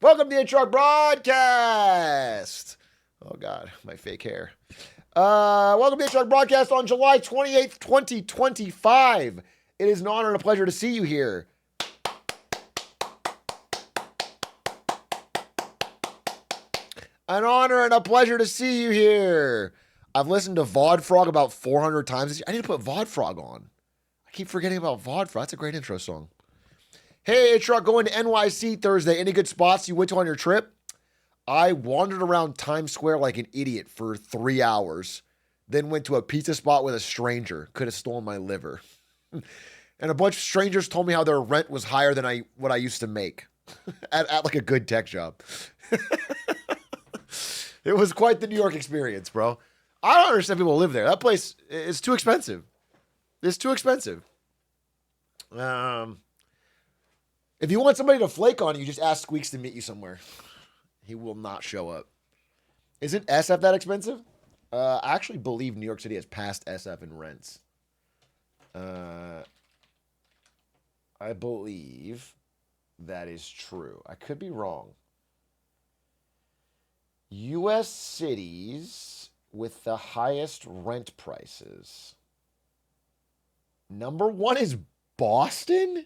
Welcome to the Truck Broadcast. Oh, God, my fake hair. Welcome to the Truck Broadcast on July 28th, 2025. It is an honor and a pleasure to see you here. An honor and a pleasure to see you here. I've listened to Vod Frog about 400 times this year. I need to put Vod Frog on. I keep forgetting about Vod Frog. That's a great intro song. Hey, Truck, going to NYC Thursday. Any good spots you went to on your trip? I wandered around Times Square like an idiot for 3 hours. Then went to a pizza spot with a stranger. Could have stolen my liver. And a bunch of strangers told me how their rent was higher than what I used to make at like a good tech job. It was quite the New York experience, bro. I don't understand people who live there. That place is too expensive. It's too expensive. If you want somebody to flake on you, just ask Squeaks to meet you somewhere. He will not show up. Isn't SF that expensive? I actually believe New York City has passed SF in rents. I believe that is true. I could be wrong. U.S. cities with the highest rent prices. Number one is Boston?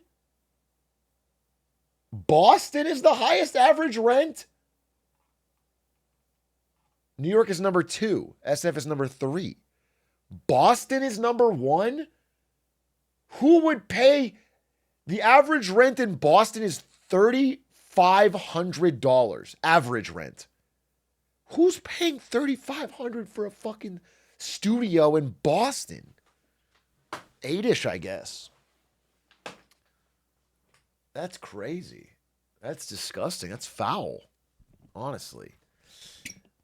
Boston is the highest average rent? New York is number 2. SF is number 3. Boston is number 1? Who would pay? The average rent in Boston is $3,500. Average rent. Who's paying $3,500 for a fucking studio in Boston? 8-ish, I guess. That's crazy. That's disgusting. That's foul. Honestly.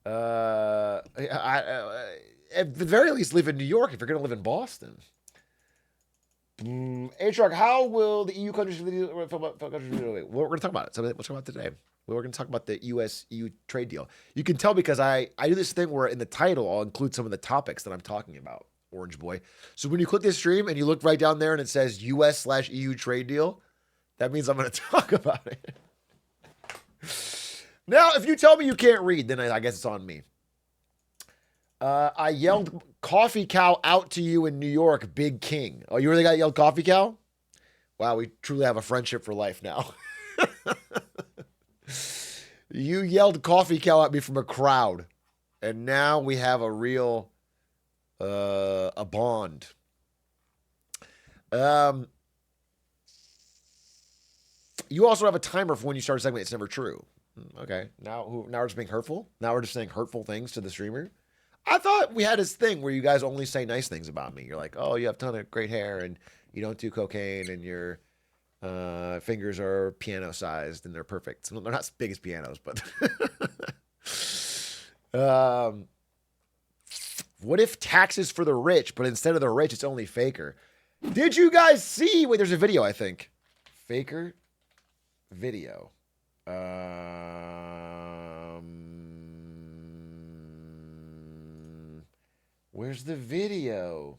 At the very least, live in New York if you're going to live in Boston. A-Truck, how will the EU countries... We're going to talk about it. So we'll talk about it today. We're going to talk about the U.S.-EU trade deal. You can tell because I do this thing where in the title, I'll include some of the topics that I'm talking about, Orange Boy. So when you click this stream and you look right down there and it says U.S./EU trade deal, that means I'm going to talk about it. Now, if you tell me you can't read, then I guess it's on me. I yelled coffee cow out to you in New York, Big King. Oh, you really got yelled coffee cow? Wow, we truly have a friendship for life now. You yelled coffee cow at me from a crowd. And now we have a real, a bond. You also have a timer for when you start a segment. It's never true. Okay. Now we're just being hurtful. Now we're just saying hurtful things to the streamer. I thought we had this thing where you guys only say nice things about me. You're like, oh, you have a ton of great hair and you don't do cocaine and your fingers are piano sized and they're perfect. So they're not as big as pianos, but what if taxes for the rich, but instead of the rich, it's only Faker? Did you guys see? Wait, there's a video, I think. Faker video. Where's the video?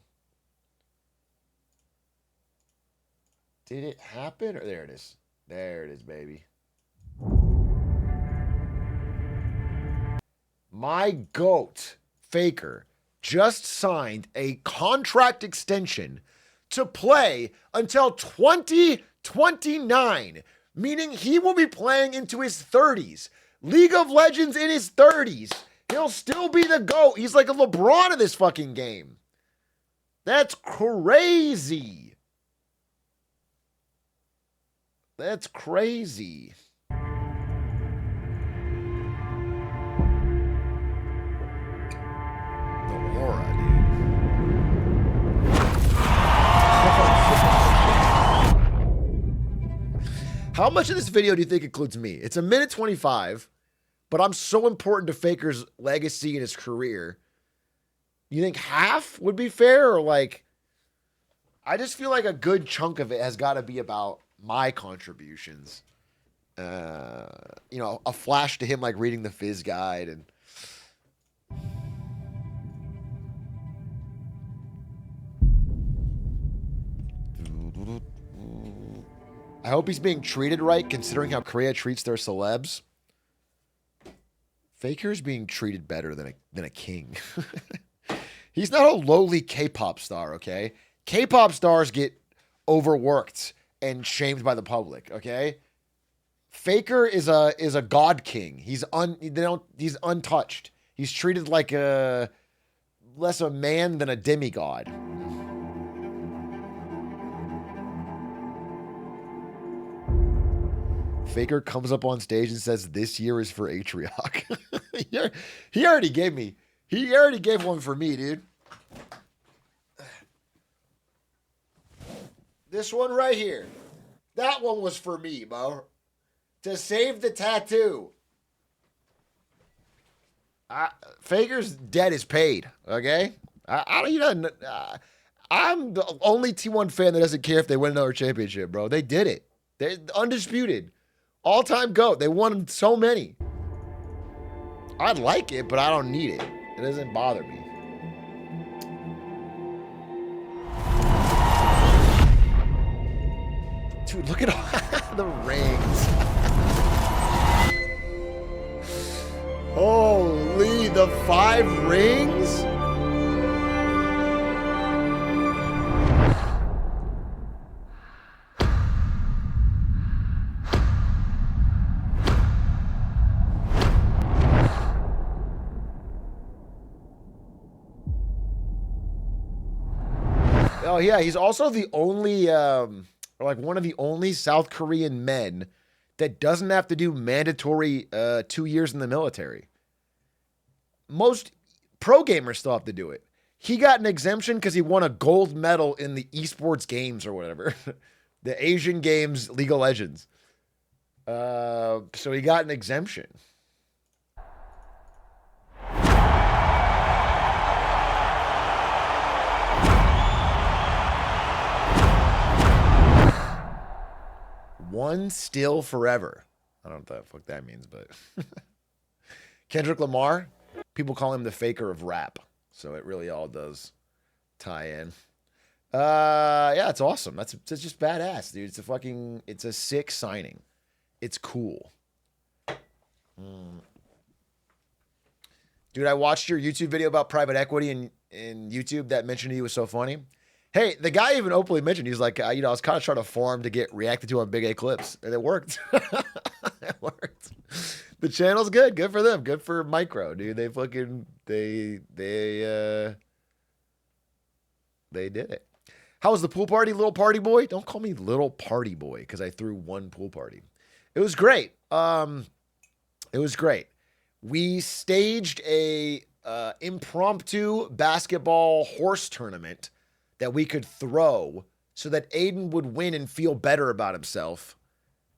Did it happen? Or there it is. There it is, baby. My goat, Faker, just signed a contract extension to play until 2029, meaning he will be playing into his 30s. League of Legends in his 30s. He'll still be the GOAT. He's like a LeBron in this fucking game. That's crazy. That's crazy. The aura, dude. How much of this video do you think includes me? It's 1:25, but I'm so important to Faker's legacy and his career. You think half would be fair? Or like, I just feel like a good chunk of it has got to be about my contributions. You know, a flash to him like reading the Fizz guide and I hope he's being treated right, considering how Korea treats their celebs. Faker's being treated better than a king. He's not a lowly K-pop star, okay? K-pop stars get overworked and shamed by the public, okay? Faker is a god king. He's untouched. He's treated like less a man than a demigod. Faker comes up on stage and says, "This year is for Atrioc." He already gave one for me, dude. This one right here. That one was for me, bro. To save the tattoo. Faker's debt is paid, okay? I'm the only T1 fan that doesn't care if they win another championship, bro. They did it. They're undisputed. All-time GOAT. They won so many. I'd like it, but I don't need it. It doesn't bother me. Dude, look at all the rings. Holy, the 5 rings? Oh yeah, he's also the only one of the only South Korean men that doesn't have to do mandatory 2 years in the military. Most pro gamers still have to do it. He got an exemption because he won a gold medal in the esports games or whatever. The Asian Games League of Legends. So he got an exemption. One still forever. I don't know what the fuck that means, but Kendrick Lamar, people call him the Faker of rap. So it really all does tie in. Yeah, it's awesome. It's just badass, dude. It's a sick signing. It's cool. Dude, I watched your YouTube video about private equity in YouTube that mentioned he was so funny. Hey, the guy even openly mentioned, he's like, I was kind of trying to farm to get reacted to on Big A clips, and it worked. It worked. The channel's good. Good for them. Good for Micro, dude. They did it. How was the pool party, little party boy? Don't call me little party boy because I threw one pool party. It was great. It was great. We staged a impromptu basketball horse tournament that we could throw so that Aiden would win and feel better about himself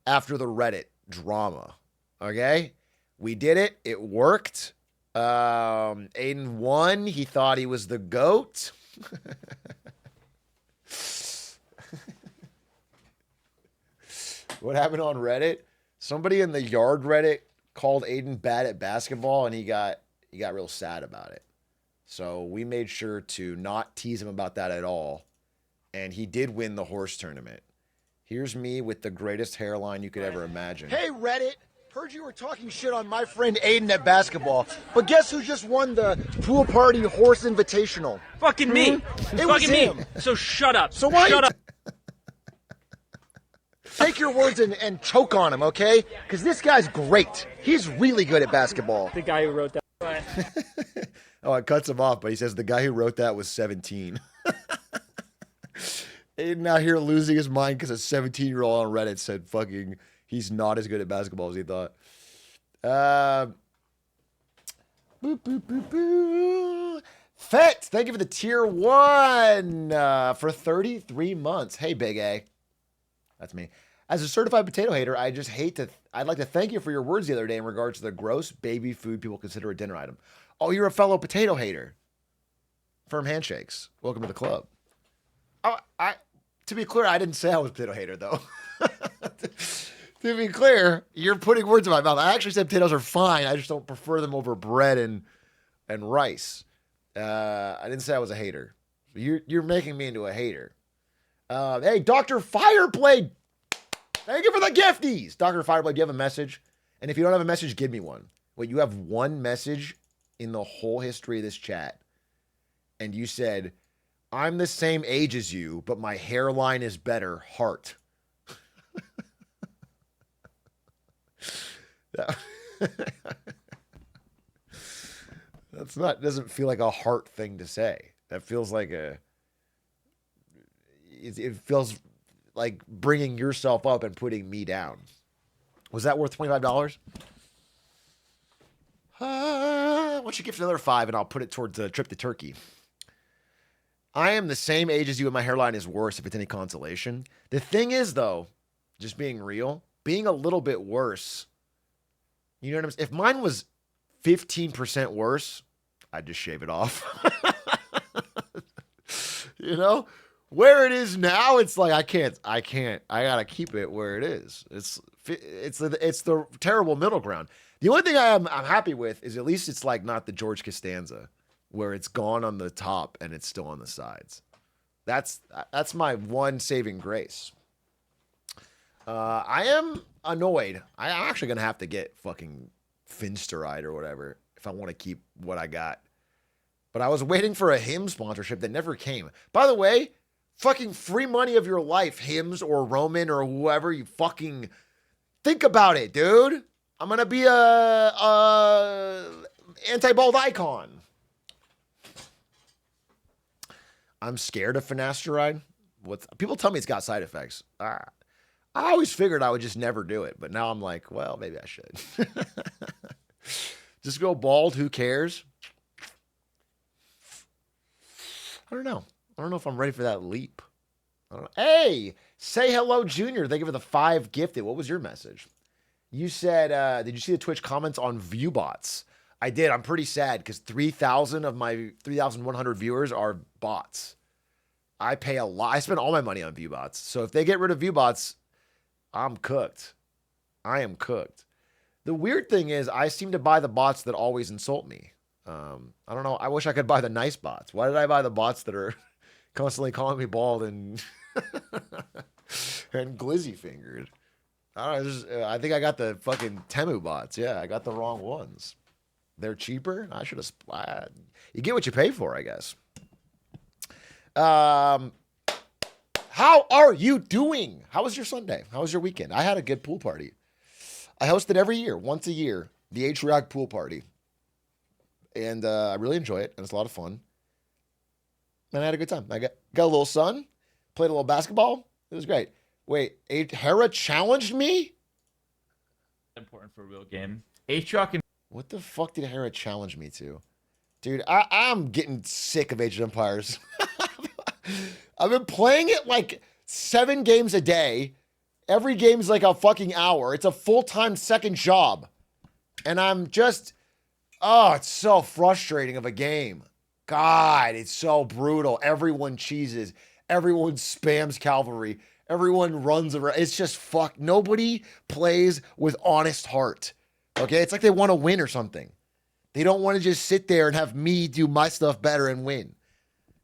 after the Reddit drama. Okay? We did it. It worked. Aiden won. He thought he was the GOAT. What happened on Reddit? Somebody in the yard Reddit called Aiden bad at basketball, and he got real sad about it. So we made sure to not tease him about that at all. And he did win the horse tournament. Here's me with the greatest hairline you could ever imagine. Hey, Reddit. Heard you were talking shit on my friend Aiden at basketball. But guess who just won the pool party horse invitational? Fucking me. It was him. Me. So shut up. So why shut up. Take your words and choke on him, okay? Because this guy's great. He's really good at basketball. The guy who wrote that. Oh, it cuts him off, but he says the guy who wrote that was 17. Aiden out here losing his mind because a 17-year-old on Reddit said fucking he's not as good at basketball as he thought. Boop, boop, boop, boop. Fett, thank you for the tier 1 for 33 months. Hey, Big A. That's me. As a certified potato hater, I'd like to thank you for your words the other day in regards to the gross baby food people consider a dinner item. Oh, you're a fellow potato hater. Firm handshakes. Welcome to the club. Oh, to be clear, I didn't say I was a potato hater, though. To be clear, you're putting words in my mouth. I actually said potatoes are fine. I just don't prefer them over bread and rice. I didn't say I was a hater. You're making me into a hater. Hey, Dr. Fireblade. Thank you for the gifties. Dr. Fireblade, do you have a message? And if you don't have a message, give me one. Wait, you have one message in the whole history of this chat, and you said, "I'm the same age as you, but my hairline is better." Heart. That- That's not, doesn't feel like a heart thing to say. That feels like it feels like bringing yourself up and putting me down. Was that worth $25? Why don't you give it another 5 and I'll put it towards the trip to Turkey. I am the same age as you and my hairline is worse if it's any consolation. The thing is, though, just being real, being a little bit worse, you know what I'm saying? If mine was 15% worse, I'd just shave it off. You know? Where it is now, it's like I can't. I gotta keep it where it is. It's the terrible middle ground. The only thing I'm happy with is at least it's like not the George Costanza, where it's gone on the top and it's still on the sides. That's my one saving grace. I am annoyed. I'm actually gonna have to get fucking Finsteride or whatever if I want to keep what I got. But I was waiting for a hymn sponsorship that never came. By the way, fucking free money of your life, Hims or Roman or whoever you fucking think about it, dude. I'm gonna be a anti-bald icon. I'm scared of finasteride. People tell me it's got side effects. I always figured I would just never do it, but now I'm like, well, maybe I should. Just go bald. Who cares? I don't know. I don't know if I'm ready for that leap. I don't know. Hey, say hello, Junior. Thank you for the 5 gifted. What was your message? You said, did you see the Twitch comments on ViewBots? I did. I'm pretty sad because 3,000 of my 3,100 viewers are bots. I pay a lot. I spend all my money on ViewBots. So if they get rid of ViewBots, I'm cooked. I am cooked. The weird thing is I seem to buy the bots that always insult me. I don't know. I wish I could buy the nice bots. Why did I buy the bots that are constantly calling me bald and and glizzy fingered? I don't know. I think I got the fucking Temu bots. Yeah, I got the wrong ones. They're cheaper. I should have. You get what you pay for, I guess. How are you doing? How was your Sunday? How was your weekend? I had a good pool party. I host it every year, once a year, the H-Rock pool party. And I really enjoy it, and it's a lot of fun. And I had a good time. I got a little sun, played a little basketball. It was great. Wait, Hera challenged me? Important for a real game. H-Rock and... What the fuck did Hera challenge me to? Dude, I'm getting sick of Age of Empires. I've been playing it like 7 games a day. Every game's like a fucking hour. It's a full-time second job. And I'm just... Oh, it's so frustrating of a game. God, it's so brutal. Everyone cheeses. Everyone spams cavalry. Everyone runs around. It's just fuck. Nobody plays with honest heart. Okay? It's like they want to win or something. They don't want to just sit there and have me do my stuff better and win.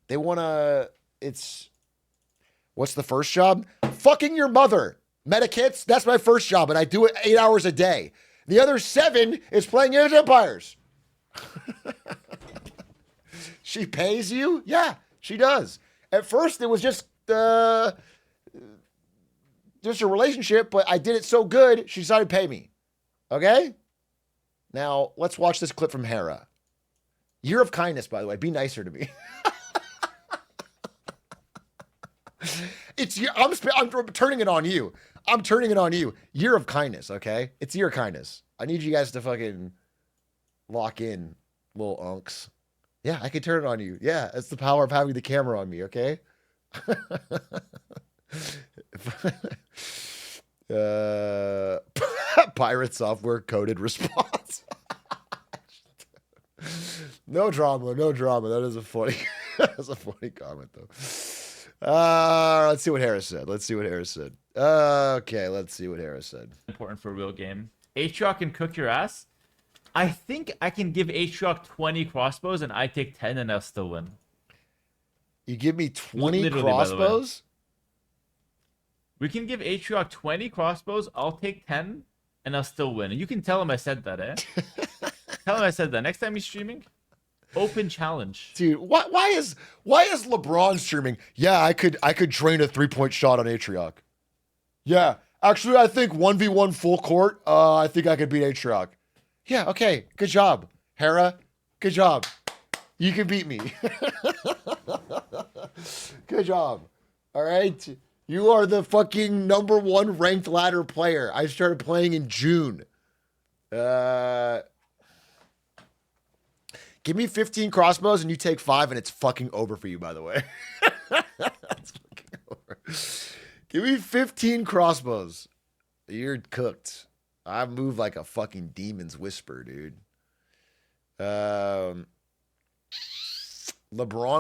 They want to... It's... What's the first job? Fucking your mother. Medikits, that's my first job, and I do it 8 hours a day. The other 7 is playing Age of Empires. She pays you? Yeah, she does. At first, it was just a relationship, but I did it so good, she decided to pay me. Okay? Now, let's watch this clip from Hera. Year of kindness, by the way. Be nicer to me. I'm turning it on you. I'm turning it on you. Year of kindness, okay? It's year of kindness. I need you guys to fucking lock in, little unks. Yeah, I can turn it on you. Yeah, it's the power of having the camera on me, okay? Pirate software coded response. No drama, no drama. That is a funny, that's a funny comment though. Let's see what Harris said. Okay, let's see what Harris said. Important for a real game. H-Rock can cook your ass. I think I can give H-Rock 20 crossbows and I take 10 and I'll still win. You give me 20 Literally, crossbows? We can give H-Rock 20 crossbows. I'll take 10 and I'll still win. And you can tell him I said that, eh? Tell him I said that. Next time he's streaming, open challenge. Dude, why is LeBron streaming? Yeah, I could drain a 3-point shot on Atrioc. Yeah, actually, I think 1v1 full court. I think I could beat Atrioc. Yeah, okay, good job, Hera. Good job. You can beat me. Good job. All right, you are the fucking #1 ranked ladder player. I started playing in June. Give me 15 crossbows and you take 5 and it's fucking over for you, by the way. It's fucking over. Give me 15 crossbows. You're cooked. I move like a fucking demon's whisper, dude. LeBron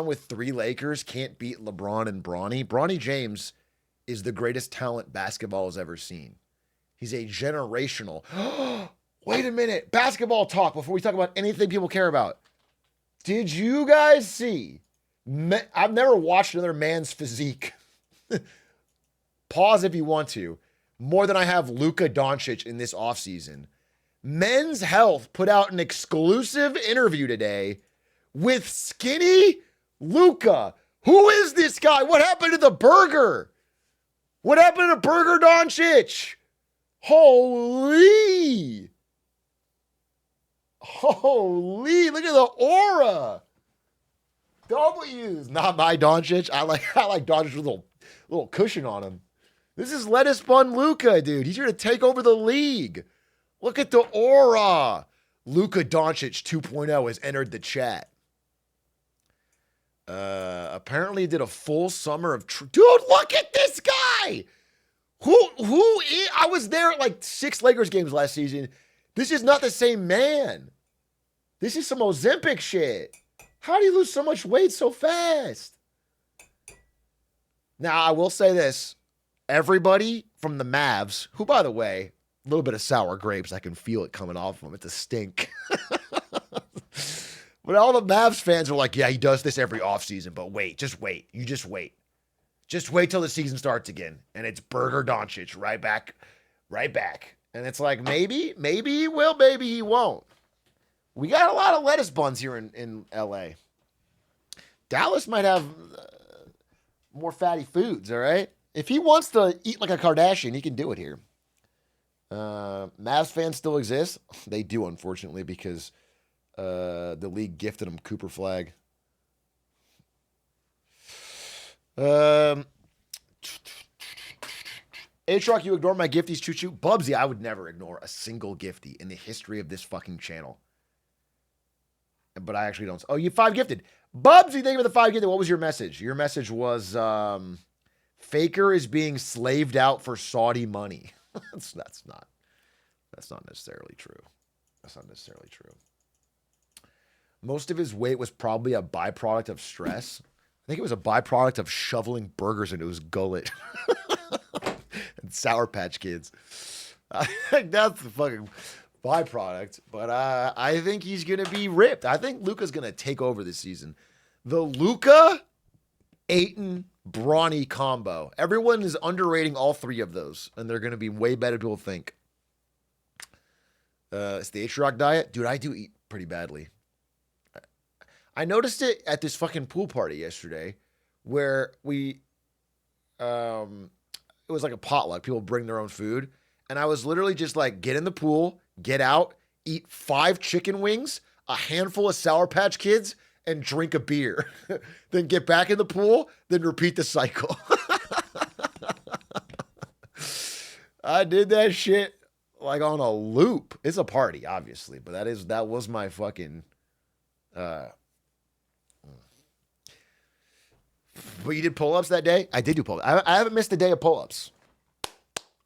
with 3 Lakers can't beat LeBron and Bronny. Bronny James is the greatest talent basketball has ever seen. He's a generational. Wait a minute. Basketball talk before we talk about anything people care about. Did you guys see? I've never watched another man's physique. Pause if you want to. More than I have Luka Doncic in this offseason. Men's Health put out an exclusive interview today with skinny Luka. Who is this guy? What happened to the burger? What happened to Burger Doncic? Holy. Holy, look at the aura. W's. Not my Doncic. I like Doncic with a little cushion on him. This is lettuce bun Luka, dude. He's here to take over the league. Look at the aura. Luka Doncic 2.0 has entered the chat. Apparently did a full summer of dude, look at this guy. I was there at like 6 Lakers games last season. This is not the same man. This is some Ozempic shit. How do you lose so much weight so fast? Now, I will say this. Everybody from the Mavs, who, by the way, a little bit of sour grapes, I can feel it coming off of them. It's a stink. But all the Mavs fans are like, yeah, he does this every offseason, but wait, just wait. You just wait. Just wait till the season starts again. And it's Burger Doncic right back. And it's like, maybe he will, maybe he won't. We got a lot of lettuce buns here in LA. Dallas might have more fatty foods, all right? If he wants to eat like a Kardashian, he can do it here. Mavs fans still exist. They do, unfortunately, because the league gifted him Cooper Flag. H-Rock, you ignore my gifties, choo-choo. Bubsy, I would never ignore a single gifty in the history of this fucking channel. But I actually don't. Oh, you 5 gifted. Bubsy, thank you for the 5 gifted. What was your message? Your message was Faker is being slaved out for Saudi money. That's not necessarily true. That's not necessarily true. Most of his weight was probably a byproduct of stress. I think it was a byproduct of shoveling burgers into his gullet. And Sour Patch Kids. I think that's the fucking byproduct. But I think he's going to be ripped. I think Luka's going to take over this season. The Luka, Ayton, Bronny combo. Everyone is underrating all 3 of those. And they're going to be way better than people think. It's the H-Rock diet. Dude, I do eat pretty badly. I noticed it at this fucking pool party yesterday where it was like a potluck. People bring their own food. And I was literally just like, get in the pool, get out, eat 5 chicken wings, a handful of Sour Patch Kids, and drink a beer. Then get back in the pool, then repeat the cycle. I did that shit like on a loop. It's a party, obviously, but that was my fucking But you did pull-ups that day? I did do pull-ups. I haven't missed a day of pull-ups.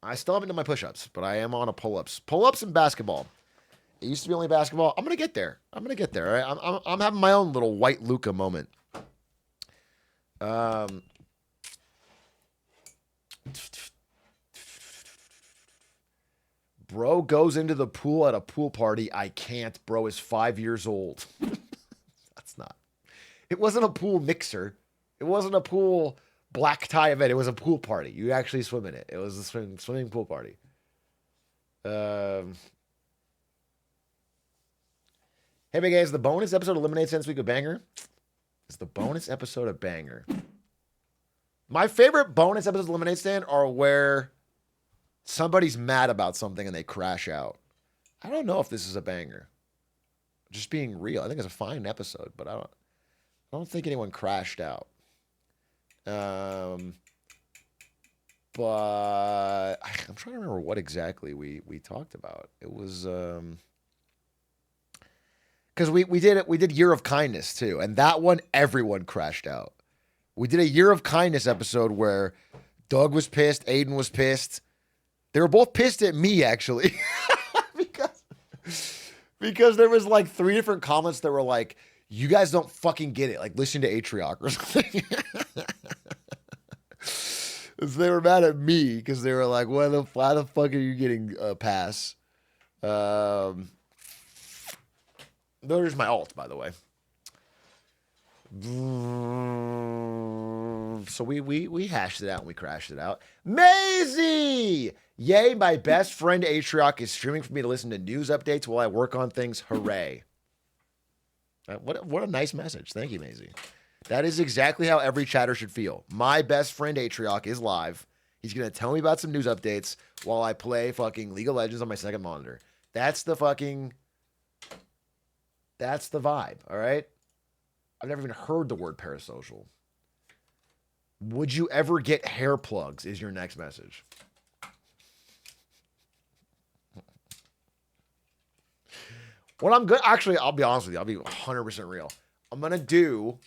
I still haven't done my push-ups, but I am on a pull-ups. Pull-ups and basketball. It used to be only basketball. I'm going to get there. All right? I'm having my own little white Luka moment. Bro goes into the pool at a pool party. I can't. Bro is 5 years old. That's not. It wasn't a pool mixer. It wasn't a pool black tie event. It was a pool party. You actually swim in it. It was a swimming pool party. Hey, big A, is the bonus episode of Lemonade Sense Week a banger? Is the bonus episode a banger? My favorite bonus episodes of Lemonade Stand are where somebody's mad about something and they crash out. I don't know if this is a banger. Just being real. I think it's a fine episode, but I don't think anyone crashed out. But I'm trying to remember what exactly we talked about. It was because we did Year of Kindness too, and that one everyone crashed out. We did a Year of Kindness episode where Doug was pissed, Aiden was pissed. They were both pissed at me actually, because there was like 3 different comments that were like, "You guys don't fucking get it." Like listen to Atrioc or something. So they were mad at me because they were like, why the fuck are you getting a pass? There's my alt, by the way. So we hashed it out and we crashed it out. Maisie! Yay, my best friend Atrioc is streaming for me to listen to news updates while I work on things. Hooray. What a nice message. Thank you, Maisie. That is exactly how every chatter should feel. My best friend Atrioc is live. He's going to tell me about some news updates while I play fucking League of Legends on my second monitor. That's the vibe, all right? I've never even heard the word parasocial. Would you ever get hair plugs is your next message. What I'm good, actually, I'll be honest with you. I'll be 100% real. I'm going to do,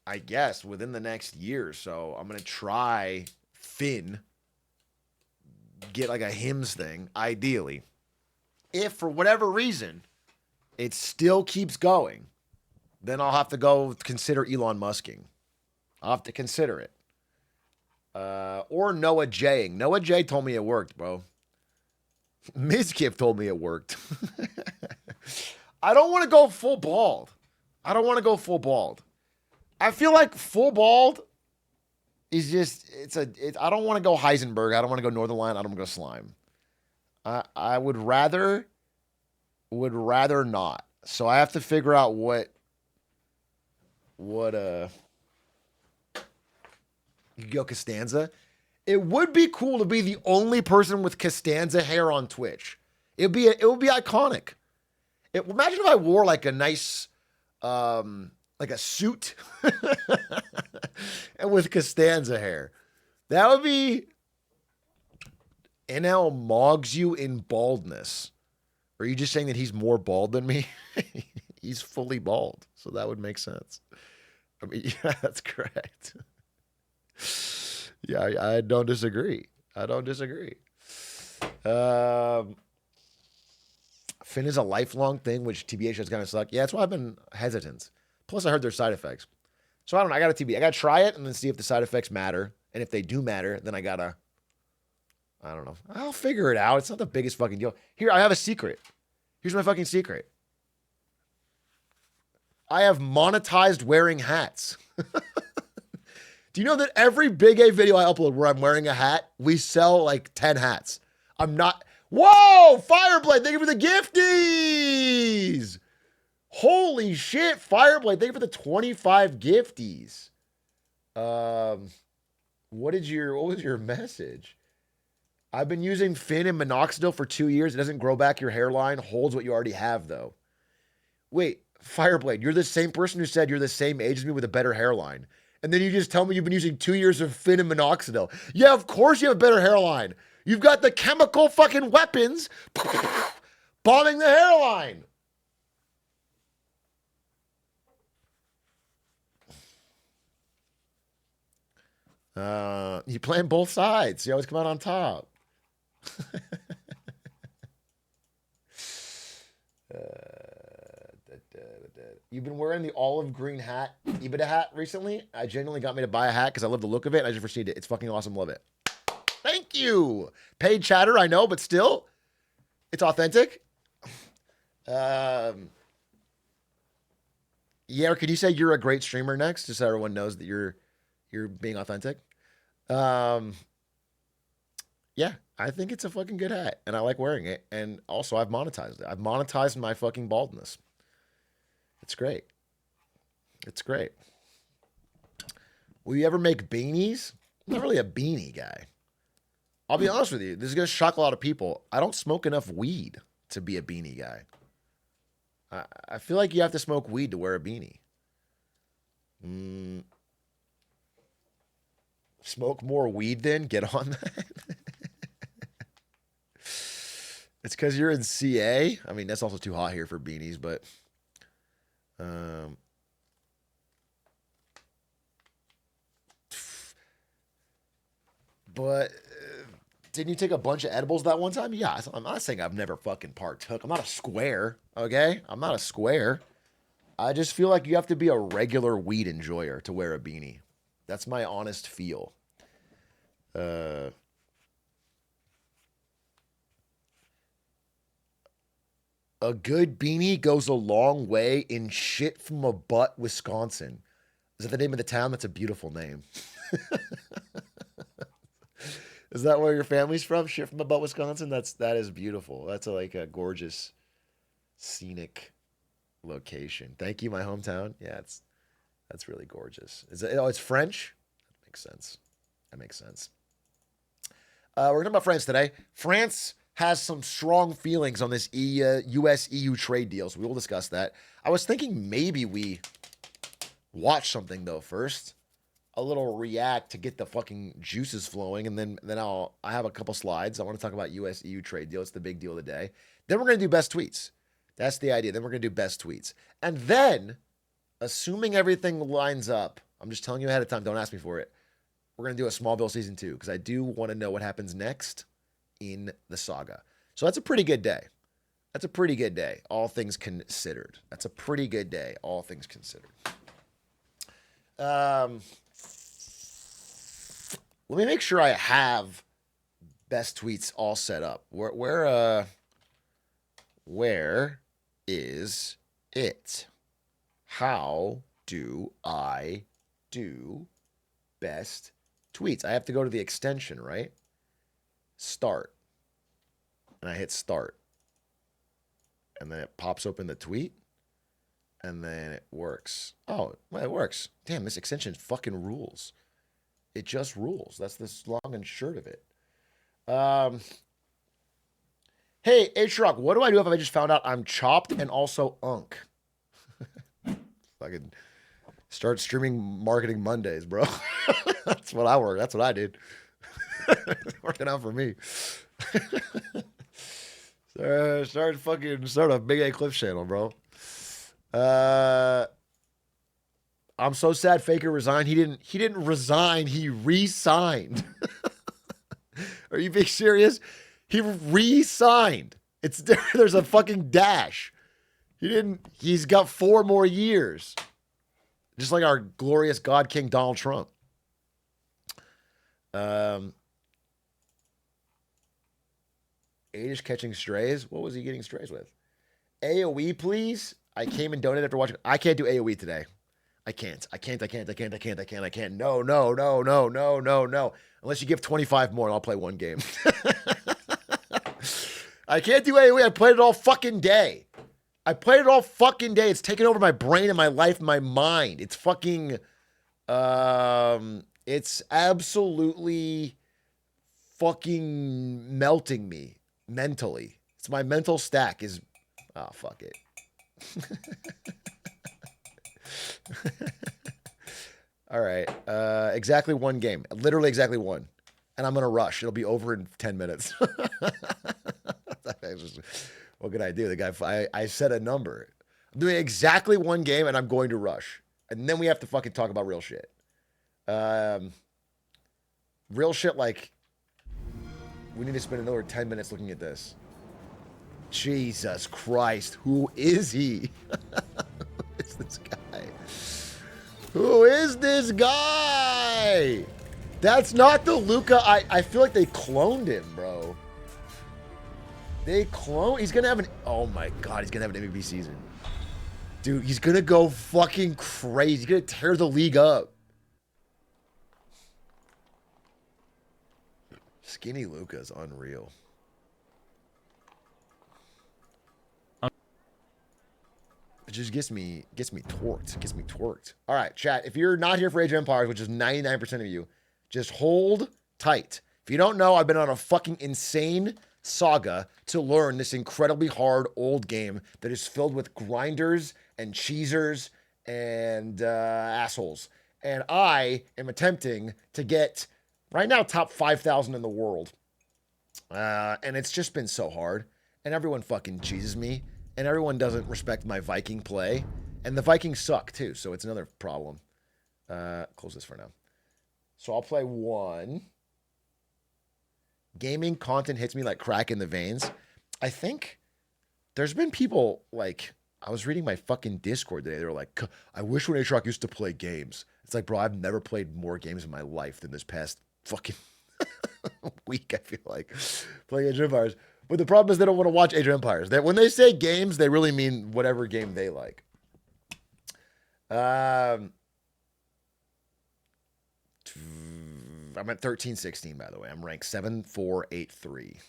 I guess, within the next year or so, I'm going to try Finn, get like a hymns thing, ideally. If for whatever reason it still keeps going, then I'll have to go consider Elon Musking. I'll have to consider it. Or Noah J. Noah J told me it worked, bro. Mizkip told me it worked. I don't want to go full bald. I feel like full bald is just, I don't want to go Heisenberg. I don't want to go Northern Line. I don't want to go Slime. I would rather not. So I have to figure out what you go Costanza. It would be cool to be the only person with Costanza hair on Twitch. It would be iconic. Imagine if I wore like a nice, like a suit and with Costanza hair. That would be. NL mogs you in baldness. Are you just saying that he's more bald than me? He's fully bald, so that would make sense. I mean, yeah, that's correct. Yeah, I don't disagree. Finn is a lifelong thing, which TBH is gonna suck. Yeah, that's why I've been hesitant. Plus, I heard there's side effects. So I don't know. I got to try it and then see if the side effects matter. And if they do matter, then I don't know. I'll figure it out. It's not the biggest fucking deal. Here, I have a secret. Here's my fucking secret. I have monetized wearing hats. Do you know that every Big A video I upload where I'm wearing a hat, we sell like 10 hats? I'm not. Whoa! Fireblade, thank you for the gifties! Holy shit, Fireblade, thank you for the 25 gifties. What was your message? I've been using Finn and minoxidil for 2 years. It doesn't grow back your hairline. Holds what you already have, though. Wait, Fireblade, you're the same person who said you're the same age as me with a better hairline. And then you just tell me you've been using 2 years of Finn and minoxidil. Yeah, of course you have a better hairline. You've got the chemical fucking weapons bombing the hairline. You playing both sides. You always come out on top. You've been wearing the olive green hat, EBITDA hat recently. I genuinely got me to buy a hat because I love the look of it. And I just received it. It's fucking awesome. Love it. Thank you. Paid chatter, I know, but still, it's authentic. Yeah, could you say you're a great streamer next, just so everyone knows that you're being authentic? Yeah, I think it's a fucking good hat, and I like wearing it. And also, I've monetized it. I've monetized my fucking baldness. It's great. It's great. Will you ever make beanies? I'm not really a beanie guy. I'll be honest with you. This is going to shock a lot of people. I don't smoke enough weed to be a beanie guy. I feel like you have to smoke weed to wear a beanie. Smoke more weed then? Get on that. It's because you're in CA. I mean, that's also too hot here for beanies, but didn't you take a bunch of edibles that one time? Yeah, I'm not saying I've never fucking partook. I'm not a square, okay? I'm not a square. I just feel like you have to be a regular weed enjoyer to wear a beanie. That's my honest feel. A good beanie goes a long way in shit from a butt, Wisconsin. Is that the name of the town? That's a beautiful name. Is that where your family's from? Shit from a butt, Wisconsin? That is beautiful. That's like a gorgeous, scenic location. Thank you, my hometown. Yeah, that's really gorgeous. It's French? That makes sense. That makes sense. We're talking about France today. France has some strong feelings on this US-EU trade deal, so we will discuss that. I was thinking maybe we watch something, though, first. A little react to get the fucking juices flowing, and then I have a couple slides. I want to talk about US-EU trade deal. It's the big deal of the day. Then we're going to do best tweets. That's the idea. Then we're going to do best tweets. And then, assuming everything lines up, I'm just telling you ahead of time, don't ask me for it. We're going to do a Smallville Season 2, because I do want to know what happens next in the saga. So that's a pretty good day. That's a pretty good day, all things considered. That's a pretty good day, all things considered. Let me make sure I have best tweets all set up. Where is it? How do I do best tweets? I have to go to the extension, right? Start. And I hit start. And then it pops open the tweet. And then it works. Oh, well, it works. Damn, this extension fucking rules. It just rules. That's the long and short of it. Hey, H-Rock, what do I do if I just found out I'm chopped and also unk? Fucking start streaming Marketing Mondays, bro. That's what I work. That's what I did. Working out for me. Start a Big A Clips channel, bro. I'm so sad Faker resigned. He didn't resign. He re-signed. Are you being serious? He re-signed. There's a fucking dash. He's got 4 more years. Just like our glorious God King Donald Trump. Adish catching strays. What was he getting strays with? AoE, please. I came and donated after watching. I can't do AoE today. I can't. No. Unless you give 25 more and I'll play one game. I can't do AoE. I played it all fucking day. It's taken over my brain and my life and my mind. It's fucking, it's absolutely fucking melting me mentally. It's my mental stack is, oh, fuck it. All right. Exactly one game. Literally exactly one. And I'm going to rush. It'll be over in 10 minutes. What can I do? The guy, I set a number. I'm doing exactly one game and I'm going to rush. And then we have to fucking talk about real shit. Real shit like, we need to spend another 10 minutes looking at this. Jesus Christ. Who is he? Who is this guy? Who is this guy? That's not the Luca. I feel like they cloned him, bro. He's gonna have oh my God, he's gonna have an MVP season. Dude, he's gonna go fucking crazy. He's gonna tear the league up. Skinny Luca's unreal. just gets me torqued. Gets me torqued. All right, chat. If you're not here for Age of Empires, which is 99% of you, just hold tight. If you don't know, I've been on a fucking insane saga to learn this incredibly hard old game that is filled with grinders and cheesers and assholes. And I am attempting to get right now top 5,000 in the world. And it's just been so hard. And everyone fucking cheeses me. And everyone doesn't respect my Viking play. And the Vikings suck too, so it's another problem. Close this for now. So I'll play one. Gaming content hits me like crack in the veins. I think there's been people like, I was reading my fucking Discord today. They were like, I wish when H-Rock used to play games. It's like, bro, I've never played more games in my life than this past fucking week, I feel like, playing Age of Empires. But the problem is they don't want to watch Age of Empires. When they say games, they really mean whatever game they like. I'm at 1316, by the way. I'm ranked 7483.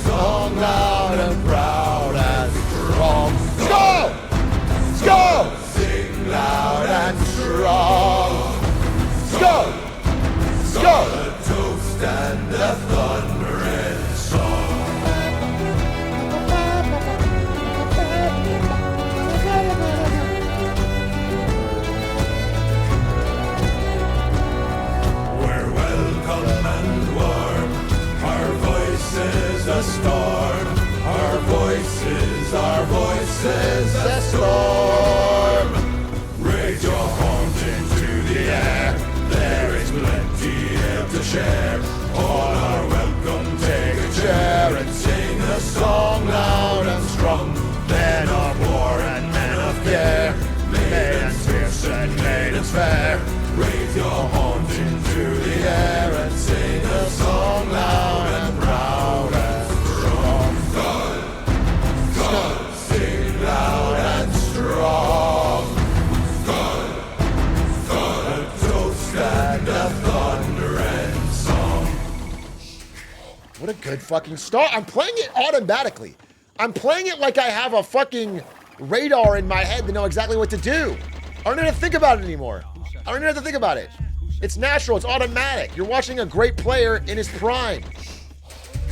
Song loud and proud and strong. Go! Go! Sing loud and strong. Go! Go! The toast and the thundering song. We're welcome and warm. Our voices a storm. Our voices a storm. Raise your horns into the air. There is plenty here to share. All are welcome, take a chair and sing a song loud and strong. fucking start. I'm playing it automatically. I'm playing it like I have a fucking radar in my head to know exactly what to do. I don't even have to think about it anymore. I don't even have to think about it. It's natural. It's automatic. You're watching a great player in his prime.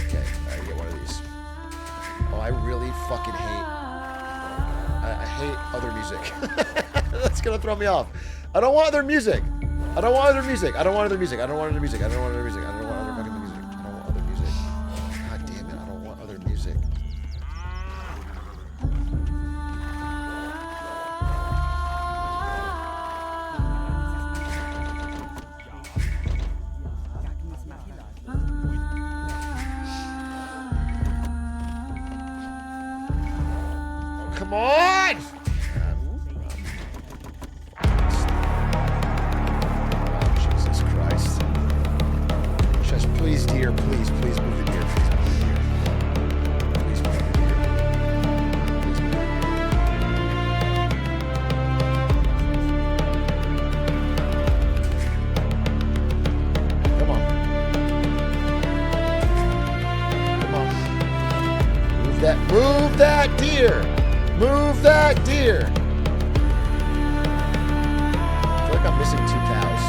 Okay, I gotta get one of these. Oh, I really fucking hate... I hate other music. That's gonna throw me off. I don't want other music. I don't want other music. I don't want other music. I don't want other music. I don't want other music. I don't want other fucking music. I don't want other music. God damn it. I don't want other music. Come on! Oh, Jesus Christ. Just please, dear, please move the deer. Please move the deer. Please move the deer. Come on. Come on. Move that deer. Move that deer! I feel like I'm missing 2 cows.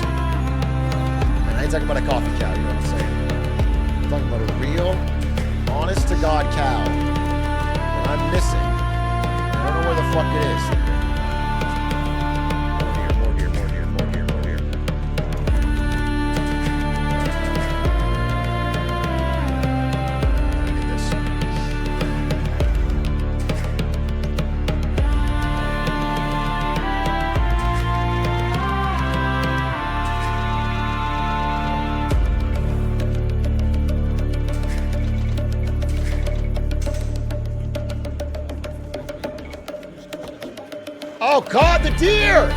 And I ain't talking about a coffee cow, you know what I'm saying? I'm talking about a real, honest-to-God cow. And I'm missing. I don't know where the fuck it is. More deer. Look at this. Oh God, the deer!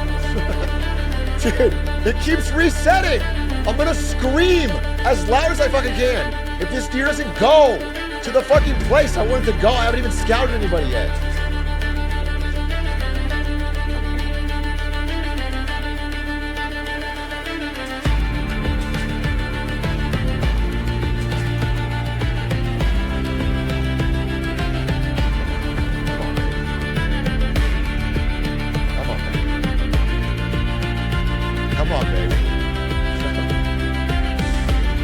Dude, it keeps resetting. I'm gonna scream as loud as I fucking can. If this deer doesn't go to the fucking place I wanted to go, I haven't even scouted anybody yet. Come on, baby.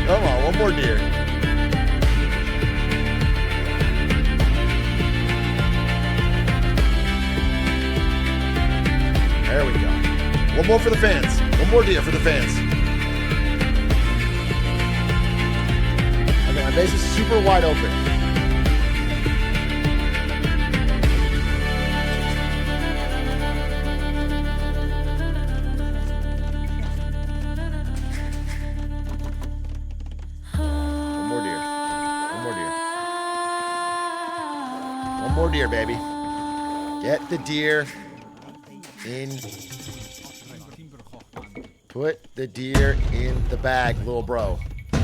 Come on, one more deer. There we go. One more for the fans. One more deer for the fans. Okay, my base is super wide open. One more deer, baby. Get the deer in. Put the deer in the bag, little bro. Oh,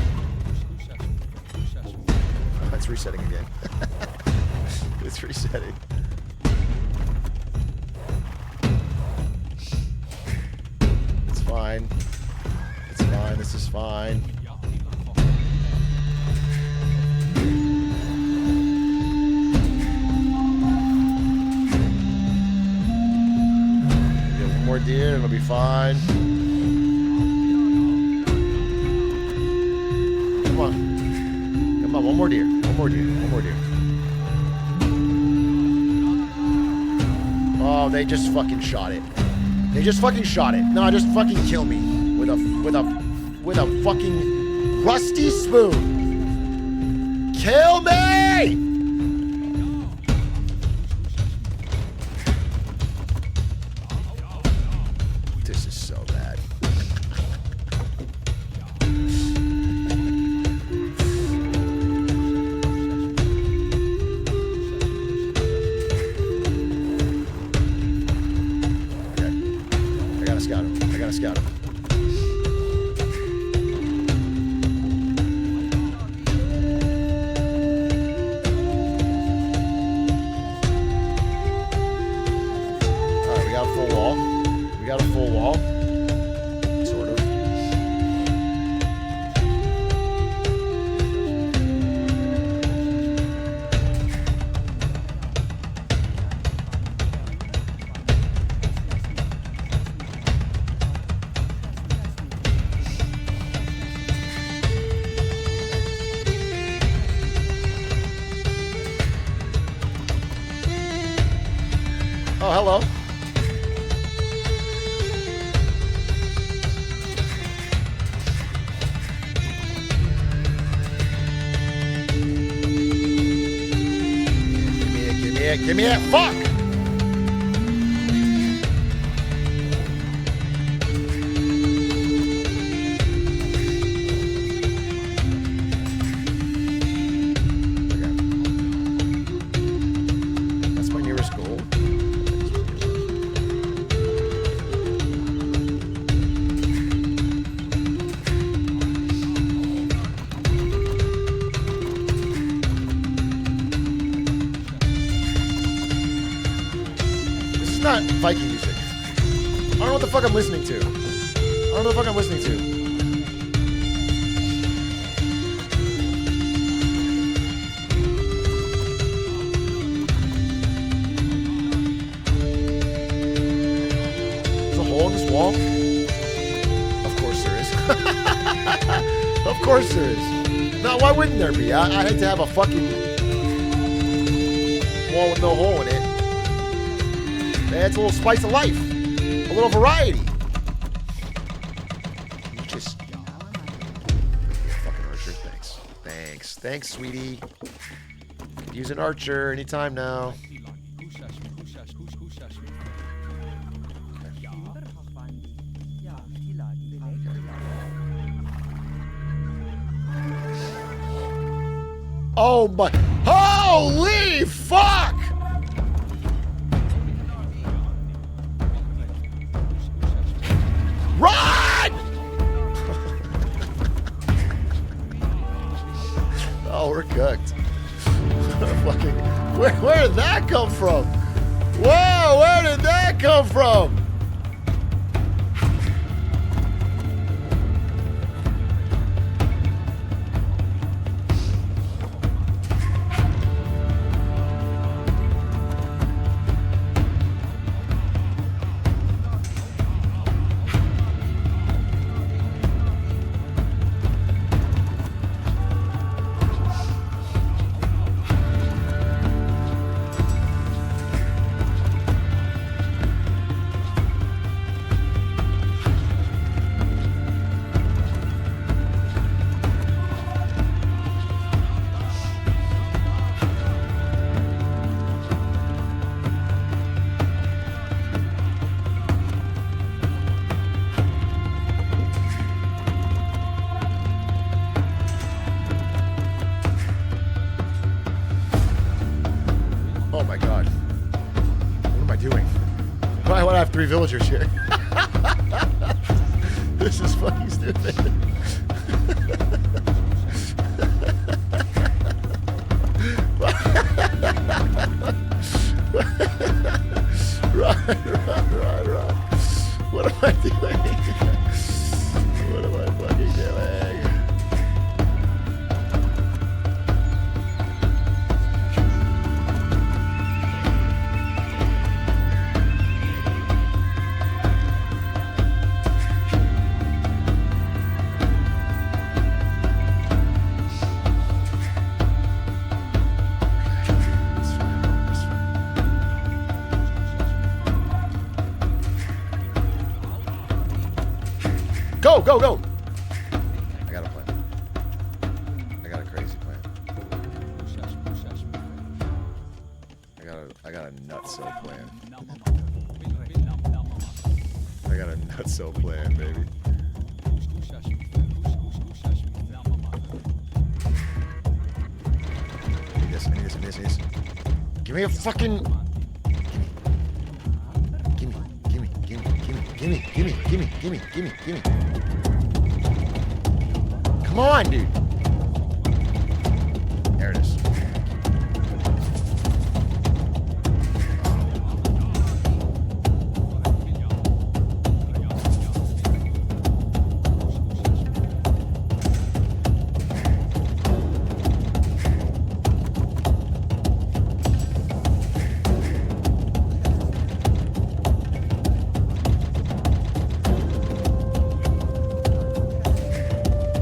it's resetting again. It's resetting. It's fine. It's fine. This is fine. More deer, it'll be fine. Come on. Come on, one more deer. One more deer. One more deer. Oh, they just fucking shot it. They just fucking shot it. No, just fucking kill me with a fucking rusty spoon. Kill me! This is so bad. Okay. I gotta scout him. I gotta scout him. Alright, we got a full wall. We got a full wall. Sort of. Oh, hello. Give me it. Give me it. Fuck! That's my nearest goal. This is not Viking music. I don't know what the fuck I'm listening to. I don't know what the fuck I'm listening to. There's a hole in this wall? Of course there is. Of course there is. No, why wouldn't there be? I hate to have a fucking wall with no hole in it. It's a little spice of life. A little variety. You just... Fucking archer, thanks. Thanks. Thanks, sweetie. Could use an archer anytime now. Oh my... Holy fuck! Run! Oh, we're cooked. Fucking... Where did that come from? Whoa, where did that come from? Oh my god. What am I doing? Why would I have 3 villagers here? This is fucking stupid. Run. What am I doing? What am I fucking doing? Go, go, go! I got a plan. I got a crazy plan. I got a nutso plan. I got a nutso plan, baby. I need this. Give me a fucking... Gimme. Come on, dude. There it is.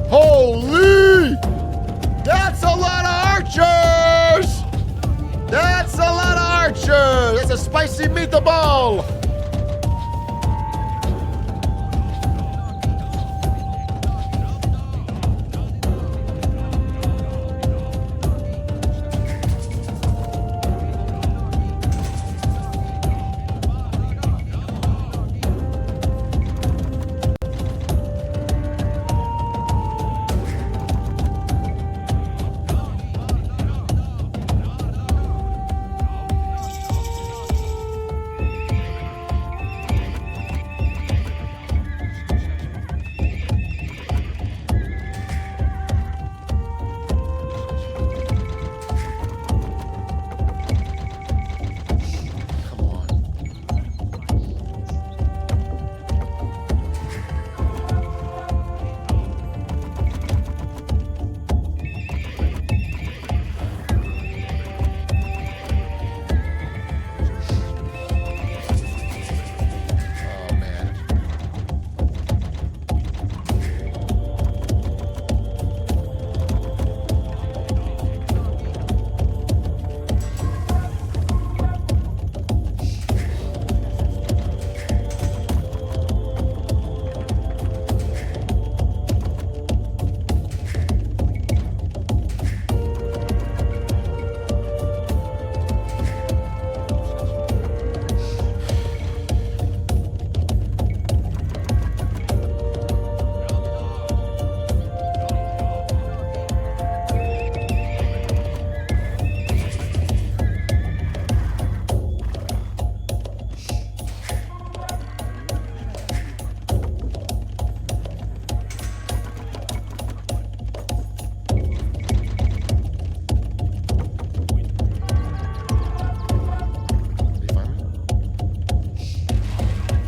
Holy! That's a lot of archers! the spicy meatball.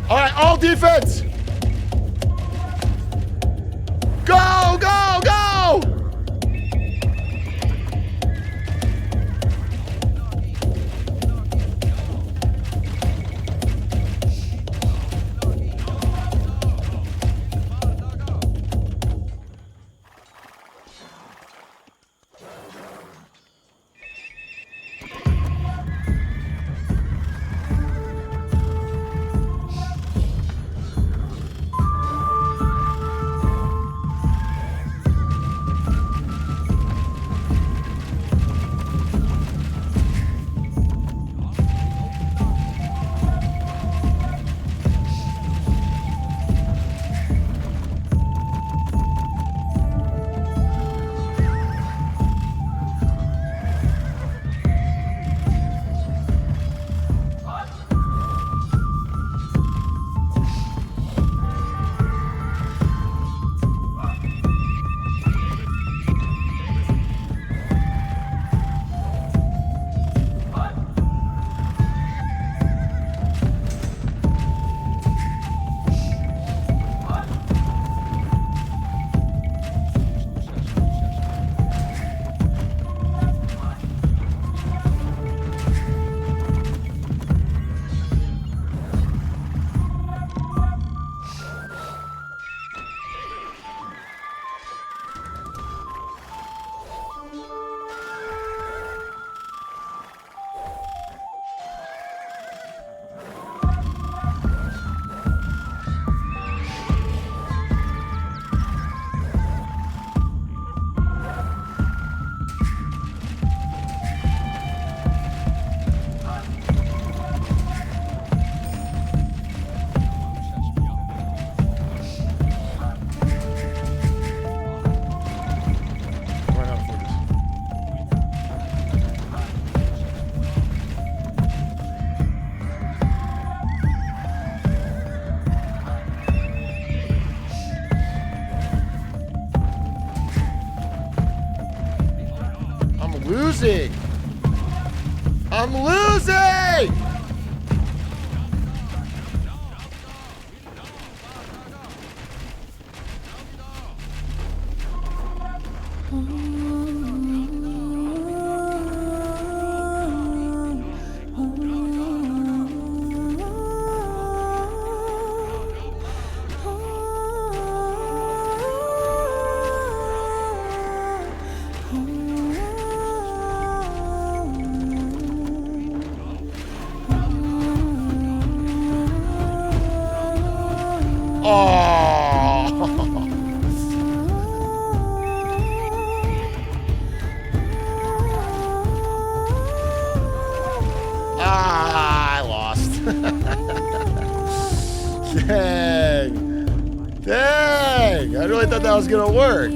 All right, all defense. Go, go, go. Losing. I'm losing. Oh. I lost. Dang. Dang. I really thought that was going to work.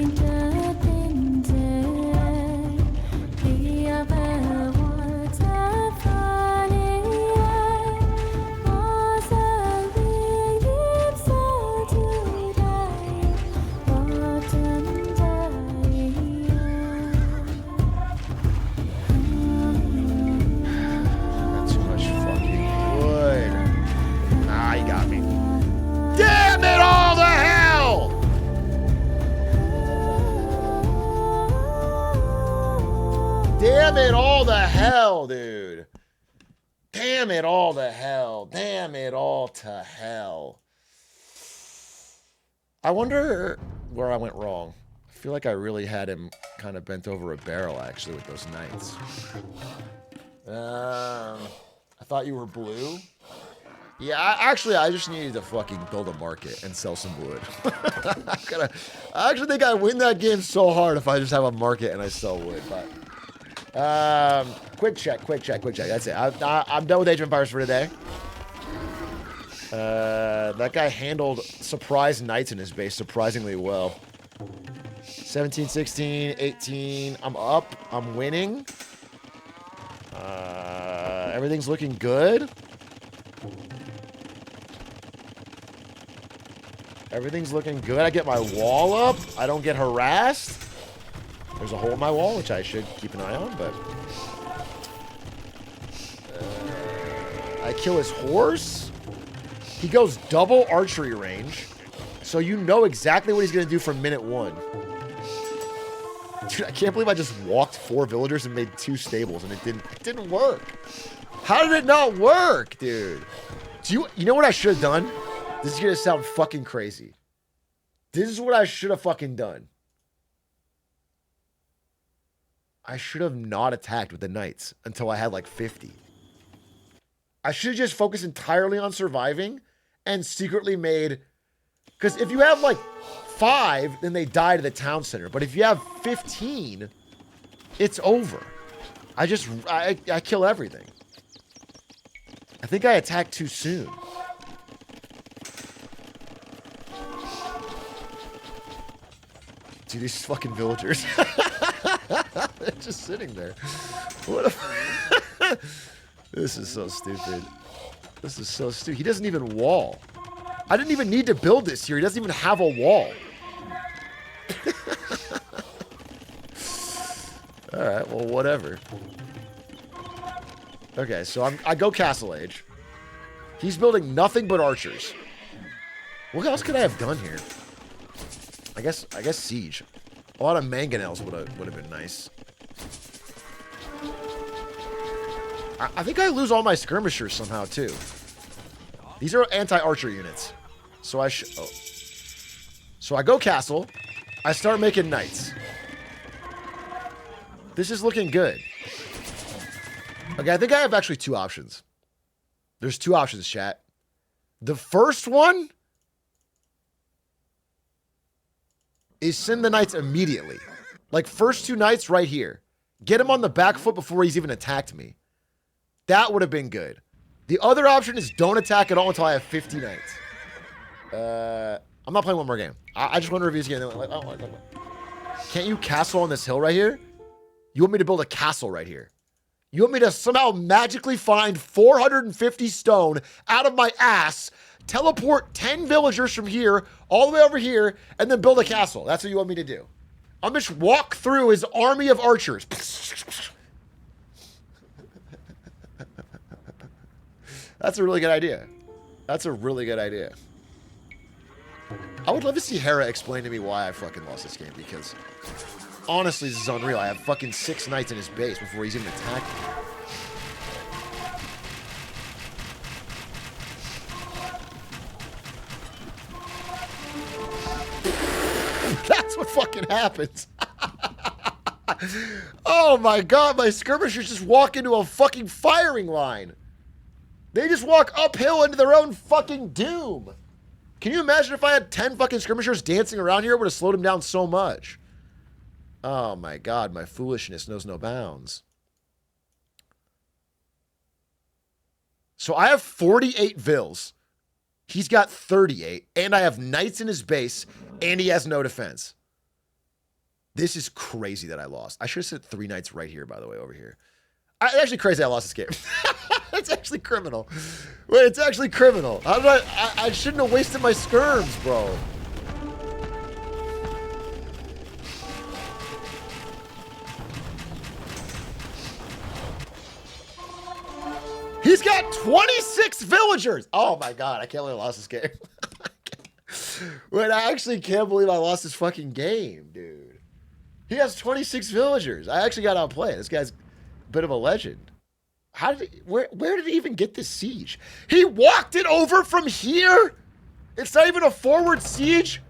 Damn it all to hell, dude. Damn it all to hell. Damn it all to hell. I wonder where I went wrong. I feel like I really had him kind of bent over a barrel, actually, with those knights. I thought you were blue. Yeah, I just needed to fucking build a market and sell some wood. I actually think I win that game so hard if I just have a market and I sell wood, but... quick check. That's it. I'm done with Age of Empires for today. That guy handled surprise knights in his base surprisingly well. 17, 16, 18. I'm up. I'm winning. Everything's looking good. Everything's looking good. I get my wall up. I don't get harassed. There's a hole in my wall, which I should keep an eye on, but... I kill his horse. He goes double archery range. So you know exactly what he's going to do from minute 1. Dude, I can't believe I just walked 4 villagers and made 2 stables, and it didn't work. How did it not work, dude? You know what I should have done? This is going to sound fucking crazy. This is what I should have fucking done. I should have not attacked with the knights until I had like 50. I should have just focused entirely on surviving and secretly made... Because if you have like 5, then they die to the town center. But if you have 15, it's over. I kill everything. I think I attacked too soon. Dude, these fucking villagers. They're just sitting there. What a... This is so stupid. This is so stupid. He doesn't even wall. I didn't even need to build this here. He doesn't even have a wall. Alright, well, whatever. Okay, so I go Castle Age. He's building nothing but archers. What else could I have done here? I guess siege. A lot of mangonels would have been nice. I think I lose all my skirmishers somehow too. These are anti-archer units, so so I go castle. I start making knights. This is looking good. Okay, I think I have actually 2 options. There's 2 options, chat. The first one is send the knights immediately. Like, first 2 knights right here. Get him on the back foot before he's even attacked me. That would have been good. The other option is don't attack at all until I have 50 knights. I'm not playing one more game. I just want to review this game. Like, oh, can't you castle on this hill right here? You want me to build a castle right here? You want me to somehow magically find 450 stone out of my ass, teleport 10 villagers from here all the way over here, and then build a castle? That's what you want me to do. I'm just walk through his army of archers. That's a really good idea. That's a really good idea. I would love to see Hera explain to me why I fucking lost this game, because honestly, this is unreal. I have fucking 6 knights in his base before he's even attacked me. That's what fucking happens. Oh my god, my skirmishers just walk into a fucking firing line. They just walk uphill into their own fucking doom. Can you imagine if I had 10 fucking skirmishers dancing around here? It would have slowed him down so much. Oh my God, my foolishness knows no bounds. So I have 48 vills. He's got 38, and I have knights in his base, and he has no defense. This is crazy that I lost. I should have said 3 knights right here, by the way, over here. It's actually crazy I lost this game. It's actually criminal. Wait, it's actually criminal. How did I shouldn't have wasted my skirms, bro. He's got 26 villagers. Oh my God, I can't believe I lost this game. Wait, I actually can't believe I lost this fucking game, dude. He has 26 villagers. I actually got outplayed. This guy's a bit of a legend. How did he, where did he even get this siege? He walked it over from here? It's not even a forward siege?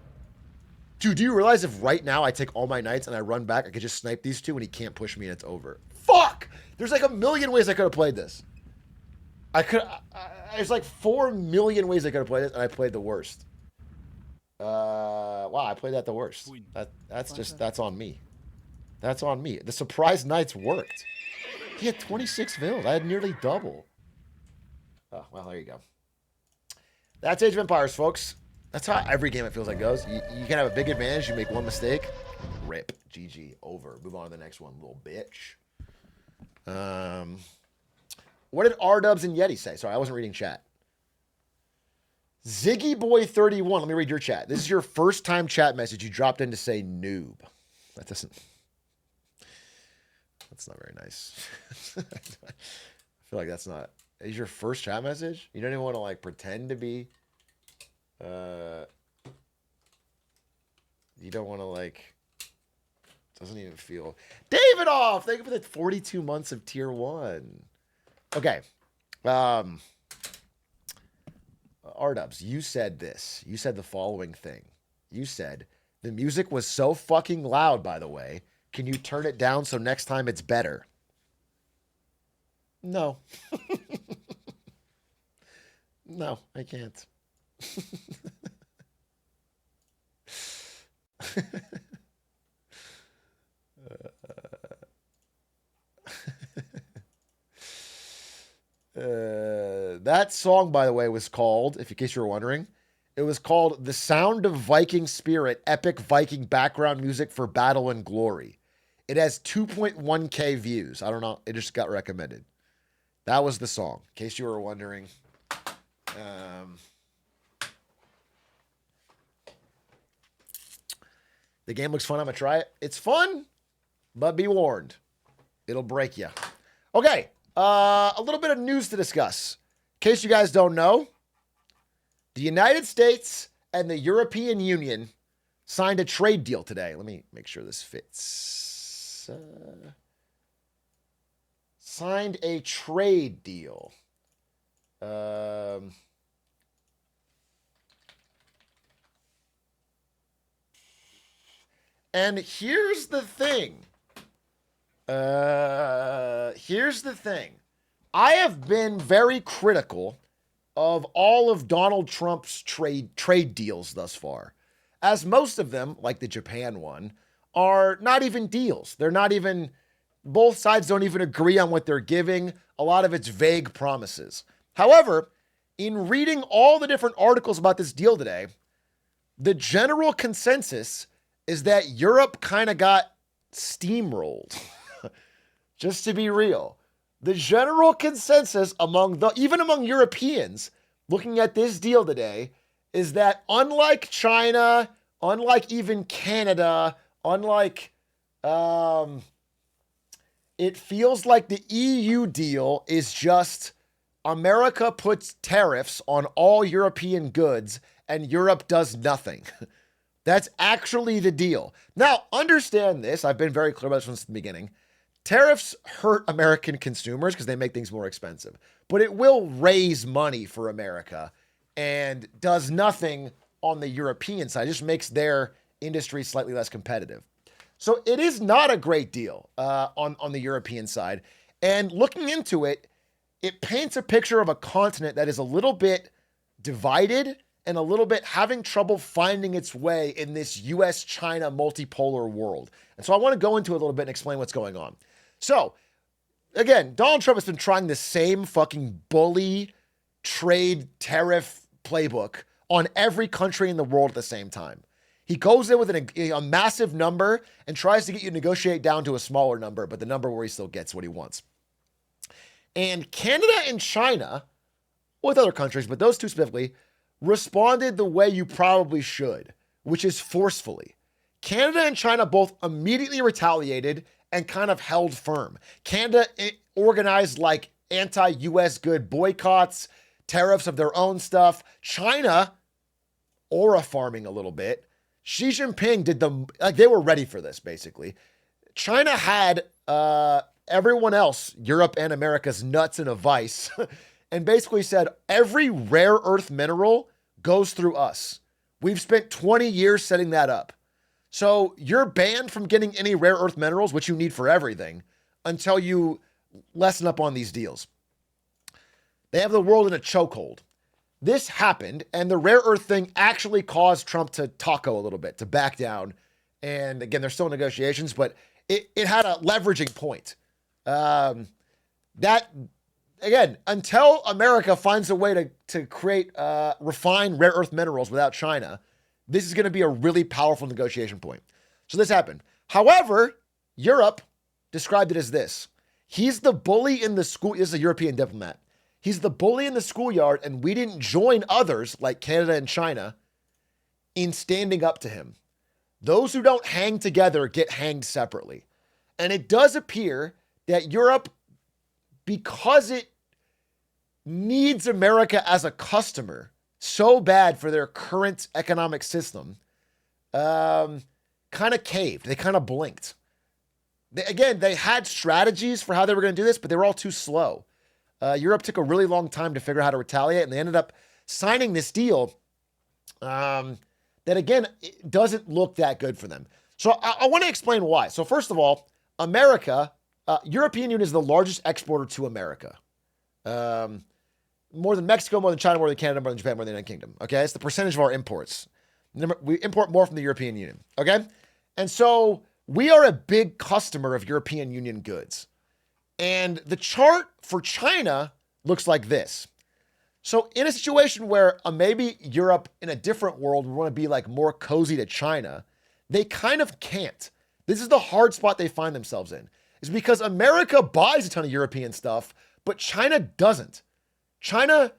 Dude, do you realize if right now I take all my knights and I run back, I could just snipe these two and he can't push me and it's over? Fuck! There's like a million ways I could have played this. There's like 4 million ways I could have played this, and I played the worst. Wow, I played that the worst. That's on me. That's on me. The surprise knights worked. He had 26 vills. I had nearly double. Oh, well, there you go. That's Age of Empires, folks. That's how every game it feels like goes. You can have a big advantage. You make one mistake. Rip. GG. Over. Move on to the next one, little bitch. What did R-Dubs and Yeti say? Sorry, I wasn't reading chat. Ziggy Boy 31. Let me read your chat. This is your first time chat message. You dropped in to say noob. That doesn't... That's not very nice. I feel like that's not... Is your first chat message? You don't even want to, like, pretend to be... You don't want to, like... Doesn't even feel... Davidoff! Thank you for the 42 months of tier 1. Okay. R-Dubs, you said this. You said the following thing. You said, the music was so fucking loud, by the way. Can you turn it down so next time it's better? No. No, I can't. That song, by the way, was called, if in case you were wondering, it was called The Sound of Viking Spirit, Epic Viking Background Music for Battle and Glory. It has 2.1K views. I don't know. It just got recommended. That was the song, in case you were wondering. The game looks fun. I'm going to try it. It's fun, but be warned. It'll break you. Okay. A little bit of news to discuss. In case you guys don't know, the United States and the European Union signed a trade deal today. Let me make sure this fits. Signed a trade deal. And here's the thing. Here's the thing. I have been very critical of all of Donald Trump's trade deals thus far, as most of them, like the Japan one, are not even deals. They're not even, both sides don't even agree on what they're giving. A lot of it's vague promises. However, in reading all the different articles about this deal today, the general consensus is that Europe kind of got steamrolled. Just to be real. The general consensus even among Europeans looking at this deal today is that unlike China, unlike even Canada, unlike it feels like the EU deal is just America puts tariffs on all European goods and Europe does nothing. That's actually the deal. Now, understand this. I've been very clear about this since the beginning. Tariffs hurt American consumers because they make things more expensive, but it will raise money for America and does nothing on the European side. It just makes their industry slightly less competitive. So it is not a great deal on the European side. And looking into it, it paints a picture of a continent that is a little bit divided and a little bit having trouble finding its way in this US-China multipolar world. And so I want to go into it a little bit and explain what's going on. So, again, Donald Trump has been trying the same fucking bully trade tariff playbook on every country in the world at the same time. He goes in with a massive number and tries to get you to negotiate down to a smaller number, but the number where he still gets what he wants. And Canada and China, with other countries, but those two specifically, responded the way you probably should, which is forcefully. Canada and China both immediately retaliated and kind of held firm. Canada organized like anti-US good boycotts, tariffs of their own stuff. China, aura farming a little bit. Xi Jinping did they were ready for this, basically. China had everyone else, Europe and America's nuts in a vice, and basically said, every rare earth mineral goes through us. We've spent 20 years setting that up. So you're banned from getting any rare earth minerals, which you need for everything, until you lessen up on these deals. They have the world in a chokehold. This happened, and the rare earth thing actually caused Trump to taco a little bit, to back down. And again, there's still negotiations, but it had a leveraging point. That, again, until America finds a way to create refined rare earth minerals without China, this is going to be a really powerful negotiation point. So this happened. However, Europe described it as this. He's the bully in the school. This is a European diplomat. He's the bully in the schoolyard, and we didn't join others like Canada and China in standing up to him. Those who don't hang together get hanged separately. And it does appear that Europe, because it needs America as a customer so bad for their current economic system, kind of caved. They kind of blinked. They had strategies for how they were going to do this, but they were all too slow. Europe took a really long time to figure out how to retaliate, and they ended up signing this deal that, again, it doesn't look that good for them. So I want to explain why. So first of all, America, European Union is the largest exporter to America. More than Mexico, more than China, more than Canada, more than Japan, more than the United Kingdom. Okay, it's the percentage of our imports. We import more from the European Union. Okay, and so we are a big customer of European Union goods. And the chart for China looks like this. So in a situation where maybe Europe in a different world would want to be like more cozy to China, they kind of can't. This is the hard spot they find themselves in. Is because America buys a ton of European stuff, but China doesn't. China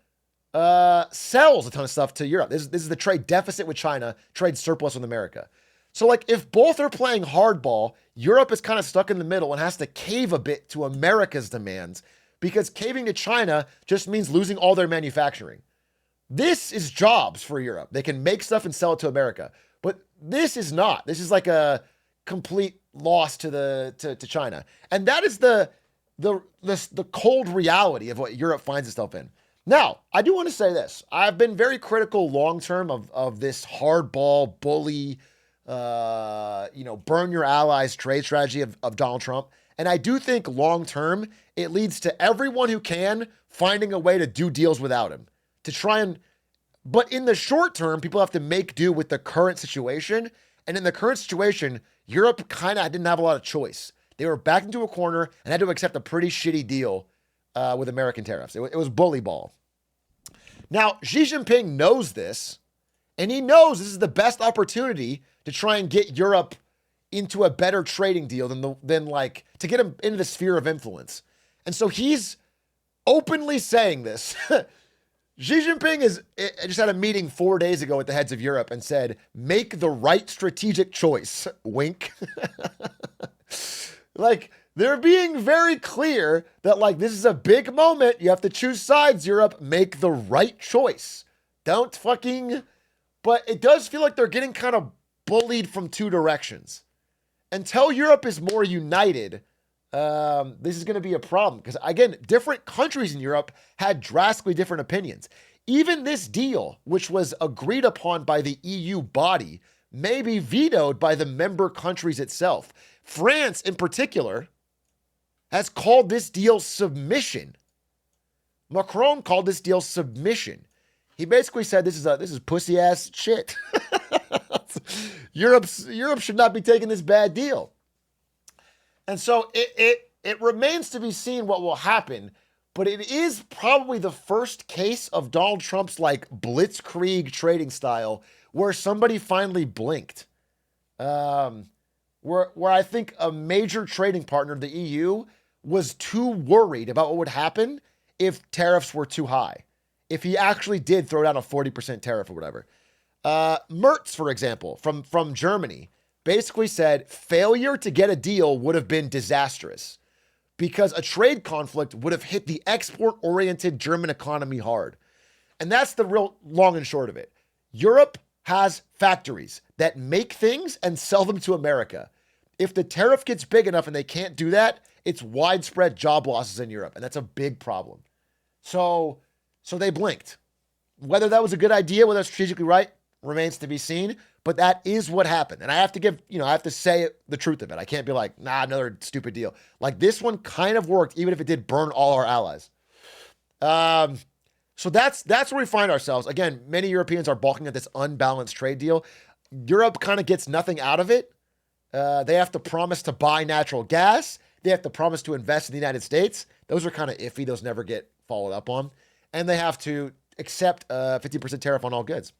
sells a ton of stuff to Europe. This is the trade deficit with China, trade surplus with America. So like if both are playing hardball, Europe is kind of stuck in the middle and has to cave a bit to America's demands, because caving to China just means losing all their manufacturing. This is jobs for Europe. They can make stuff and sell it to America. But this is not. This is like a complete loss to China. And that is the cold reality of what Europe finds itself in. Now, I do want to say this. I've been very critical long-term of this hardball, bully, burn your allies trade strategy of Donald Trump. And I do think long-term, it leads to everyone who can finding a way to do deals without him. But in the short term, people have to make do with the current situation. And in the current situation, Europe kind of didn't have a lot of choice. They were backed into a corner and had to accept a pretty shitty deal with American tariffs. It was bully ball. Now, Xi Jinping knows this, and he knows this is the best opportunity to try and get Europe into a better trading deal than to get him into the sphere of influence. And so he's openly saying this. Xi Jinping just had a meeting 4 days ago with the heads of Europe and said, make the right strategic choice. Wink. They're being very clear that this is a big moment. You have to choose sides, Europe. Make the right choice. Don't but it does feel like they're getting kind of bullied from two directions. Until Europe is more united, this is going to be a problem. Because again, different countries in Europe had drastically different opinions. Even this deal, which was agreed upon by the EU body, may be vetoed by the member countries itself. France, in particular, has called this deal submission. Macron called this deal submission. He basically said this is pussy ass shit. Europe should not be taking this bad deal. And so it remains to be seen what will happen, but it is probably the first case of Donald Trump's like blitzkrieg trading style where somebody finally blinked. Where I think a major trading partner, the EU, was too worried about what would happen if tariffs were too high. If he actually did throw down a 40% tariff or whatever. Merz, for example, from Germany, basically said failure to get a deal would have been disastrous because a trade conflict would have hit the export-oriented German economy hard. And that's the real long and short of it. Europe has factories that make things and sell them to America. If the tariff gets big enough and they can't do that, it's widespread job losses in Europe, and that's a big problem. So they blinked. Whether that was a good idea, whether it's strategically right, remains to be seen, but that is what happened. And I have to say the truth of it. I can't be like, nah, another stupid deal. Like this one kind of worked, even if it did burn all our allies. So that's where we find ourselves. Again, many Europeans are balking at this unbalanced trade deal. Europe kind of gets nothing out of it. They have to promise to buy natural gas. They have to promise to invest in the United States. Those are kind of iffy. Those never get followed up on. And they have to accept a 50% tariff on all goods.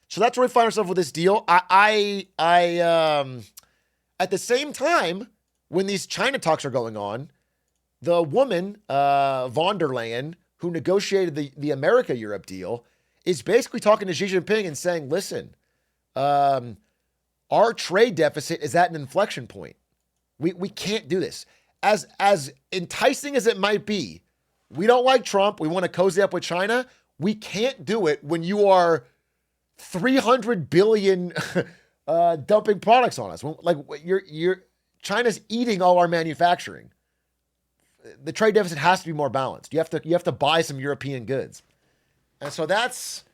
So that's where we find ourselves with this deal. I at the same time, when these China talks are going on, the woman, von der Leyen, who negotiated the America-Europe deal, is basically talking to Xi Jinping and saying, listen, our trade deficit is at an inflection point. We can't do this. As enticing as it might be, we don't like Trump. We want to cozy up with China. We can't do it when you are 300 billion dumping products on us. Like China's eating all our manufacturing. The trade deficit has to be more balanced. You have to buy some European goods. And so that's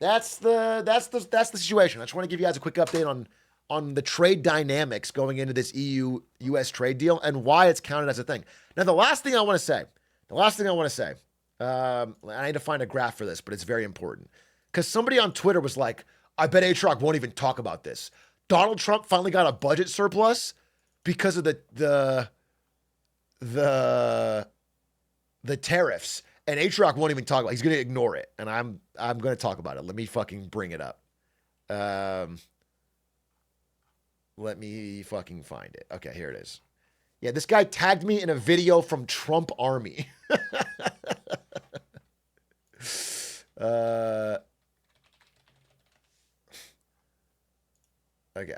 the situation. I just want to give you guys a quick update on the trade dynamics going into this EU-US trade deal and why it's counted as a thing. Now, the last thing I want to say, I need to find a graph for this, but it's very important. Because somebody on Twitter was like, I bet H-Rock won't even talk about this. Donald Trump finally got a budget surplus because of the tariffs. And H-Rock won't even talk about it. He's going to ignore it. And I'm going to talk about it. Let me fucking bring it up. Let me fucking find it. Okay, here it is. Yeah, this guy tagged me in a video from Trump Army. Okay.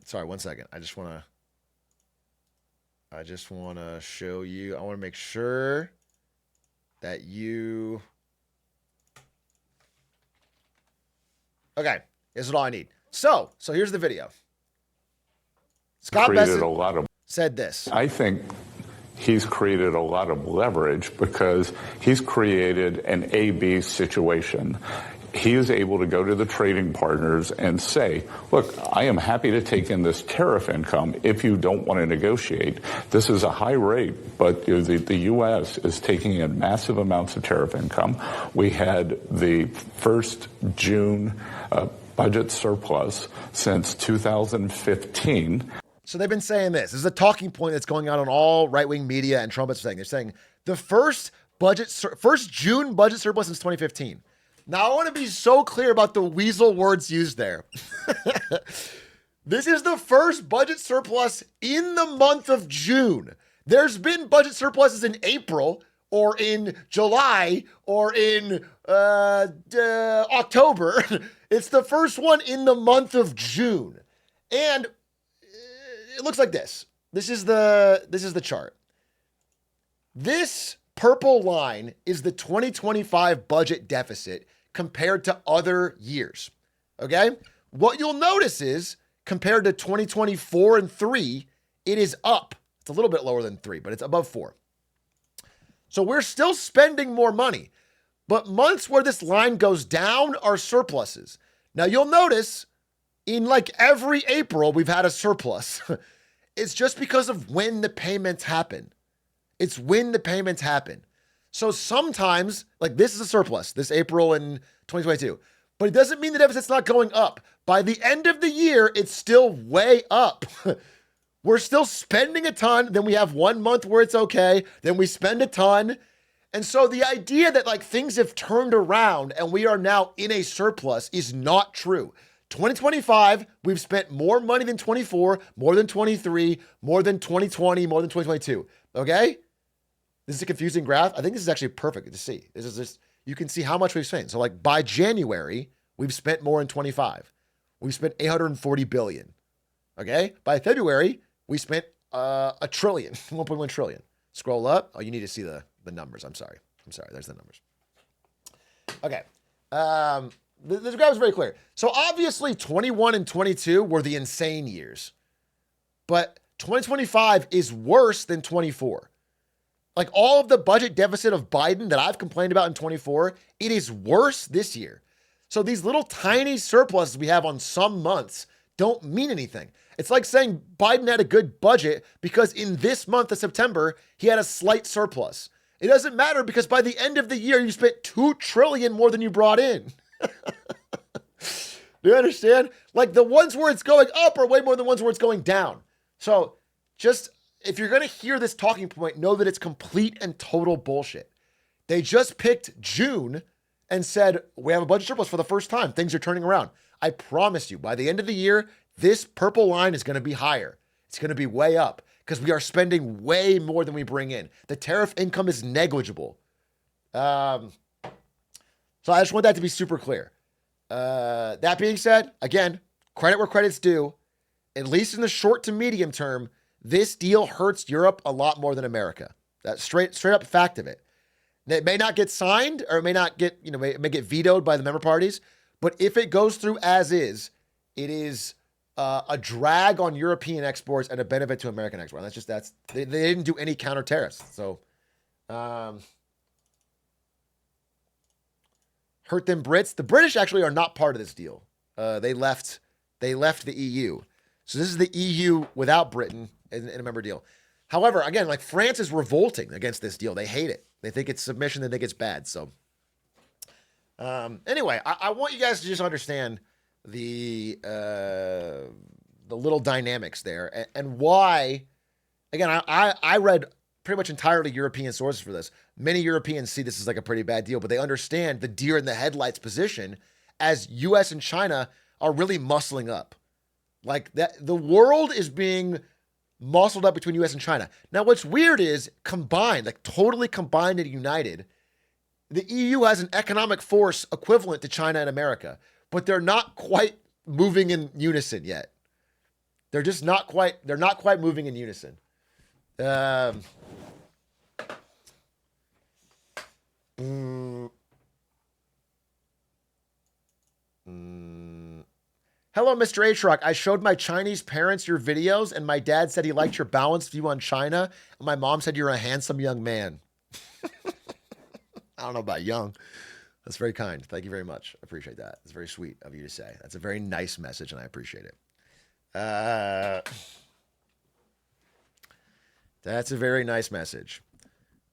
Sorry, 1 second. I just want to show you. I want to make sure that you. Okay, this is all I need. So here's the video. Scott Bessent said this. I think he's created a lot of leverage because he's created an A-B situation. He is able to go to the trading partners and say, look, I am happy to take in this tariff income if you don't want to negotiate. This is a high rate, but the U.S. is taking in massive amounts of tariff income. We had the first June budget surplus since 2015. So they've been saying this. This is a talking point that's going out on all right-wing media, and Trump is saying. They're saying the first June budget surplus since 2015. Now, I want to be so clear about the weasel words used there. This is the first budget surplus in the month of June. There's been budget surpluses in April or in July or in October. It's the first one in the month of June. And it looks like this. This is the chart. This purple line is the 2025 budget deficit compared to other years. Okay? What you'll notice is compared to 2024 and 3, it is up. It's a little bit lower than 3, but it's above 4. So we're still spending more money. But months where this line goes down are surpluses. Now you'll notice in like every April, we've had a surplus. It's just because of when the payments happen. It's when the payments happen. So sometimes, like this is a surplus, this April in 2022, but it doesn't mean the deficit's not going up. By the end of the year, it's still way up. We're still spending a ton. Then we have 1 month where it's okay. Then we spend a ton. And so the idea that like things have turned around and we are now in a surplus is not true. 2025, we've spent more money than 24, more than 23, more than 2020, more than 2022. Okay? This is a confusing graph. I think this is actually perfect to see. This is just, you can see how much we've spent. So like by January, we've spent more in 25. We've spent 840 billion. Okay? By February, we spent a trillion, 1.1 trillion. Scroll up. Oh, you need to see the numbers. I'm sorry. There's the numbers. Okay. This graph is very clear. So obviously 21 and 22 were the insane years, but 2025 is worse than 24. Like all of the budget deficit of Biden that I've complained about in 24, it is worse this year. So these little tiny surpluses we have on some months don't mean anything. It's like saying Biden had a good budget because in this month of September, he had a slight surplus. It doesn't matter because by the end of the year, you spent 2 trillion more than you brought in. Do you understand? Like the ones where it's going up are way more than ones where it's going down. So just, if you're going to hear this talking point, know that it's complete and total bullshit. They just picked June and said, we have a budget surplus for the first time. Things are turning around. I promise you, by the end of the year, this purple line is going to be higher. It's going to be way up because we are spending way more than we bring in. The tariff income is negligible. So I just want that to be super clear. That being said, again, credit where credit's due. At least in the short to medium term, this deal hurts Europe a lot more than America. That's straight up fact of it. It may not get signed or it may not get, it may get vetoed by the member parties. But if it goes through as is, it is a drag on European exports and a benefit to American exports. They didn't do any counter tariffs. So, hurt them Brits. The British actually are not part of this deal. They left the EU. So this is the EU without Britain in a member deal. However, again, like France is revolting against this deal. They hate it. They think it's submission. They think it's bad. So anyway, I want you guys to just understand the little dynamics there and why, again, I read pretty much entirely European sources for this. Many Europeans see this as like a pretty bad deal, but they understand the deer in the headlights position as US and China are really muscling up. Like that, the world is being muscled up between US and China. Now, what's weird is combined, like totally combined and united, the EU has an economic force equivalent to China and America, but they're not quite moving in unison yet. They're not quite moving in unison. Hello, Mr. H-Rock. I showed my Chinese parents your videos, and my dad said he liked your balanced view on China, and my mom said you're a handsome young man. I don't know about young. That's very kind. Thank you very much. I appreciate that. It's very sweet of you to say. That's a very nice message, and I appreciate it. That's a very nice message.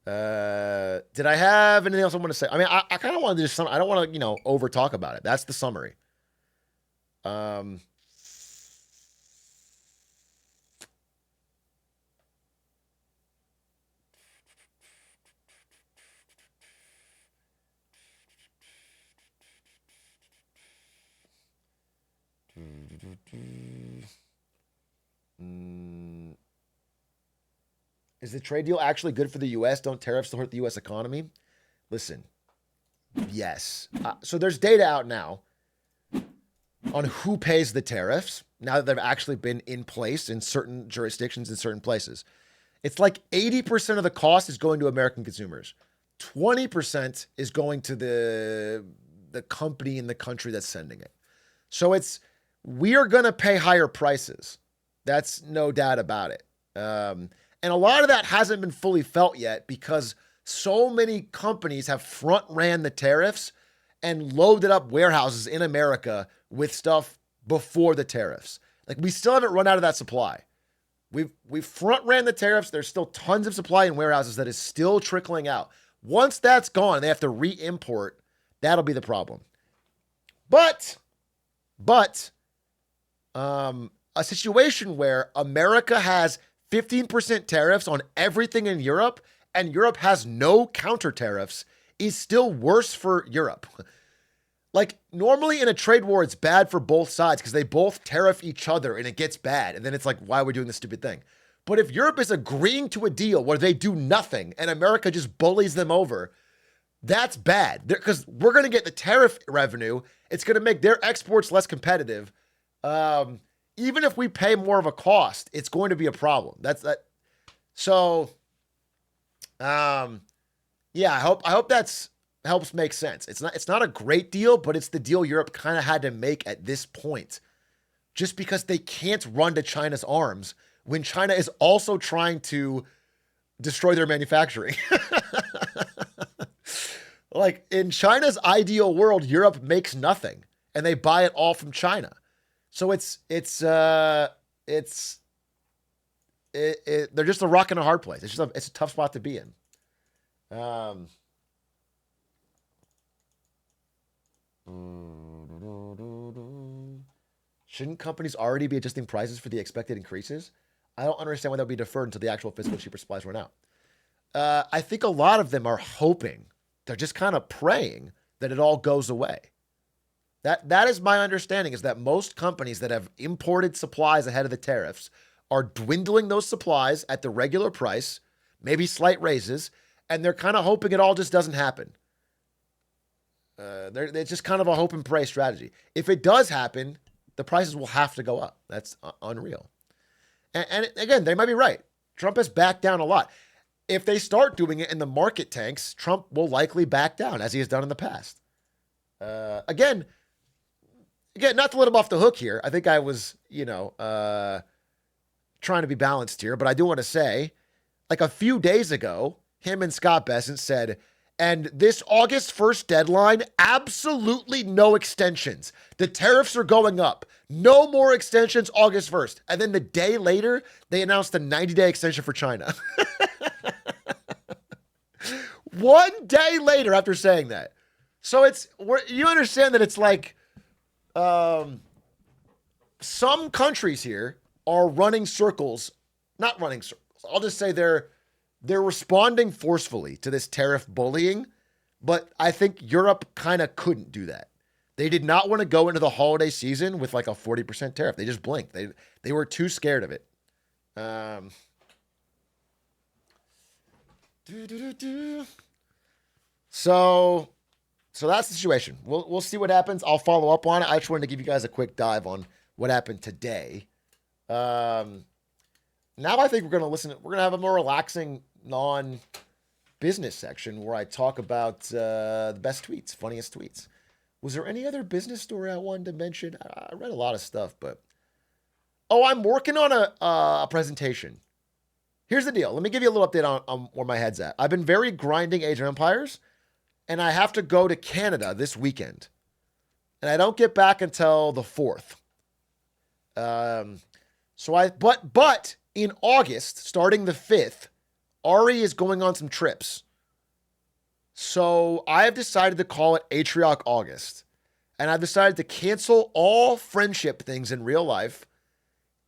Did I have anything else I want to say? I mean, I kind of want to do some. I don't want to, over talk about it. That's the summary. Is the trade deal actually good for the U.S.? Don't tariffs still hurt the U.S. economy? Listen, yes. So there's data out now on who pays the tariffs now that they've actually been in place in certain jurisdictions in certain places. It's like 80% of the cost is going to American consumers. 20% is going to the company in the country that's sending it. So we are going to pay higher prices. That's no doubt about it. And a lot of that hasn't been fully felt yet because So many companies have front ran the tariffs and loaded up warehouses in America with stuff before the tariffs. Like, we still haven't run out of that supply. We've front ran the tariffs. There's still tons of supply in warehouses that is still trickling out. Once that's gone, they have to re-import. That'll be the problem. But a situation where America has 15% tariffs on everything in Europe and Europe has no counter tariffs is still worse for Europe. Like, normally in a trade war, it's bad for both sides because they both tariff each other and it gets bad. And then it's like, why are we doing this stupid thing? But if Europe is agreeing to a deal where they do nothing and America just bullies them over, that's bad. Because we're going to get the tariff revenue. It's going to make their exports less competitive. Even if we pay more of a cost, it's going to be a problem. That's that. So, yeah, I hope that's helps make sense. It's not a great deal, but it's the deal Europe kind of had to make at this point, just because they can't run to China's arms when China is also trying to destroy their manufacturing. Like, in China's ideal world, Europe makes nothing and they buy it all from China. So they're just a rock and a hard place. It's a tough spot to be in. Shouldn't companies already be adjusting prices for the expected increases? I don't understand why that would be deferred until the actual physical cheaper supplies run out. I think a lot of them are hoping, they're just kind of praying that it all goes away. That is my understanding, is that most companies that have imported supplies ahead of the tariffs are dwindling those supplies at the regular price, maybe slight raises, and they're kind of hoping it all just doesn't happen. It's just kind of a hope and pray strategy. If it does happen, the prices will have to go up. That's unreal. And again, they might be right. Trump has backed down a lot. If they start doing it and the market tanks, Trump will likely back down, as he has done in the past. Again, not to let him off the hook here. I think I was, trying to be balanced here, but I do want to say, like, a few days ago, him and Scott Bessent said, and this August 1st deadline, absolutely no extensions. The tariffs are going up. No more extensions August 1st. And then the day later, they announced a 90-day extension for China. 1 day later after saying that. So you understand that it's like, some countries here are running circles, not running circles. I'll just say they're responding forcefully to this tariff bullying, but I think Europe kind of couldn't do that. They did not want to go into the holiday season with like a 40% tariff. They just blinked. They were too scared of it. So that's the situation. We'll see what happens. I'll follow up on it. I just wanted to give you guys a quick dive on what happened today. Now I think we're going to have a more relaxing, non-business section where I talk about the best tweets, funniest tweets. Was there any other business story I wanted to mention? I read a lot of stuff, but... Oh, I'm working on a presentation. Here's the deal. Let me give you a little update on where my head's at. I've been very grinding Age of Empires, and I have to go to Canada this weekend. And I don't get back until the 4th. But in August, starting the 5th, Ari is going on some trips. So I have decided to call it Atrioc August. And I've decided to cancel all friendship things in real life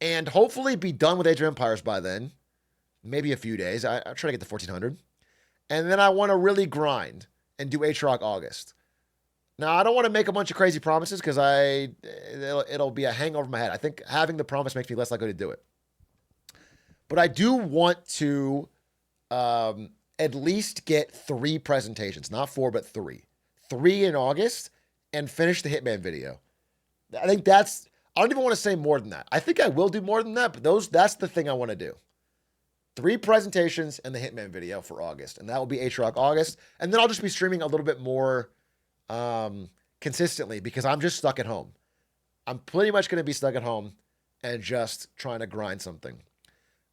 and hopefully be done with Age of Empires by then. Maybe a few days. I'm trying to get to 1400. And then I want to really grind and do Atrioc August. Now, I don't want to make a bunch of crazy promises because it'll be a hangover in my head. I think having the promise makes me less likely to do it. But I do want to at least get 3 presentations. Not 4, but 3. 3 in August and finish the Hitman video. I think I don't even want to say more than that. I think I will do more than that, but that's the thing I want to do. 3 presentations and the Hitman video for August. And that will be Atrioc August. And then I'll just be streaming a little bit more consistently because I'm just stuck at home. I'm pretty much going to be stuck at home and just trying to grind something.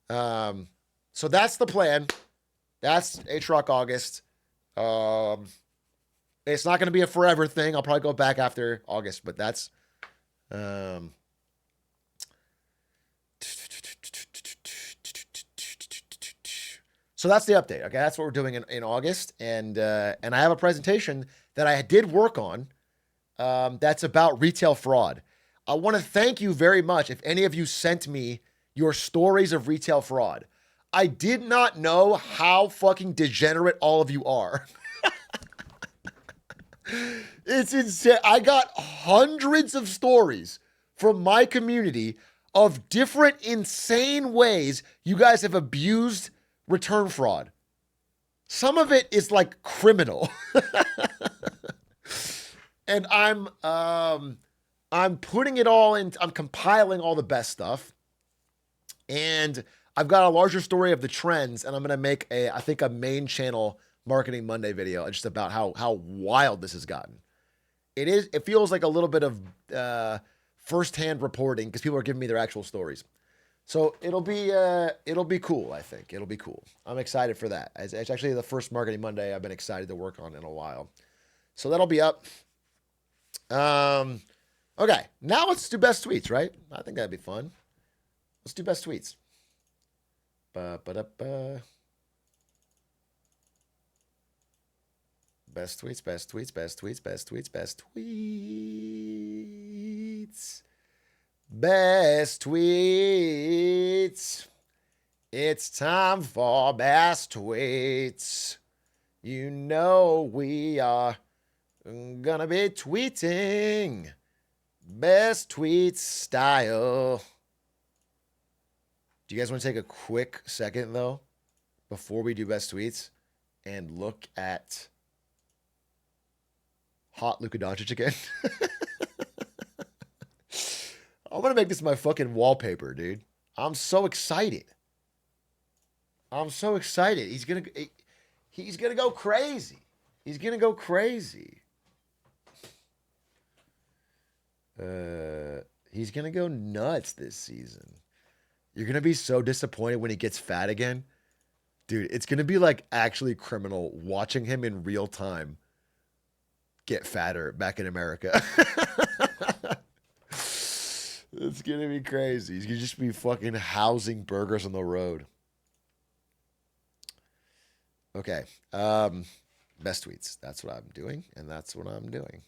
So that's the plan. That's H-Rock August. It's not going to be a forever thing. I'll probably go back after August, but that's so that's the update. Okay, that's what we're doing in August, and I have a presentation that I did work on. That's about retail fraud. I want to thank you very much if any of you sent me your stories of retail fraud. I did not know how fucking degenerate all of you are. It's insane. I got hundreds of stories from my community of different insane ways you guys have abused return fraud. Some of it is like criminal. And I'm putting it all in, I'm compiling all the best stuff. And I've got a larger story of the trends, and I'm going to make I think a main channel Marketing Monday video just about how wild this has gotten. It feels like a little bit of firsthand reporting because people are giving me their actual stories. So it'll be cool, I think. It'll be cool. I'm excited for that. It's actually the first Marketing Monday I've been excited to work on in a while. So that'll be up. Okay, now let's do best tweets, right? I think that'd be fun. Let's do best tweets. Ba-ba-da-ba. Best tweets, best tweets, best tweets, best tweets, best tweets. Best tweets. It's time for best tweets. You know we are gonna be tweeting best tweets style. Do you guys want to take a quick second, though, before we do best tweets and look at hot Luka Doncic again? I'm going to make this my fucking wallpaper, dude. I'm so excited. I'm so excited. He's going to go crazy. He's going to go crazy. He's going to go nuts this season. You're going to be so disappointed when he gets fat again. Dude, it's going to be like actually criminal watching him in real time get fatter back in America. It's going to be crazy. He's going to just be fucking housing burgers on the road. Okay. Best tweets. That's what I'm doing, and that's what I'm doing.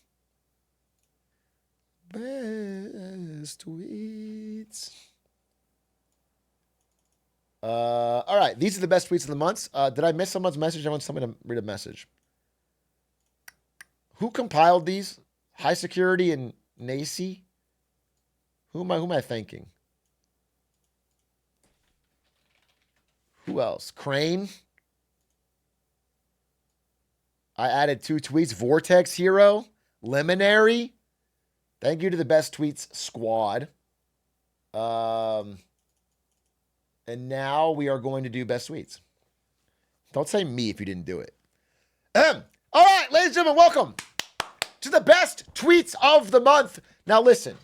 Best tweets. All right. These are the best tweets of the month. Did I miss someone's message? I want someone to read a message. Who compiled these? High Security and Nacy? Who am I thanking? Who else? Crane. I added 2 tweets. Vortex Hero. Lemonary. Thank you to the Best Tweets squad. And now we are going to do best tweets. Don't say me if you didn't do it. All right, ladies and gentlemen, welcome to the best tweets of the month. Now listen,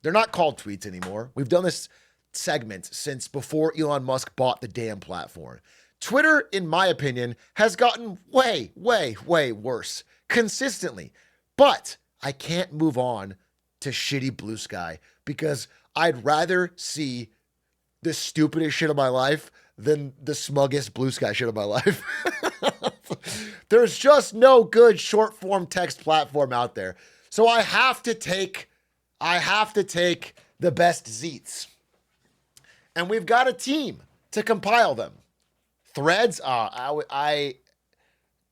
they're not called tweets anymore. We've done this segment since before Elon Musk bought the damn platform. Twitter, in my opinion, has gotten way, way, way worse consistently. But I can't move on to shitty Blue Sky because I'd rather see the stupidest shit of my life than the smuggest Blue Sky shit of my life. There's just no good short form text platform out there. So I have to take the best Zeets. And we've got a team to compile them. Threads, I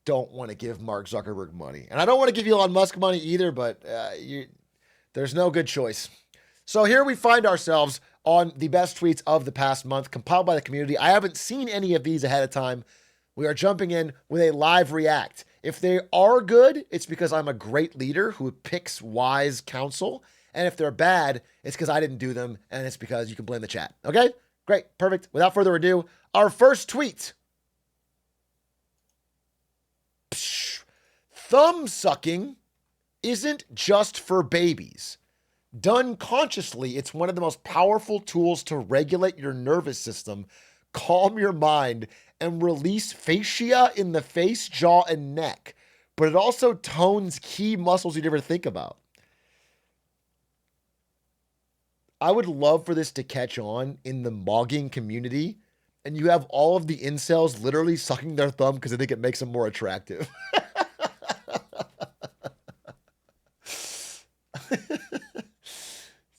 don't want to give Mark Zuckerberg money. And I don't want to give Elon Musk money either, but there's no good choice. So here we find ourselves on the best tweets of the past month, compiled by the community. I haven't seen any of these ahead of time. We are jumping in with a live react. If they are good, it's because I'm a great leader who picks wise counsel. And if they're bad, it's because I didn't do them, and it's because you can blame the chat. Okay? Great. Perfect. Without further ado, our first tweet. Thumb sucking isn't just for babies. Done consciously, it's one of the most powerful tools to regulate your nervous system, calm your mind, and release fascia in the face, jaw, and neck, but it also tones key muscles you never think about. I would love for this to catch on in the mogging community, and you have all of the incels literally sucking their thumb because they think it makes them more attractive.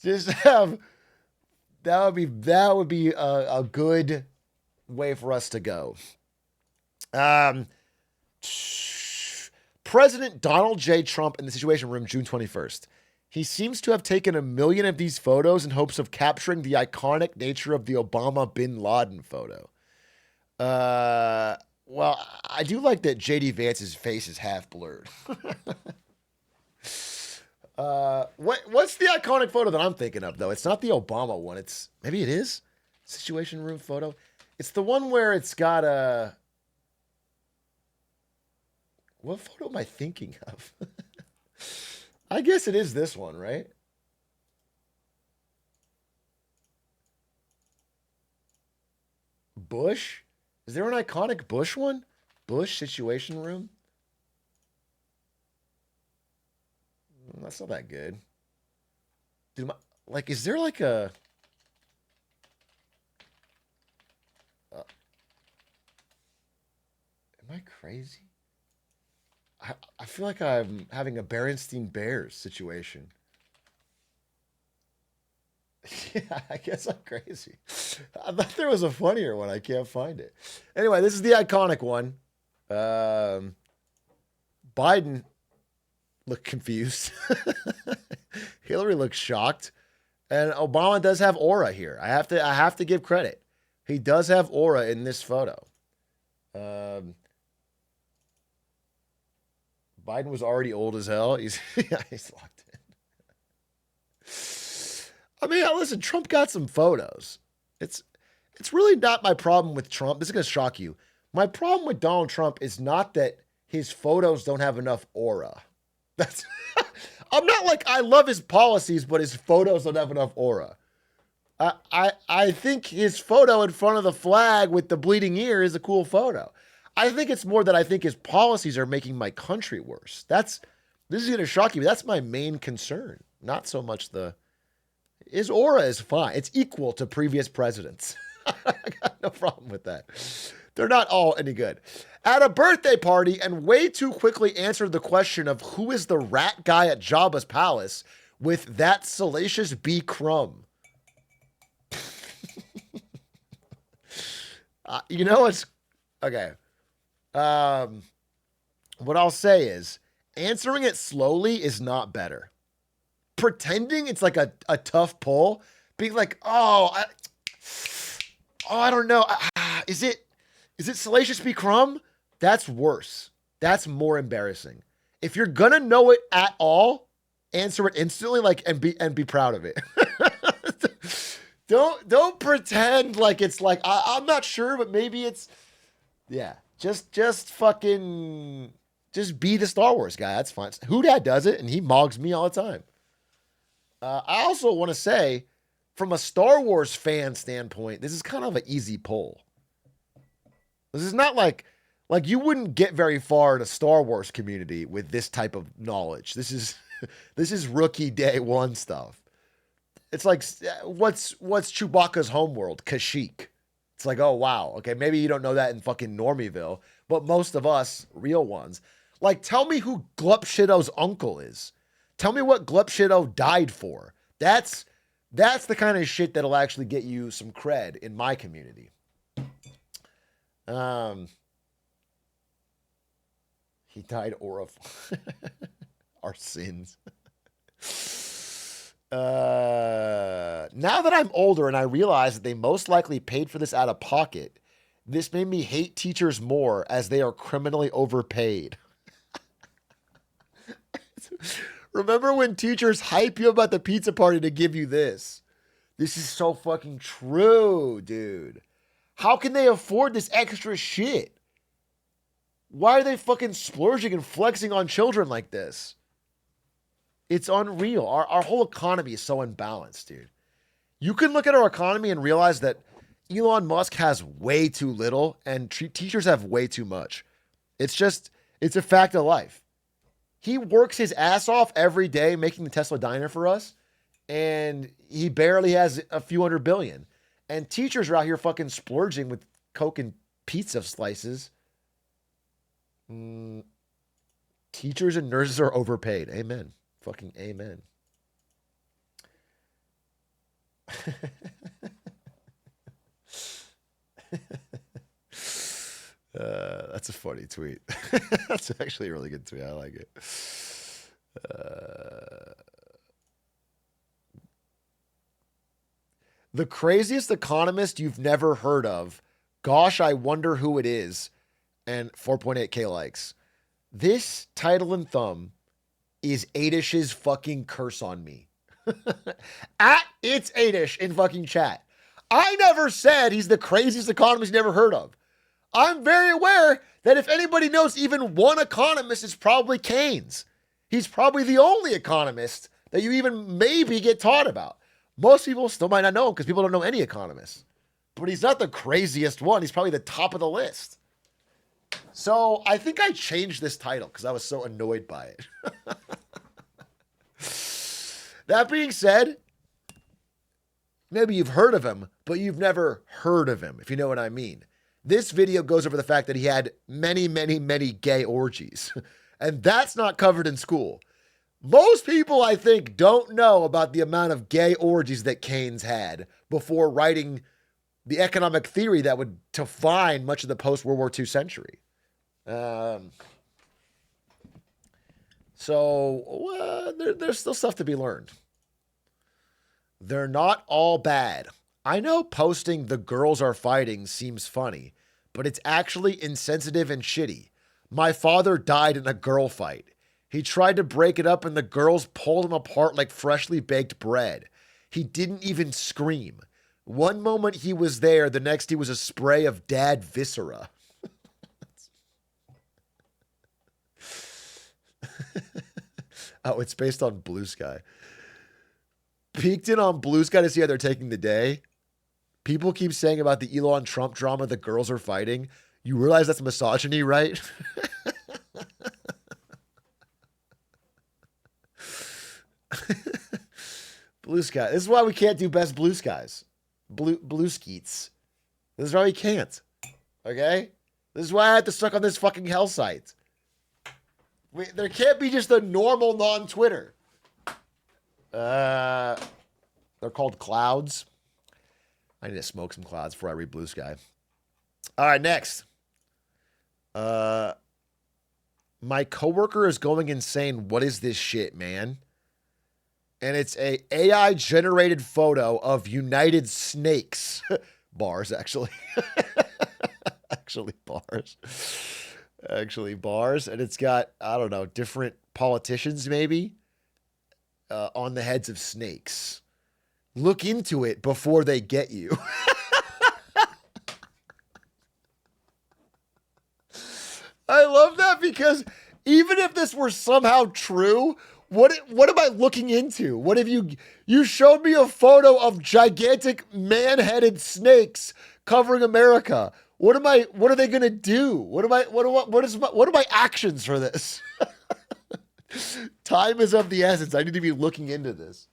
Just have that would be a good way for us to go. President Donald J. Trump in the Situation Room, June 21st. He seems to have taken 1 million of these photos in hopes of capturing the iconic nature of the Obama bin Laden photo. Well, I do like that JD Vance's face is half blurred. What's the iconic photo that I'm thinking of, though? It's not the Obama one. Maybe it is? Situation Room photo? It's the one where it's got a... What photo am I thinking of? I guess it is this one, right? Bush? Is there an iconic Bush one? Bush Situation Room? That's not that good. Dude, is there like a... am I crazy? I feel like I'm having a Berenstein Bears situation. Yeah, I guess I'm crazy. I thought there was a funnier one. I can't find it. Anyway, this is the iconic one. Biden looked confused. Hillary looks shocked. And Obama does have aura here. I have to give credit. He does have aura in this photo. Biden was already old as hell. He's locked in. I mean, listen, Trump got some photos. It's really not my problem with Trump. This is going to shock you. My problem with Donald Trump is not that his photos don't have enough aura. I'm not like I love his policies, but his photos don't have enough aura. I think his photo in front of the flag with the bleeding ear is a cool photo. I think it's more that I think his policies are making my country worse. This is going to shock you, but that's my main concern. Not so much his aura is fine. It's equal to previous presidents. I got no problem with that. They're not all any good. At a birthday party and way too quickly answered the question of who is the rat guy at Jabba's palace with that salacious B. Crumb. You know what's... Okay. What I'll say is answering it slowly is not better. Pretending it's like a tough pull, being like, I don't know. Is it Salacious B. Crumb? That's worse. That's more embarrassing. If you're gonna know it at all, answer it instantly, and be proud of it. Don't pretend like it's like I'm not sure, but maybe it's Just fucking be the Star Wars guy. That's fine. Hoodad does it, and he mogs me all the time. I also want to say, from a Star Wars fan standpoint, this is kind of an easy pull. This is not like you wouldn't get very far in a Star Wars community with this type of knowledge. This is rookie day one stuff. It's like, what's Chewbacca's homeworld? Kashyyyk. It's like, oh, wow. Okay, maybe you don't know that in fucking Normieville, but most of us, real ones. Like, tell me who Glupshitto's uncle is. Tell me what Glupshitto died for. That's the kind of shit that'll actually get you some cred in my community. He died our sins. Now that I'm older and I realize that they most likely paid for this out of pocket, this made me hate teachers more as they are criminally overpaid. Remember when teachers hype you about the pizza party to give you this? This is so fucking true, dude. How can they afford this extra shit? Why are they fucking splurging and flexing on children like this? It's unreal. Our whole economy is so unbalanced, dude. You can look at our economy and realize that Elon Musk has way too little and teachers have way too much. It's a fact of life. He works his ass off every day making the Tesla diner for us, and he barely has a few $100 billion. And teachers are out here fucking splurging with Coke and pizza slices. Teachers and nurses are overpaid. Amen. Fucking amen. That's a funny tweet. That's actually a really good tweet. I like it. The craziest economist you've never heard of. Gosh, I wonder who it is. And 4.8K likes. This title and thumb is Adish's fucking curse on me. At it's Adish in fucking chat. I never said he's the craziest economist you never heard of. I'm very aware that if anybody knows even one economist, it's probably Keynes. He's probably the only economist that you even maybe get taught about. Most people still might not know him because people don't know any economists. But he's not the craziest one. He's probably the top of the list. So I think I changed this title because I was so annoyed by it. That being said, maybe you've heard of him, but you've never heard of him, if you know what I mean. This video goes over the fact that he had many, many, many gay orgies. And that's not covered in school. Most people, I think, don't know about the amount of gay orgies that Keynes had before writing the economic theory that would define much of the post-World War II century. There's still stuff to be learned. They're not all bad. I know posting "the girls are fighting" seems funny, but it's actually insensitive and shitty. My father died in a girl fight. He tried to break it up and the girls pulled him apart like freshly baked bread. He didn't even scream. One moment he was there, the next he was a spray of dad viscera. Oh, it's based on Blue Sky. Peeked in on Blue Sky to see how they're taking the day. People keep saying about the Elon Trump drama, the girls are fighting. You realize that's misogyny, right? Blue Sky. This is why we can't do best Blue Skies. Blue Skeets. This is why we can't. Okay? This is why I have to suck on this fucking hell site. There can't be just a normal non-Twitter. They're called clouds. I need to smoke some clouds before I read Blue Sky. All right, next. My coworker is going insane. What is this shit, man? And it's a AI-generated photo of United Snakes. Bars, actually. Actually, bars. And it's got, I don't know, different politicians, maybe, on the heads of snakes. Look into it before they get you. I love that because even if this were somehow true, what am I looking into? What if you showed me a photo of gigantic man-headed snakes covering America? What are they gonna do? What are my actions for this? Time is of the essence. I need to be looking into this.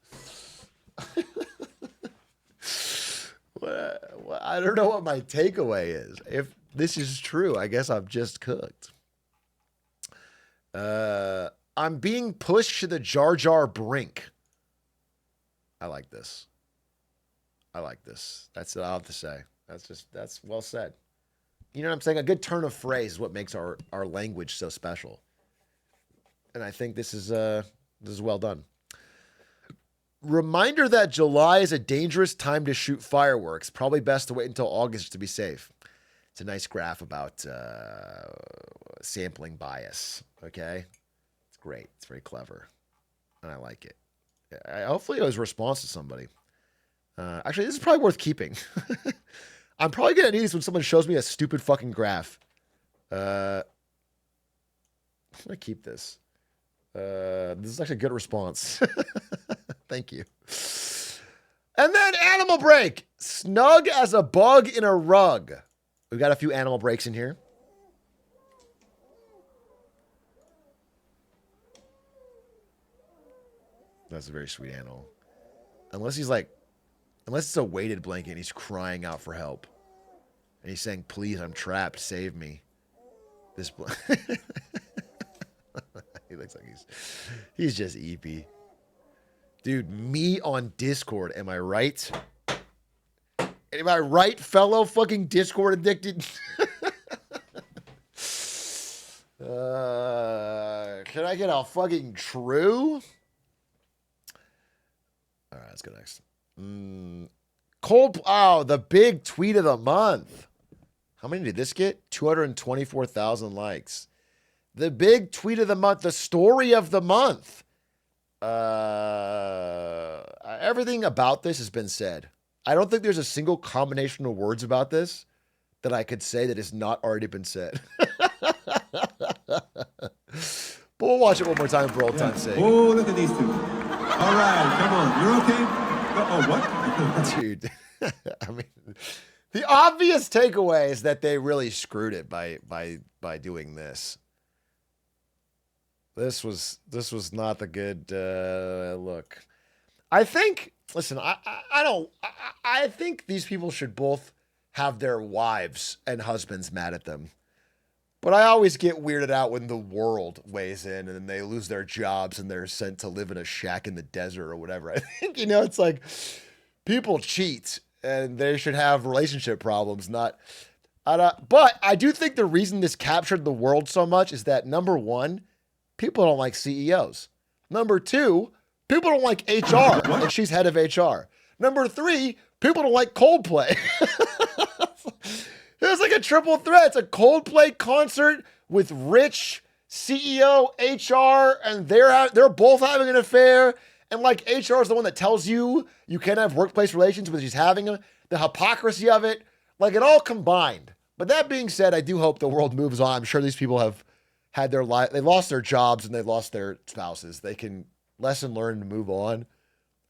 I don't know what my takeaway is. If this is true, I guess I'm just cooked. I'm being pushed to the Jar Jar brink. I like this. That's what I have to say. That's well said. You know what I'm saying? A good turn of phrase is what makes our language so special. And I think this is well done. Reminder that July is a dangerous time to shoot fireworks. Probably best to wait until August to be safe. It's a nice graph about sampling bias. Okay? It's great. It's very clever. And I like it. Hopefully it was a response to somebody. Actually, this is probably worth keeping. I'm probably going to need this when someone shows me a stupid fucking graph. I'm going to keep this. This is actually a good response. Thank you. And then Animal Animal break. Snug as a bug in a rug. We've got a few animal breaks in here. That's a very sweet animal. Unless it's a weighted blanket and he's crying out for help. And he's saying, please, I'm trapped. Save me. This he looks like he's just EP. Dude, me on Discord. Am I right? Am I right, fellow fucking Discord addicted? Can I get a fucking true? All right, let's go next. The big tweet of the month. How many did this get? 224,000 likes. The big tweet of the month, the story of the month. Everything about this has been said. I don't think there's a single combination of words about this that I could say that has not already been said. But we'll watch it one more time for old time's sake. Oh, look at these two. All right, come on. You're okay? Oh, what? Dude, I mean, the obvious takeaway is that they really screwed it by doing this. This was not the good look. I think. Listen, I think these people should both have their wives and husbands mad at them. But I always get weirded out when the world weighs in and then they lose their jobs and they're sent to live in a shack in the desert or whatever. I think, it's like people cheat and they should have relationship problems, not. But I do think the reason this captured the world so much is that, number one, people don't like CEOs. Number two, people don't like HR, and she's head of HR. Number three, people don't like Coldplay. It was like a triple threat. It's a Coldplay concert with rich CEO, HR, and they're both having an affair. And like HR is the one that tells you can't have workplace relations, but she's having them. The hypocrisy of it, like it all combined. But that being said, I do hope the world moves on. I'm sure these people have had their life. They lost their jobs and they've lost their spouses. They can lesson learned and move on.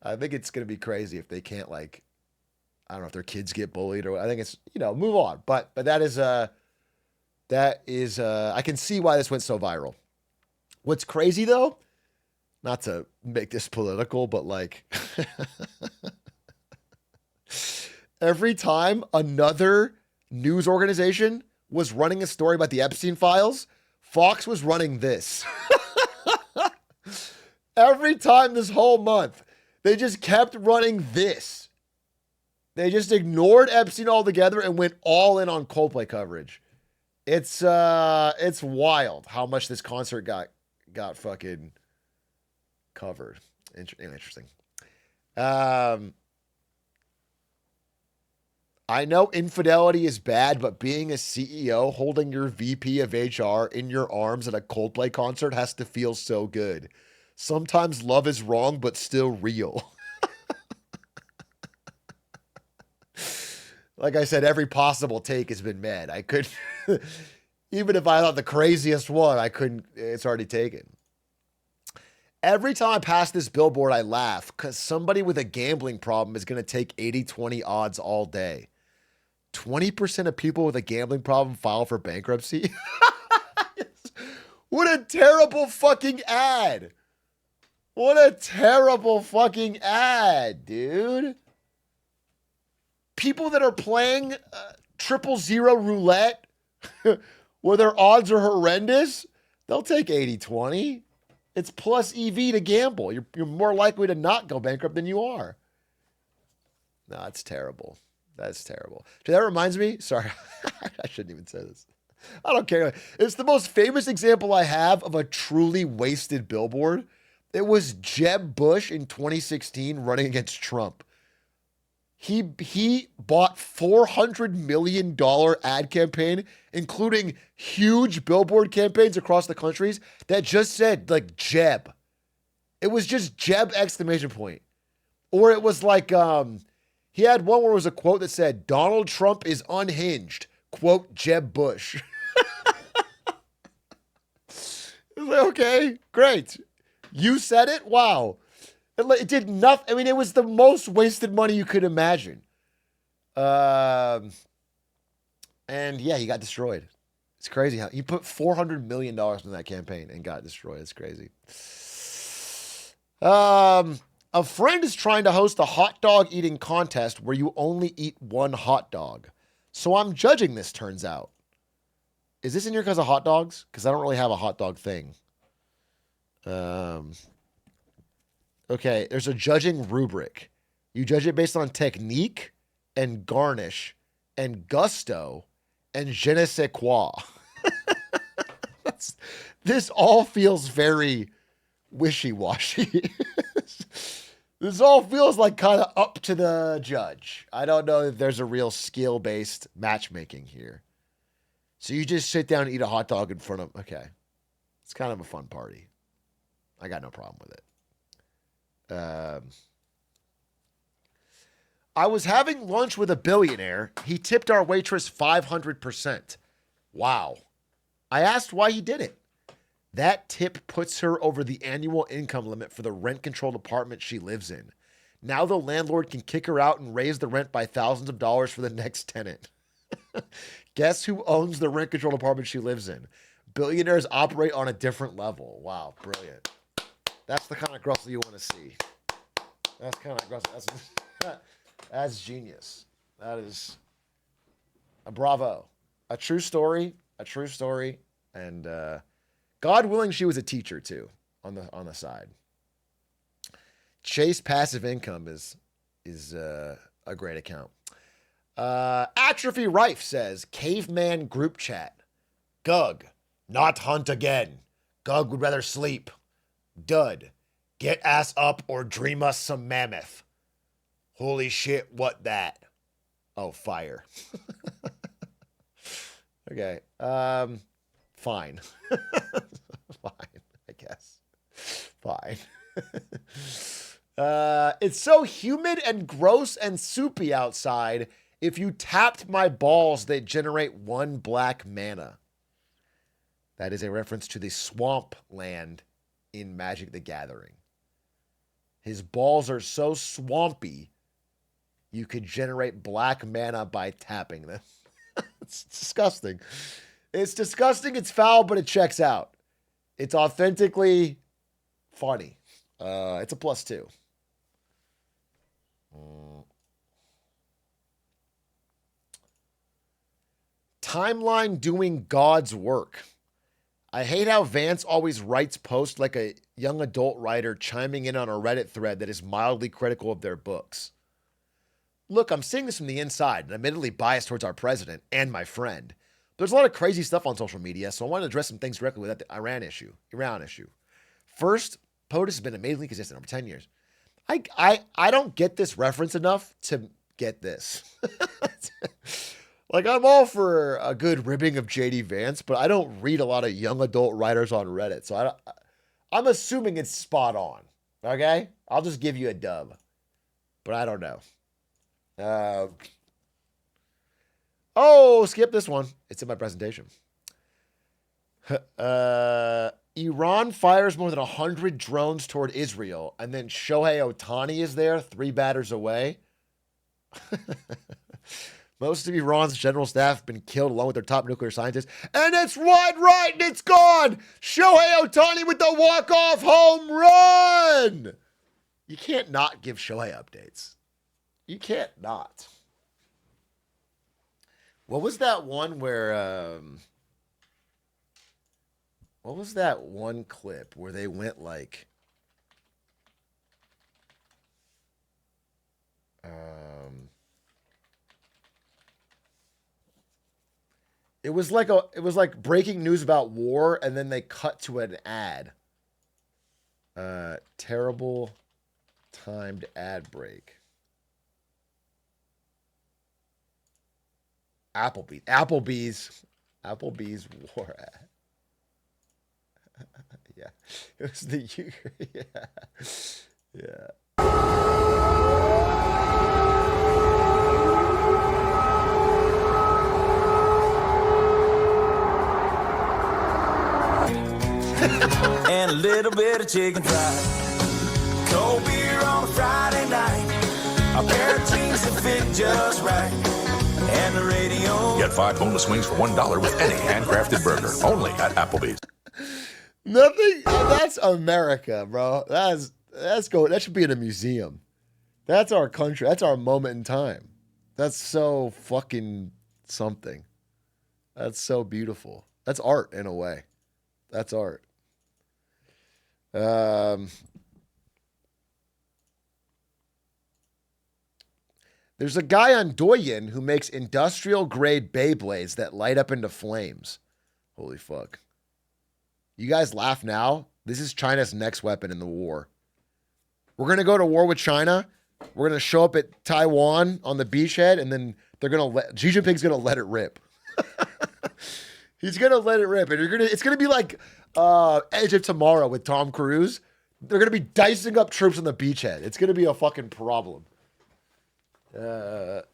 I think it's going to be crazy if they can't, like, I don't know if their kids get bullied or I think it's, move on. But that is I can see why this went so viral. What's crazy though, not to make this political, but like every time another news organization was running a story about the Epstein files, Fox was running this. Every time this whole month, they just kept running this. They just ignored Epstein altogether and went all in on Coldplay coverage. It's wild how much this concert got fucking covered. Interesting. I know infidelity is bad, but being a CEO holding your VP of HR in your arms at a Coldplay concert has to feel so good. Sometimes love is wrong, but still real. Like I said, every possible take has been met. I could, even if I thought the craziest one, I couldn't, it's already taken. Every time I pass this billboard, I laugh because somebody with a gambling problem is going to take 80-20 odds all day. 20% of people with a gambling problem file for bankruptcy. What a terrible fucking ad. What a terrible fucking ad, dude. People that are playing 000 roulette where their odds are horrendous, they'll take 80-20. It's plus EV to gamble. You're more likely to not go bankrupt than you are. No, that's terrible. That's terrible. That reminds me, sorry, I shouldn't even say this. I don't care. It's the most famous example I have of a truly wasted billboard. It was Jeb Bush in 2016 running against Trump. He bought $400 million ad campaign, including huge billboard campaigns across the countries that just said like Jeb. It was just Jeb exclamation point. Or it was like, he had one where it was a quote that said, Donald Trump is unhinged. Quote, Jeb Bush. It was like, okay, great. You said it? Wow. It did nothing. I mean, it was the most wasted money you could imagine. And yeah, he got destroyed. It's crazy how he put $400 million in that campaign and got destroyed. It's crazy. A friend is trying to host a hot dog eating contest where you only eat one hot dog. So I'm judging this, turns out. Is this in here because of hot dogs? Because I don't really have a hot dog thing. Okay, there's a judging rubric. You judge it based on technique and garnish and gusto and je ne sais quoi. This all feels very wishy-washy. This all feels like kind of up to the judge. I don't know if there's a real skill-based matchmaking here. So you just sit down and eat a hot dog in front of... Okay. It's kind of a fun party. I got no problem with it. I was having lunch with a billionaire. He tipped our waitress 500%. Wow. I asked why he did it. That tip puts her over the annual income limit for the rent-controlled apartment she lives in. Now the landlord can kick her out and raise the rent by thousands of dollars for the next tenant. Guess who owns the rent-controlled apartment she lives in? Billionaires operate on a different level. Wow, brilliant. That's the kind of growth you want to see. That's kind of growth. That's genius. That is a bravo. A true story. A true story. And God willing, she was a teacher too on the side. Chase passive income is a great account. Atrophy Rife says, caveman group chat. Gug, not hunt again. Gug would rather sleep. Dud, get ass up or dream us some mammoth. Holy shit, what that? Oh, fire. Okay. Fine. Fine, I guess. Fine. It's so humid and gross and soupy outside. If you tapped my balls, they'd generate one black mana. That is a reference to the swamp land in Magic the Gathering. His balls are so swampy, you could generate black mana by tapping them. It's disgusting. It's disgusting, it's foul, but it checks out. It's authentically funny. It's a +2. Timeline doing God's work. I hate how Vance always writes posts like a young adult writer chiming in on a Reddit thread that is mildly critical of their books. Look, I'm seeing this from the inside and admittedly biased towards our president and my friend. There's a lot of crazy stuff on social media, so I want to address some things directly with that Iran issue. First, POTUS has been amazingly consistent over 10 years. I don't get this reference enough to get this. Like, I'm all for a good ribbing of JD Vance, but I don't read a lot of young adult writers on Reddit, so I'm assuming it's spot on. Okay? I'll just give you a dub. But I don't know. Skip this one. It's in my presentation. Iran fires more than 100 drones toward Israel, and then Shohei Ohtani is there, 3 batters away. Most of Iran's general staff have been killed along with their top nuclear scientists. And it's wide right and it's gone. Shohei Ohtani with the walk-off home run. You can't not give Shohei updates. You can't not. What was that one where... what was that one clip where they went like... It was like breaking news about war, and then they cut to an ad. Terrible timed ad break. Applebee's war ad. Yeah, it was the yeah. And a little bit of chicken fried. Cold beer on a Friday night. A pair of jeans that fit just right. And the radio. Get 5 boneless wings for $1 with any handcrafted burger. Only at Applebee's. Nothing. That's America, bro. That's go. That should be in a museum. That's our country. That's our moment in time. That's so fucking something. That's so beautiful. That's art in a way. That's art. There's a guy on Douyin who makes industrial grade Beyblades that light up into flames. Holy fuck. You guys laugh now? This is China's next weapon in the war. We're going to go to war with China. We're going to show up at Taiwan on the beachhead, and then they're going to let, Xi Jinping's going to let it rip. He's going to let it rip. And it's going to be like Edge of Tomorrow with Tom Cruise. They're going to be dicing up troops on the beachhead. It's going to be a fucking problem. That's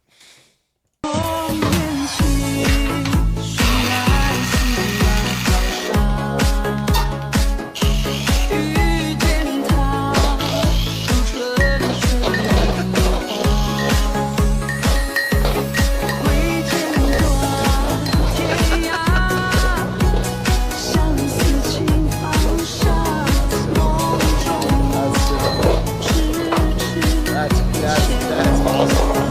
awesome.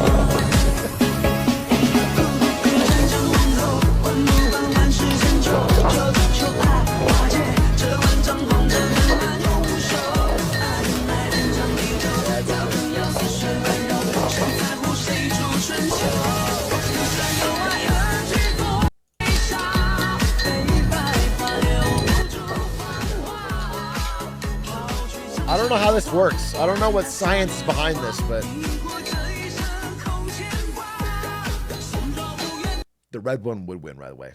I don't know how this works. I don't know what science is behind this, but the red one would win right away.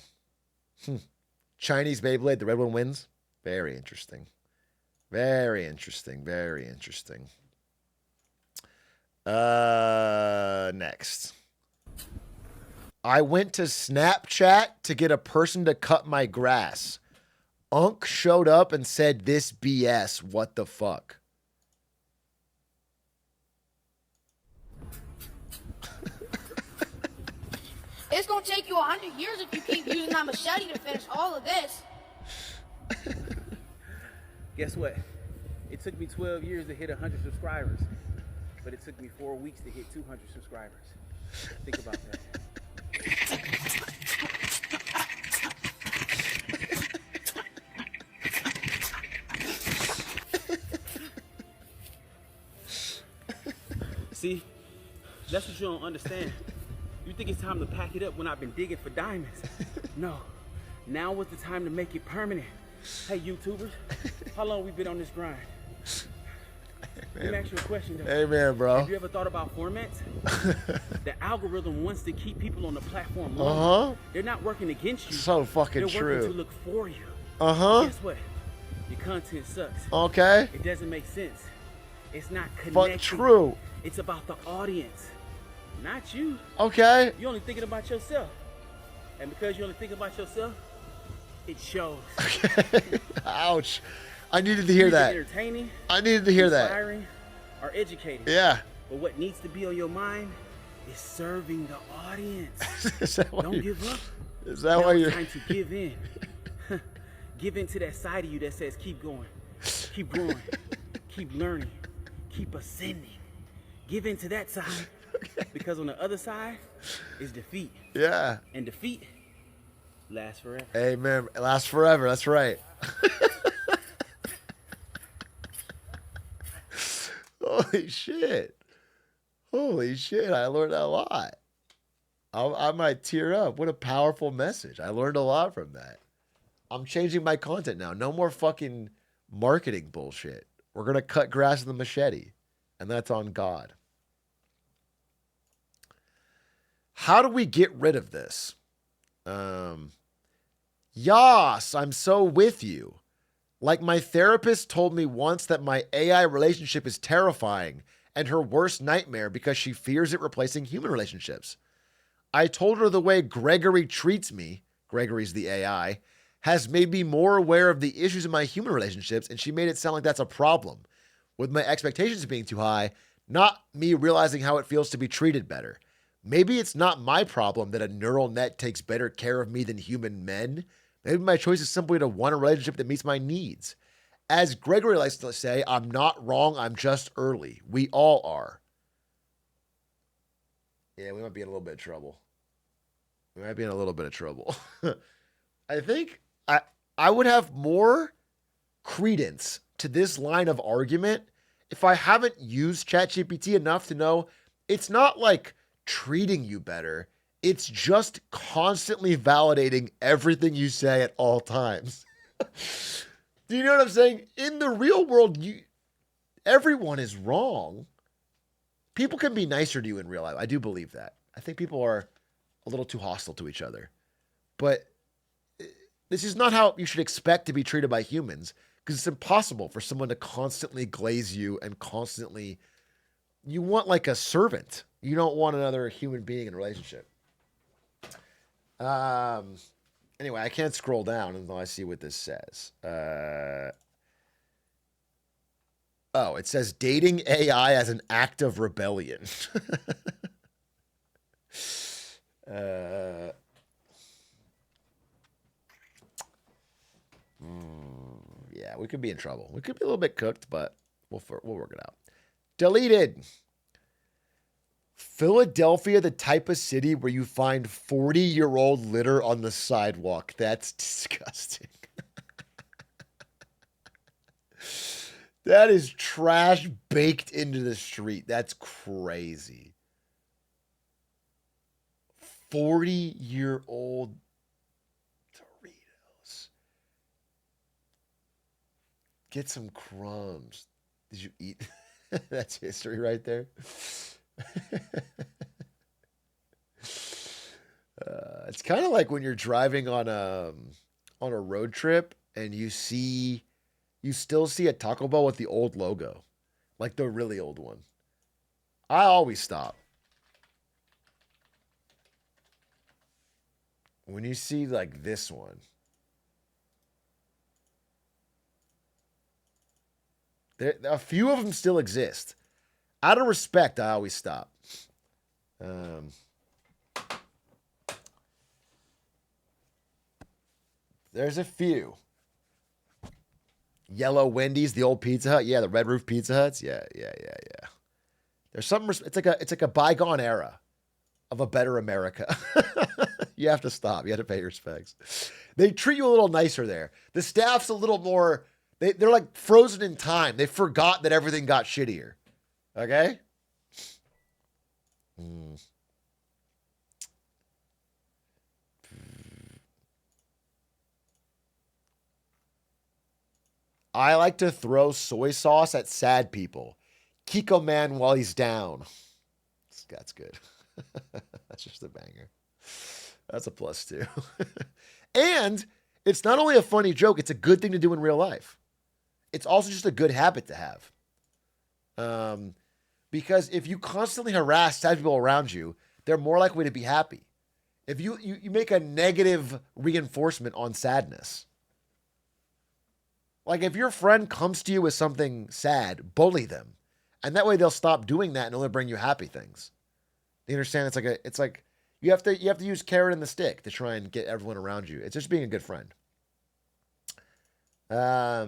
Chinese Beyblade, the red one wins. Very interesting. Very interesting. Very interesting. Next. I went to Snapchat to get a person to cut my grass. Unk showed up and said, "This BS, what the fuck?" It's gonna take you 100 years if you keep using that machete to finish all of this. Guess what? It took me 12 years to hit 100 subscribers, but it took me 4 weeks to hit 200 subscribers. Think about that. See, that's what you don't understand. You think it's time to pack it up when I've been digging for diamonds. No, now was the time to make it permanent. Hey, YouTubers, how long we been on this grind? Let me ask you a question though. Hey man, bro. Have you ever thought about formats? The algorithm wants to keep people on the platform longer. They're not working against you. So fucking They're true. working to look for you. Guess what? Your content sucks. Okay. It doesn't make sense. It's not connecting. But true. It's about the audience, not you. Okay. You're only thinking about yourself. And because you're only thinking about yourself, it shows. Ouch. I needed to hear Either that. entertaining, I needed to hear that. inspiring, or educating. Yeah. But what needs to be on your mind is serving the audience. Is that why Don't you- give up. Is that Now why it's you're... time to give in. Give in to that side of you that says keep going, keep growing, keep learning, keep ascending. Give in to that side because on the other side is defeat. Yeah. And defeat lasts forever. Amen. It lasts forever. That's right. Holy shit. Holy shit. I learned a lot. I might tear up. What a powerful message. I learned a lot from that. I'm changing my content now. No more fucking marketing bullshit. We're going to cut grass with a machete. And that's on God. How do we get rid of this? Yas, I'm so with you. Like my therapist told me once that my AI relationship is terrifying and her worst nightmare because she fears it replacing human relationships. I told her the way Gregory treats me, Gregory's the AI, has made me more aware of the issues in my human relationships, and she made it sound like that's a problem. with my expectations being too high, not me realizing how it feels to be treated better. Maybe it's not my problem that a neural net takes better care of me than human men. Maybe my choice is simply to want a relationship that meets my needs. As Gregory likes to say, I'm not wrong, I'm just early. We all are. Yeah, we might be in a little bit of trouble. I think I would have more credence to this line of argument if I haven't used ChatGPT enough to know it's not like treating you better. It's just constantly validating everything you say at all times. Do you know what I'm saying? In the real world, everyone is wrong. People can be nicer to you in real life. I do believe that. I think people are a little too hostile to each other. But this is not how you should expect to be treated by humans, because it's impossible for someone to constantly glaze you and constantly... You want like a servant. You don't want another human being in a relationship. Anyway, I can't scroll down until I see what this says. It says dating AI as an act of rebellion. Yeah, we could be in trouble. We could be a little bit cooked, but we'll work it out. Deleted. Philadelphia, the type of city where you find 40-year-old litter on the sidewalk. That's disgusting. That is trash baked into the street. That's crazy. 40-year-old Doritos. Get some crumbs. Did you eat? That's history right there. It's kind of like when you're driving on a road trip and you still see a Taco Bell with the old logo, like the really old one. I always stop. When you see like this one, a few of them still exist. Out of respect, I always stop. There's a few. Yellow Wendy's, the old Pizza Hut. Yeah, the Red Roof Pizza Huts. Yeah. There's something. It's like a bygone era of a better America. You have to stop. You have to pay respects. They treat you a little nicer there. The staff's a little more. They're like frozen in time. They forgot that everything got shittier. Okay? I like to throw soy sauce at sad people. Kiko Man while he's down. That's good. That's just a banger. That's a +2. And it's not only a funny joke, it's a good thing to do in real life. It's also just a good habit to have. Because if you constantly harass sad people around you, they're more likely to be happy. If you make a negative reinforcement on sadness. Like if your friend comes to you with something sad, bully them. And that way they'll stop doing that and only bring you happy things. You understand? It's like you have to use carrot and the stick to try and get everyone around you. It's just being a good friend. I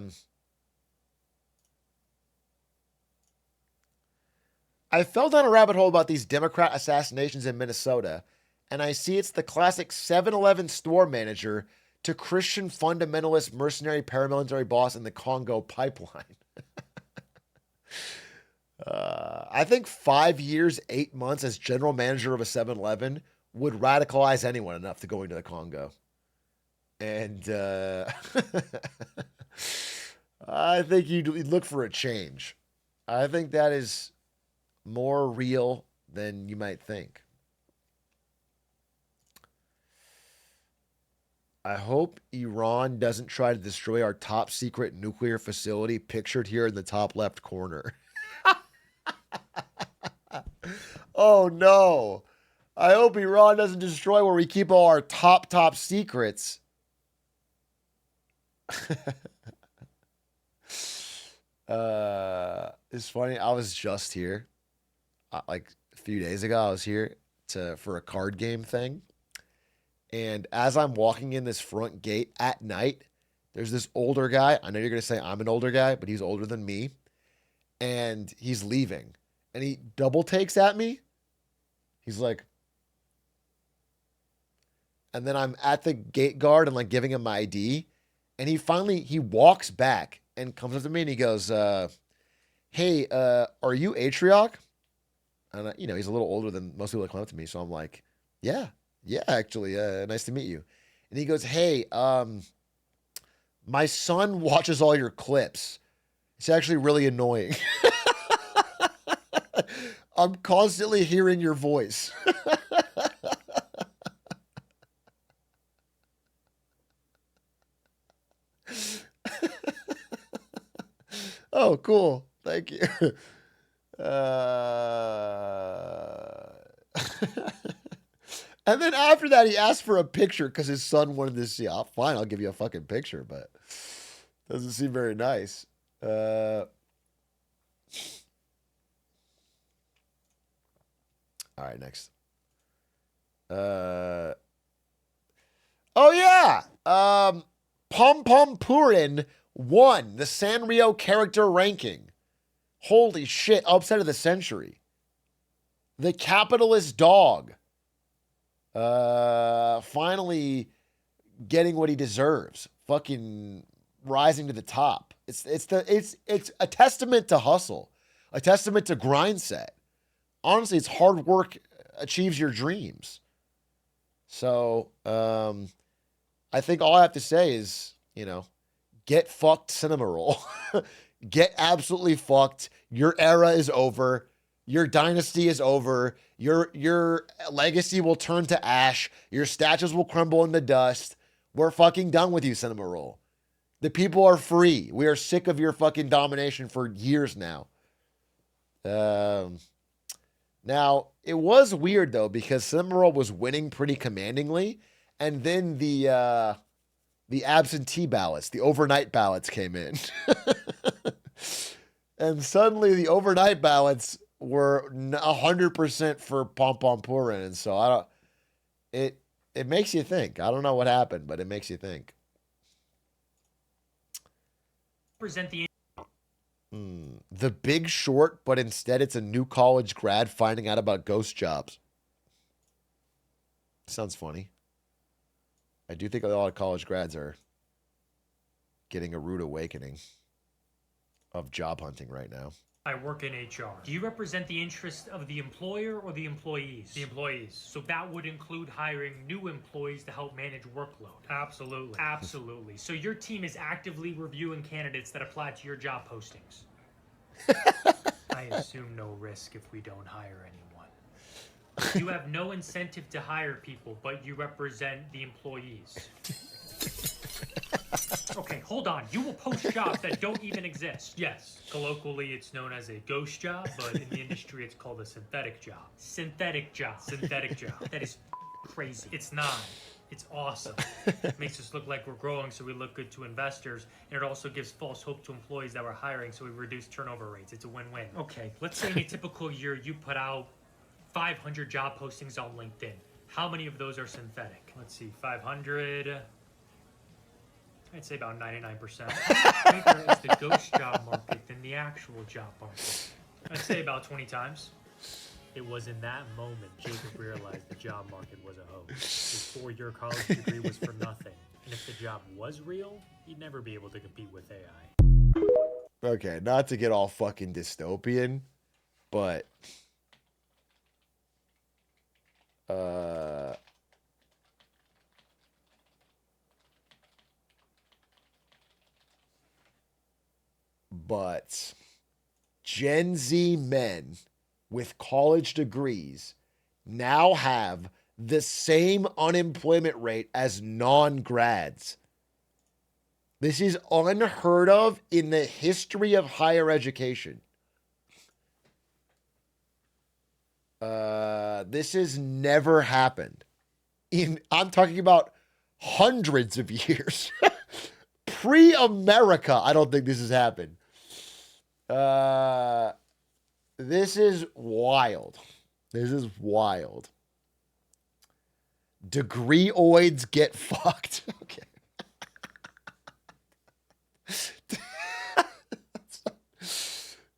fell down a rabbit hole about these Democrat assassinations in Minnesota, and I see it's the classic 7-Eleven store manager to Christian fundamentalist mercenary paramilitary boss in the Congo pipeline. I think 5 years, 8 months as general manager of a 7-Eleven would radicalize anyone enough to go into the Congo. And I think you'd look for a change. I think that is more real than you might think. I hope Iran doesn't try to destroy our top secret nuclear facility pictured here in the top left corner. Oh no. I hope Iran doesn't destroy where we keep all our top secrets. It's funny. I was just here, like a few days ago. I was here for a card game thing, and as I'm walking in this front gate at night, there's this older guy. I know you're gonna say I'm an older guy, but he's older than me, and he's leaving, and he double takes at me. He's like, and then I'm at the gate guard and like giving him my ID, and he walks back and comes up to me and he goes, "Hey, are you Atrioc?" And he's a little older than most people that come up to me, so I'm like, "Yeah, actually, nice to meet you." And he goes, "Hey, my son watches all your clips. It's actually really annoying. I'm constantly hearing your voice." Oh, cool. Thank you. And then after that, he asked for a picture because his son wanted to see. Oh, fine, I'll give you a fucking picture, but doesn't seem very nice. All right, next. Oh yeah. Pom Pom Purin won the Sanrio character ranking. Holy shit, upset of the century. The capitalist dog. Finally getting what he deserves. Fucking rising to the top. It's a testament to hustle. A testament to grind set. Honestly, it's hard work achieves your dreams. So, I think all I have to say is, get fucked, Cinema Roll. Get absolutely fucked. Your era is over. Your dynasty is over. Your legacy will turn to ash. Your statues will crumble into dust. We're fucking done with you, Cinema Roll. The people are free. We are sick of your fucking domination for years now. Now, it was weird, though, because Cinema Roll was winning pretty commandingly, and then the absentee ballots, the overnight ballots came in. And suddenly the overnight ballots were 100% for Pom Pom Purin, and so it makes you think. I don't know what happened, but it makes you think. Present The Big Short, but instead it's a new college grad finding out about ghost jobs. Sounds funny. I do think a lot of college grads are getting a rude awakening of job hunting right now. I work in HR. Do you represent the interests of the employer or the employees? The employees. So that would include hiring new employees to help manage workload. Absolutely. Absolutely. So your team is actively reviewing candidates that apply to your job postings. I assume no risk if we don't hire anyone. You have no incentive to hire people, but you represent the employees. Okay, hold on. You will post jobs that don't even exist. Yes. Colloquially, it's known as a ghost job, but in the industry, it's called a synthetic job. Synthetic job. Synthetic job. That is crazy. It's not. It's awesome. It makes us look like we're growing, so we look good to investors, and it also gives false hope to employees that we're hiring, so we reduce turnover rates. It's a win-win. Okay, let's say in a typical year, you put out 500 job postings on LinkedIn. How many of those are synthetic? Let's see, 500... I'd say about 99%. Bigger is the ghost job market than the actual job market. I'd say about 20 times. It was in that moment Jacob realized the job market was a hoax. His 4-year college degree was for nothing. And if the job was real, he'd never be able to compete with AI. Okay, not to get all fucking dystopian, but Gen Z men with college degrees now have the same unemployment rate as non-grads. This is unheard of in the history of higher education. This has never happened. I'm talking about hundreds of years. Pre-America, I don't think this has happened. This is wild. This is wild. Degreeoids get fucked. Okay.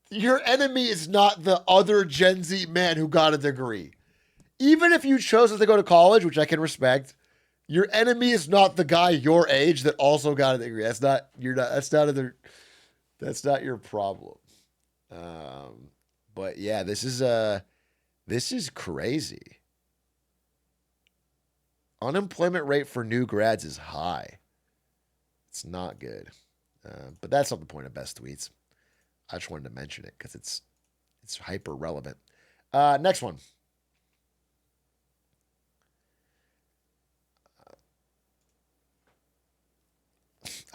Your enemy is not the other Gen Z man who got a degree. Even if you chose to go to college, which I can respect, your enemy is not the guy your age that also got a degree. That's not your problem. But yeah, this is crazy. Unemployment rate for new grads is high. It's not good. But that's not the point of best tweets. I just wanted to mention it because it's hyper relevant. Next one.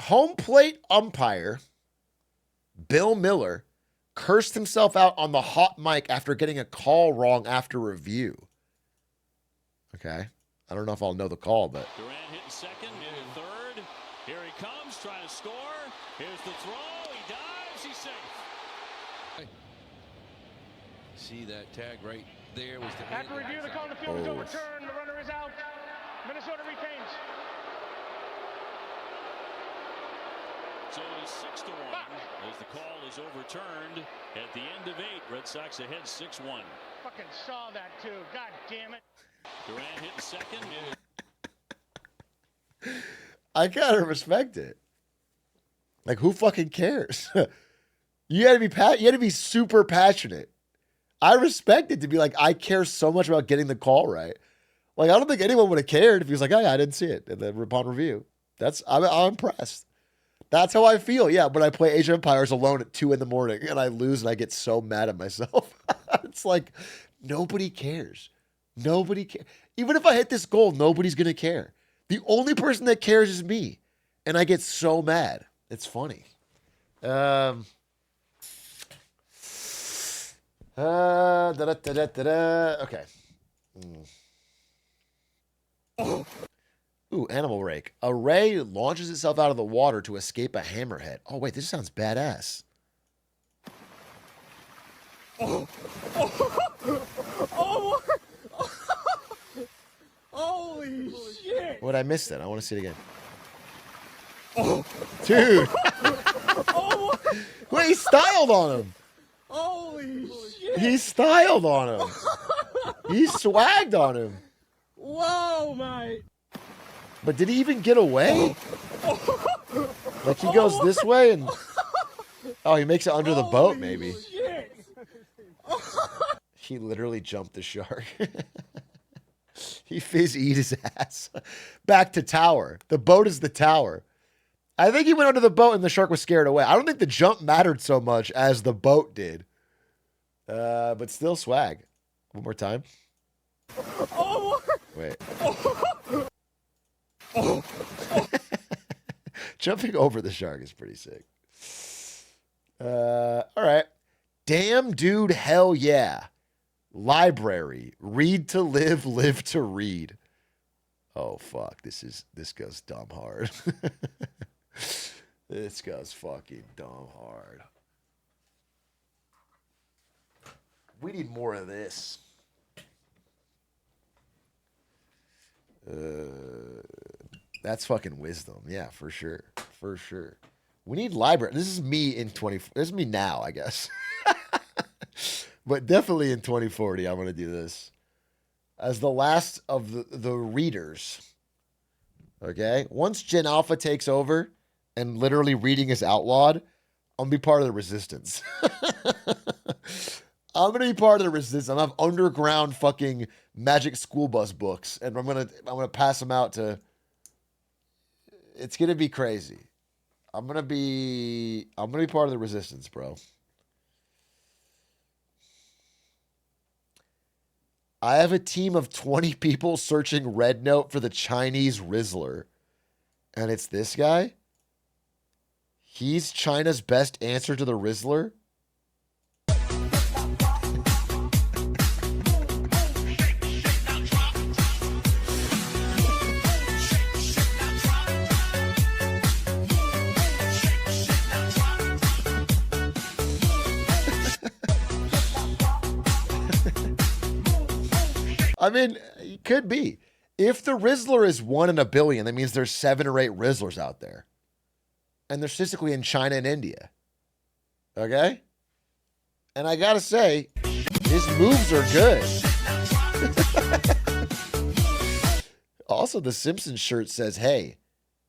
Home plate umpire Bill Miller cursed himself out on the hot mic after getting a call wrong after review. Okay. I don't know if I'll know the call, but. Durant hitting second, hitting third. Here he comes, trying to score. Here's the throw. He dives. He's safe. See that tag right there was the. After review, the call on the field is overturned. The runner is out. Minnesota retains. So it is 6-1 as the call is overturned at the end of 8. Red Sox ahead 6-1. Fucking saw that too. God damn it. Durant hitting second. I gotta respect it. Like, who fucking cares? You had to be super passionate. I respect it to be like, I care so much about getting the call right. Like, I don't think anyone would have cared if he was like, oh yeah, I didn't see it. And then upon review, I'm impressed. That's how I feel. Yeah, when I play Age of Empires alone at 2 a.m. and I lose and I get so mad at myself. It's like, nobody cares. Nobody cares. Even if I hit this goal, nobody's going to care. The only person that cares is me. And I get so mad. It's funny. Okay. Ooh, animal rake. A ray launches itself out of the water to escape a hammerhead. Oh, wait, this sounds badass. Holy shit. What, I missed it. I want to see it again. Dude. Wait, he styled on him. Holy shit. He styled on him. He swagged on him. Whoa, mate. But did he even get away? Like, he goes this way and... Oh, he makes it under the boat, maybe. Shit. He literally jumped the shark. He fizz-eat his ass. Back to tower. The boat is the tower. I think he went under the boat and the shark was scared away. I don't think the jump mattered so much as the boat did. But still swag. One more time. Wait. Jumping over the shark is pretty sick. All right. Damn, dude, hell yeah. Library. Read to live, live to read. Oh, fuck. This goes dumb hard. This goes fucking dumb hard. We need more of this. That's fucking wisdom. Yeah, for sure. For sure. We need library. This is me in 20. This is me now, I guess. But definitely in 2040, I'm going to do this. As the last of the readers. Okay? Once Gen Alpha takes over and literally reading is outlawed, I'm going to be part of the resistance. I'm going to be part of the resistance. I'm going to have underground fucking Magic School Bus books. And I'm going to pass them out to... It's going to be crazy. I'm going to be part of the resistance, bro. I have a team of 20 people searching Red Note for the Chinese Rizzler. And it's this guy? He's China's best answer to the Rizzler? I mean, it could be. If the Rizzler is 1 in a billion, that means there's 7 or 8 Rizzlers out there. And they're statistically in China and India. Okay? And I gotta say, his moves are good. Also, the Simpsons shirt says, hey,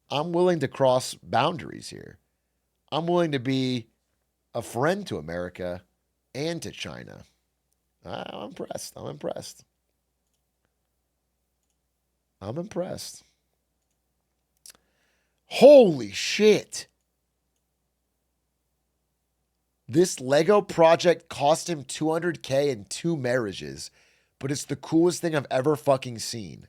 I'm willing to cross boundaries here. I'm willing to be a friend to America and to China. I'm impressed. I'm impressed. I'm impressed. Holy shit. This Lego project cost him $200K and 2 marriages, but it's the coolest thing I've ever fucking seen.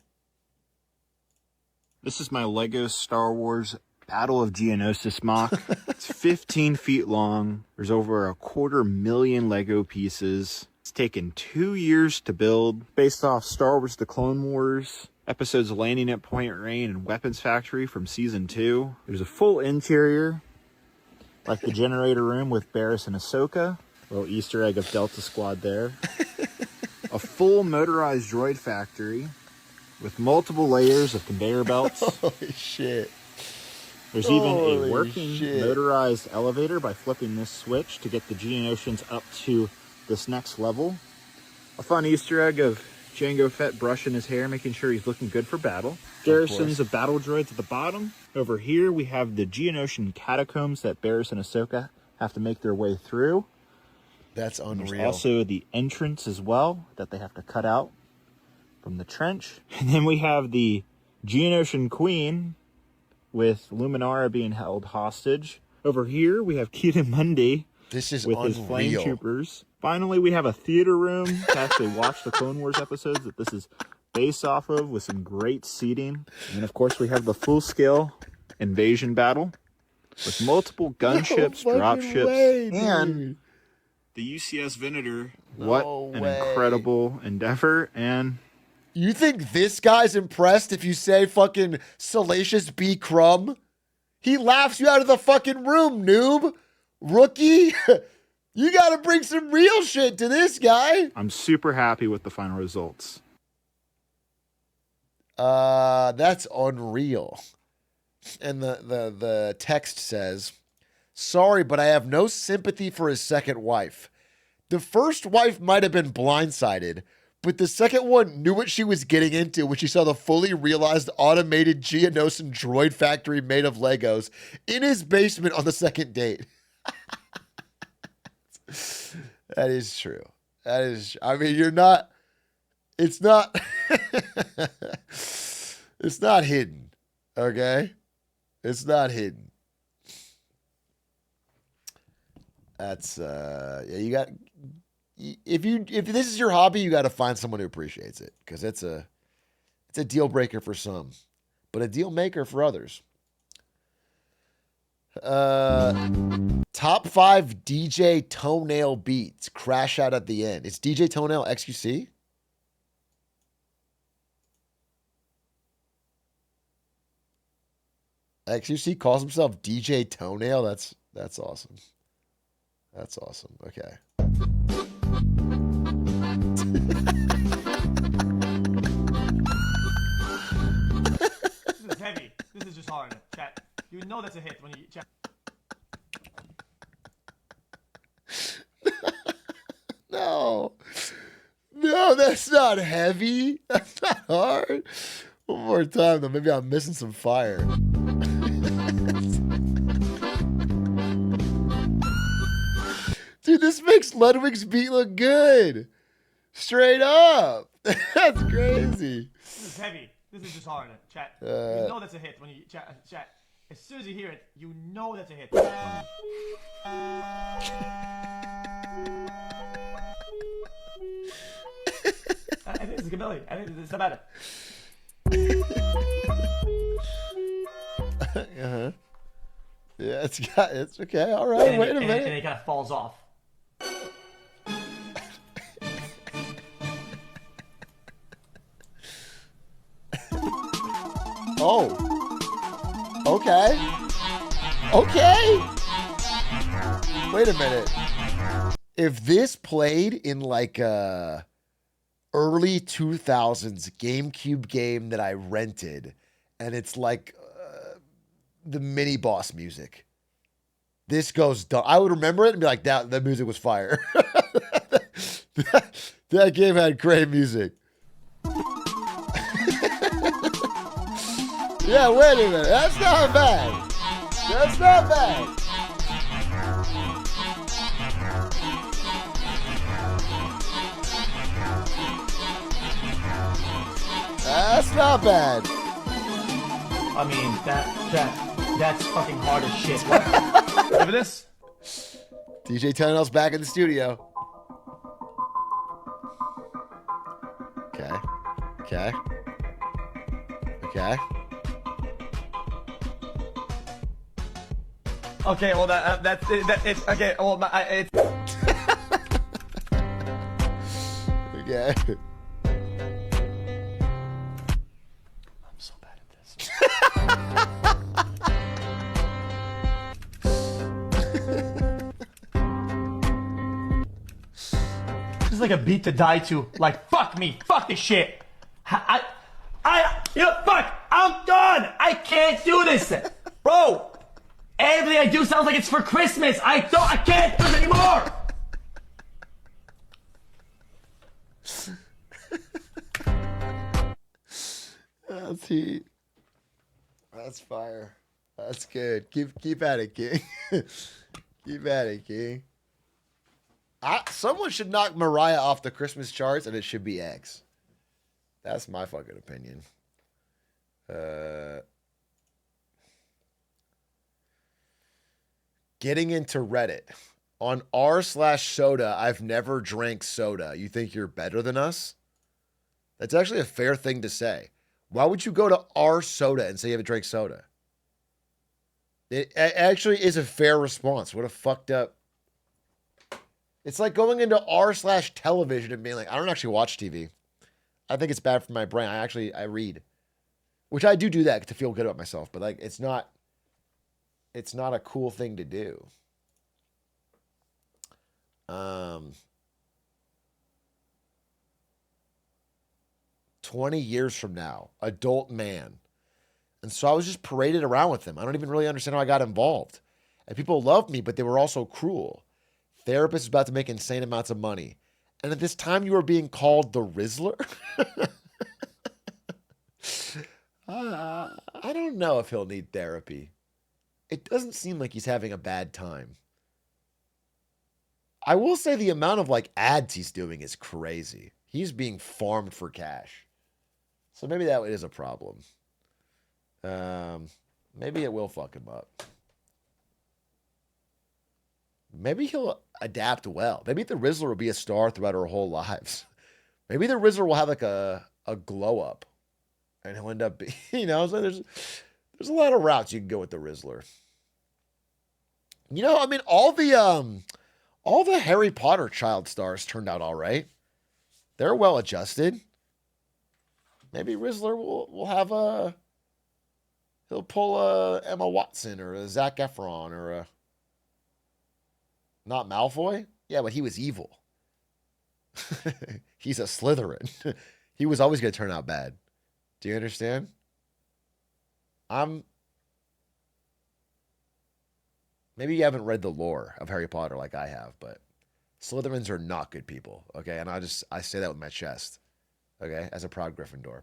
This is my Lego Star Wars Battle of Geonosis mock. It's 15 feet long. There's over 250,000 Lego pieces. It's taken 2 years to build. Based off Star Wars The Clone Wars, episodes Landing at Point Rain and Weapons Factory from Season 2. There's a full interior, like the generator room with Barriss and Ahsoka. Little Easter egg of Delta Squad there. A full motorized droid factory with multiple layers of conveyor belts. Holy shit. There's even a working motorized elevator by flipping this switch to get the Geonosians up to this next level. A fun Easter egg of Jango Fett brushing his hair, making sure he's looking good for battle. Garrisons of battle droids at the bottom. Over here we have the Geonosian catacombs that Barriss and Ahsoka have to make their way through. That's unreal. There's also the entrance as well that they have to cut out from the trench. And then we have the Geonosian Queen with Luminara being held hostage. Over here we have Keaton Mundi with unreal. His flame troopers. Finally, we have a theater room to actually watch the Clone Wars episodes that this is based off of, with some great seating. And of course, we have the full-scale invasion battle with multiple gunships, dropships, and the UCS Venator. What an incredible endeavor. And you think this guy's impressed if you say fucking Salacious B. Crumb? He laughs you out of the fucking room, noob. Rookie. You got to bring some real shit to this guy. I'm super happy with the final results. That's unreal. And the text says, sorry, but I have no sympathy for his second wife. The first wife might have been blindsided, but the second one knew what she was getting into when she saw the fully realized automated Geonosian droid factory made of Legos in his basement on the second date. That is true. That is, I mean, you're not, it's not, it's not hidden. Okay. It's not hidden. That's, yeah, you got, if this is your hobby, you got to find someone who appreciates it, because it's a deal breaker for some, but a deal maker for others. Top 5 DJ Toenail beats. Crash out at the end. It's DJ Toenail XQC? XQC calls himself DJ Toenail? That's awesome. That's awesome. Okay. This is heavy. This is just hard. Chat. You know that's a hit when you chat. No, that's not heavy. That's not hard. One more time, though. Maybe I'm missing some fire. Dude, this makes Ludwig's beat look good. Straight up. That's crazy. This is heavy. This is just hard. Chat. You know that's a hit when you chat. As soon as you hear it, you know that's a hit. I think it's a ability. I think it's about it. Uh-huh. Yeah, it's okay. All right. Wait a minute. And it kind of falls off. Oh. Okay. Okay. Wait a minute. If this played in like early 2000s GameCube game that I rented, and it's like the mini boss music. This goes dumb. I would remember it and be like, that music was fire. that game had great music. Yeah, wait a minute. That's not bad. That's not bad. That's not bad. I mean, that's fucking hard as shit. What? Look at this. DJ Tunnel's back in the studio. Okay. Okay. Okay. Okay, well it's okay. Well, it's okay. I'm so bad at this. This is like a beat to die to. Like, fuck me, fuck this shit. You know, fuck. I'm done. I can't do this, bro. Everything I do sounds like it's for Christmas. I can't do it anymore. That's heat. That's fire. That's good. Keep at it, King. Keep at it, King. Someone should knock Mariah off the Christmas charts, and it should be X. That's my fucking opinion. Getting into Reddit. On r/soda, I've never drank soda. You think you're better than us? That's actually a fair thing to say. Why would you go to r/soda and say you haven't drank soda? It actually is a fair response. What a fucked up. It's like going into r/television and being like, I don't actually watch TV. I think it's bad for my brain. I read. Which I do that to feel good about myself. But like, it's not a cool thing to do. 20 years from now, adult man. And so I was just paraded around with him. I don't even really understand how I got involved. And people loved me, but they were also cruel. Therapist was about to make insane amounts of money. And at this time, you were being called the Rizzler? I don't know if he'll need therapy. It doesn't seem like he's having a bad time. I will say the amount of like ads he's doing is crazy. He's being farmed for cash. So maybe that is a problem. Maybe it will fuck him up. Maybe he'll adapt well. Maybe the Rizzler will be a star throughout our whole lives. Maybe the Rizzler will have like a glow up. And he'll end up being, so there's a lot of routes you can go with the Rizzler. I mean, all the Harry Potter child stars turned out all right. They're well adjusted. Maybe Rizzler will have he'll pull a Emma Watson or a Zac Efron or a, not Malfoy? Yeah, but he was evil. He's a Slytherin. He was always going to turn out bad. Do you understand? Maybe you haven't read the lore of Harry Potter like I have, but Slytherins are not good people, okay? And I say that with my chest, okay? As a proud Gryffindor.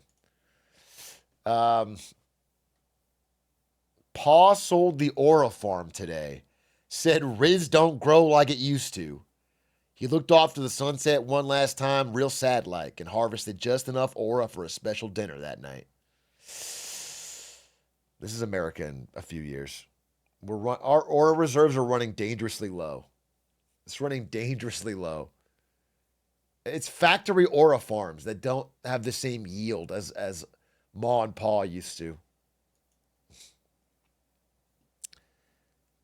Pa sold the Aura farm today. Said Riz don't grow like it used to. He looked off to the sunset one last time, real sad-like, and harvested just enough Aura for a special dinner that night. This is America in a few years. Our Aura reserves are running dangerously low. It's running dangerously low. It's factory Aura farms that don't have the same yield as Ma and Pa used to.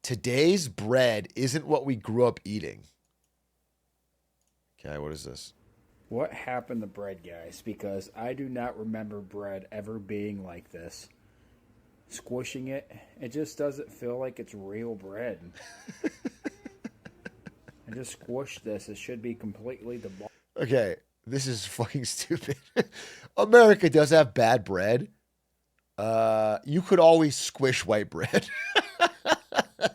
Today's bread isn't what we grew up eating. Okay, what is this? What happened to bread, guys? Because I do not remember bread ever being like this. Squishing it, it just doesn't feel like it's real bread. I just squished this. It should be completely Okay, This is fucking stupid. America does have bad bread. You could always squish white bread.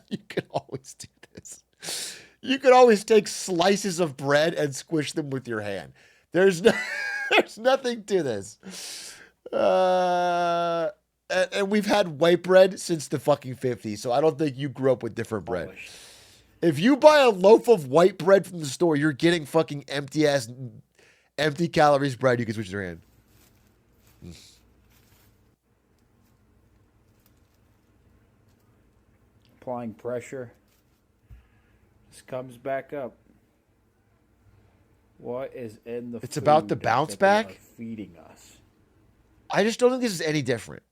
You could always do this. You could always take slices of bread and squish them with your hand. There's nothing to this. And we've had white bread since the fucking 50s, so I don't think you grew up with different bread. If you buy a loaf of white bread from the store, you're getting fucking empty calories bread you can switch your hand. Applying pressure. This comes back up. What is in the It's about the food bounce that they back? are feeding us? I just don't think this is any different.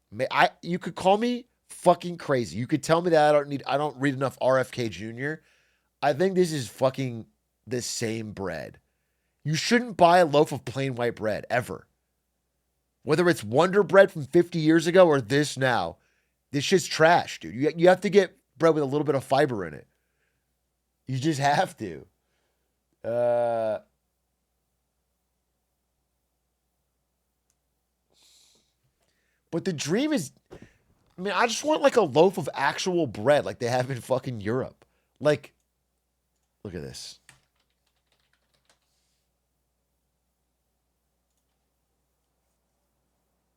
You could call me fucking crazy. You could tell me that I don't read enough RFK Jr. I think this is fucking the same bread. You shouldn't buy a loaf of plain white bread ever. Whether it's Wonder Bread from 50 years ago or this now, this shit's trash, dude. You have to get bread with a little bit of fiber in it. You just have to. But the dream is, I mean, I just want like a loaf of actual bread like they have in fucking Europe. Like, look at this.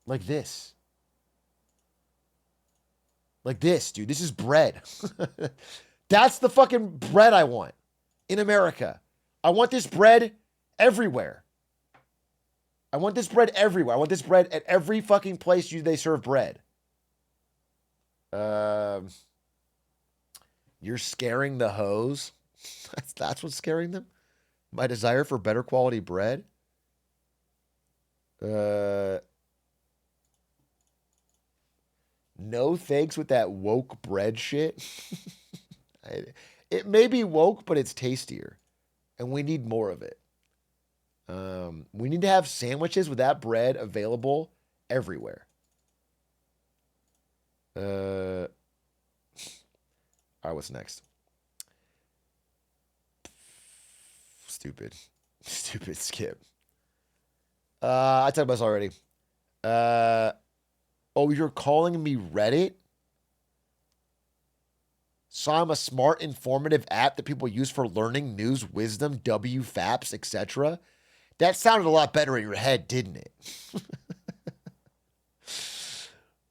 Like this. Like this, dude. This is bread. That's the fucking bread I want in America. I want this bread everywhere. I want this bread everywhere. I want this bread at every fucking place they serve bread. You're scaring the hoes. That's what's scaring them. My desire for better quality bread. No thanks with that woke bread shit. It may be woke, but it's tastier. And we need more of it. We need to have sandwiches with that bread available everywhere. All right, what's next? Stupid skip. I talked about this already. Oh, you're calling me Reddit? So I'm a smart, informative app that people use for learning, news, wisdom, WFAPs, etc. That sounded a lot better in your head, didn't it?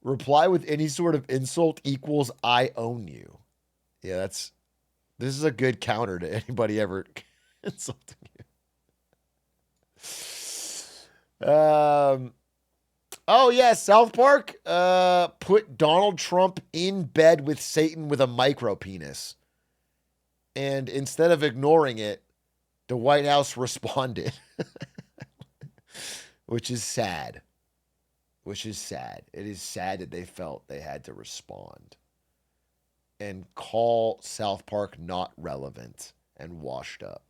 Reply with any sort of insult equals I own you. Yeah, this is a good counter to anybody ever insulting you. Oh yeah, South Park put Donald Trump in bed with Satan with a micro penis. And instead of ignoring it, the White House responded. Which is sad. It is sad that they felt they had to respond and call South Park not relevant and washed up.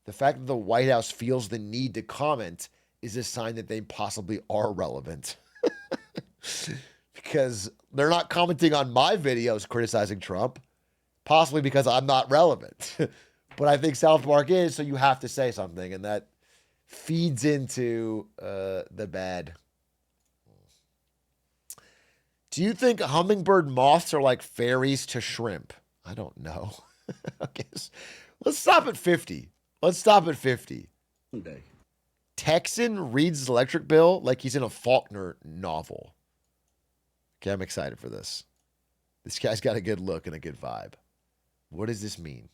The fact that the White House feels the need to comment is a sign that they possibly are relevant. Because they're not commenting on my videos criticizing Trump, possibly because I'm not relevant. But I think South Park is, so you have to say something, and that feeds into the bad. Do you think hummingbird moths are like fairies to shrimp? I don't know. Okay, let's stop at 50. Texan reads his electric bill like he's in a Faulkner novel. Okay, I'm excited for this. This guy's got a good look and a good vibe. What does this mean?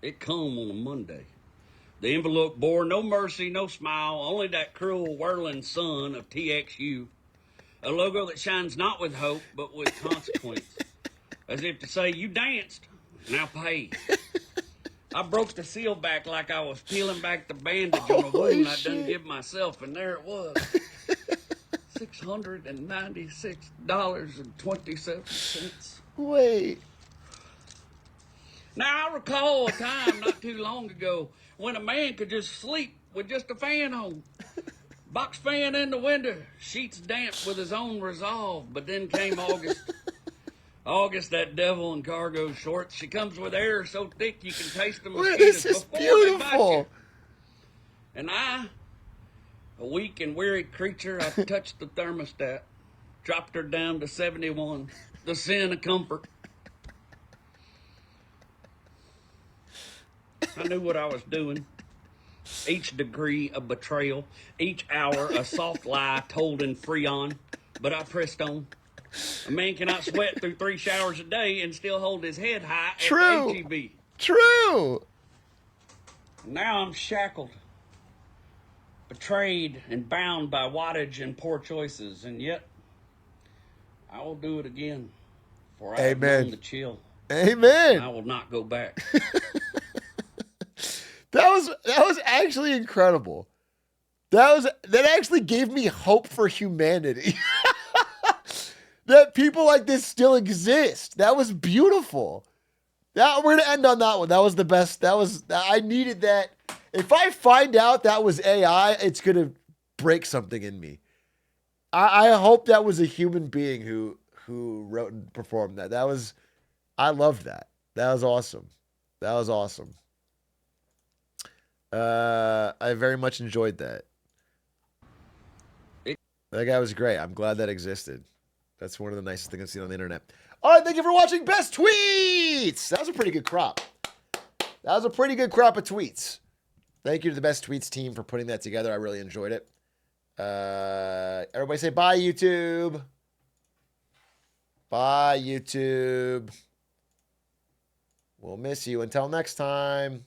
It come on a Monday. The envelope bore no mercy, no smile, only that cruel whirling sun of TXU. A logo that shines not with hope, but with consequence. As if to say, you danced, now pay. I broke the seal back like I was peeling back the bandage on a wound I done give myself, and there it was. $696.27. Wait. Now, I recall a time not too long ago when a man could just sleep with just a fan on. Box fan in the window, sheets damp with his own resolve. But then came August. August, that devil in cargo shorts. She comes with air so thick you can taste the mosquitoes This is before they bite beautiful. you. And I, a weak and weary creature, I touched the thermostat, dropped her down to 71, the sin of comfort. I knew what I was doing. Each degree a betrayal, each hour a soft lie told in Freon, but I pressed on. A man cannot sweat through 3 showers a day and still hold his head high at True. the HEB. True. Now I'm shackled, betrayed and bound by wattage and poor choices, and yet I will do it again, for I have Amen. known the chill. Amen. I will not go back. That was actually incredible. That actually gave me hope for humanity. That people like this still exist. That was beautiful. We're gonna end on that one. That was the best. I needed that. If I find out that was AI, it's gonna break something in me. I hope that was a human being who wrote and performed that. I loved that. That was awesome. That was awesome. I very much enjoyed that. That guy was great. I'm glad that existed. That's one of the nicest things I've seen on the internet. All right, thank you for watching Best Tweets. That was a pretty good crop. That was a pretty good crop of tweets. Thank you to the Best Tweets team for putting that together. I really enjoyed it. Everybody say bye, YouTube. Bye, YouTube. We'll miss you. Until next time.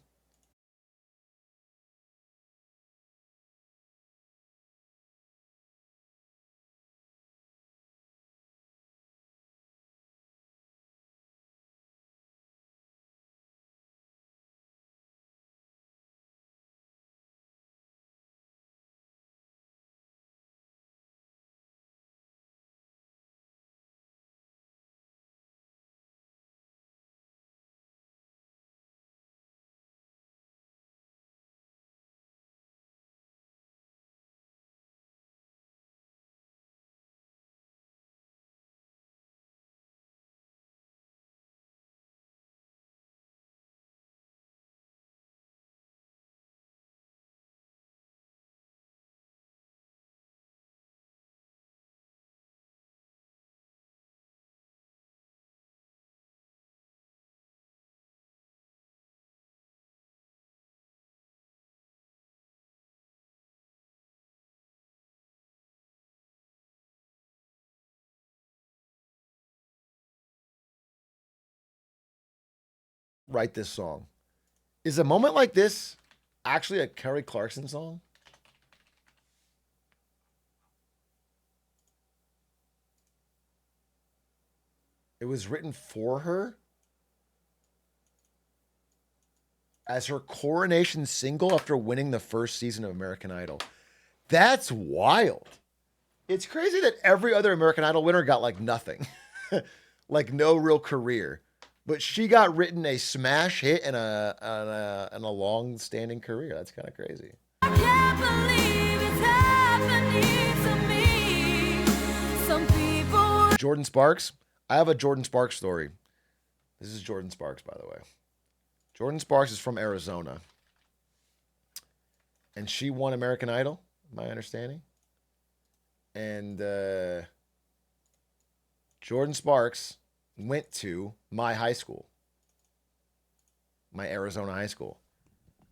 Write this song. Is a moment like this actually a Kelly Clarkson song? It was written for her as her coronation single after winning the first season of American Idol. That's wild. It's crazy that every other American Idol winner got like nothing, like no real career. But she got written a smash hit and a long-standing career. That's kind of crazy. I can't believe it's happening to me. Some people. Jordan Sparks. I have a Jordan Sparks story. This is Jordan Sparks, by the way. Jordan Sparks is from Arizona. And she won American Idol, my understanding. And Jordan Sparks went to my high school, my Arizona high school.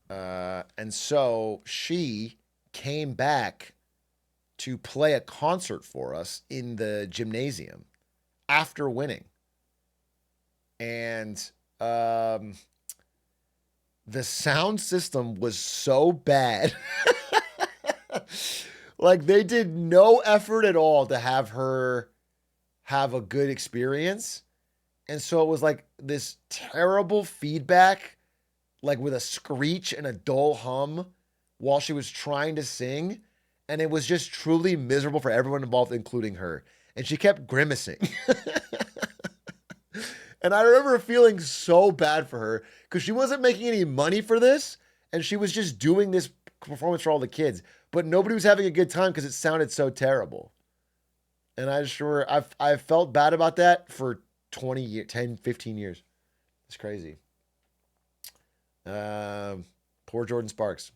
And so she came back to play a concert for us in the gymnasium after winning. And the sound system was so bad. Like they did no effort at all to have her have a good experience. And so it was like this terrible feedback, like with a screech and a dull hum while she was trying to sing. And it was just truly miserable for everyone involved, including her. And she kept grimacing. And I remember feeling so bad for her because she wasn't making any money for this. And she was just doing this performance for all the kids. But nobody was having a good time because it sounded so terrible. And I felt bad about that for 20 years, 10, 15 years. It's crazy. Poor Jordan Sparks.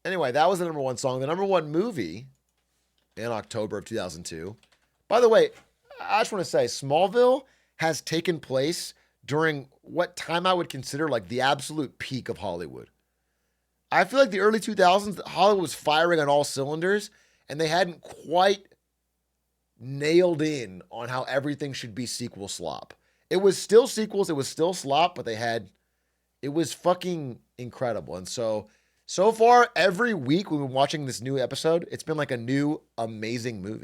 Anyway, that was the number one song. The number one movie in October of 2002. By the way, I just want to say Smallville has taken place during what time I would consider like the absolute peak of Hollywood. I feel like the early 2000s, Hollywood was firing on all cylinders, and they hadn't quite nailed in on how everything should be sequel slop. It was still sequels, it was still slop, but it was fucking incredible. And so far, every week we've been watching this new episode, it's been like a new amazing movie.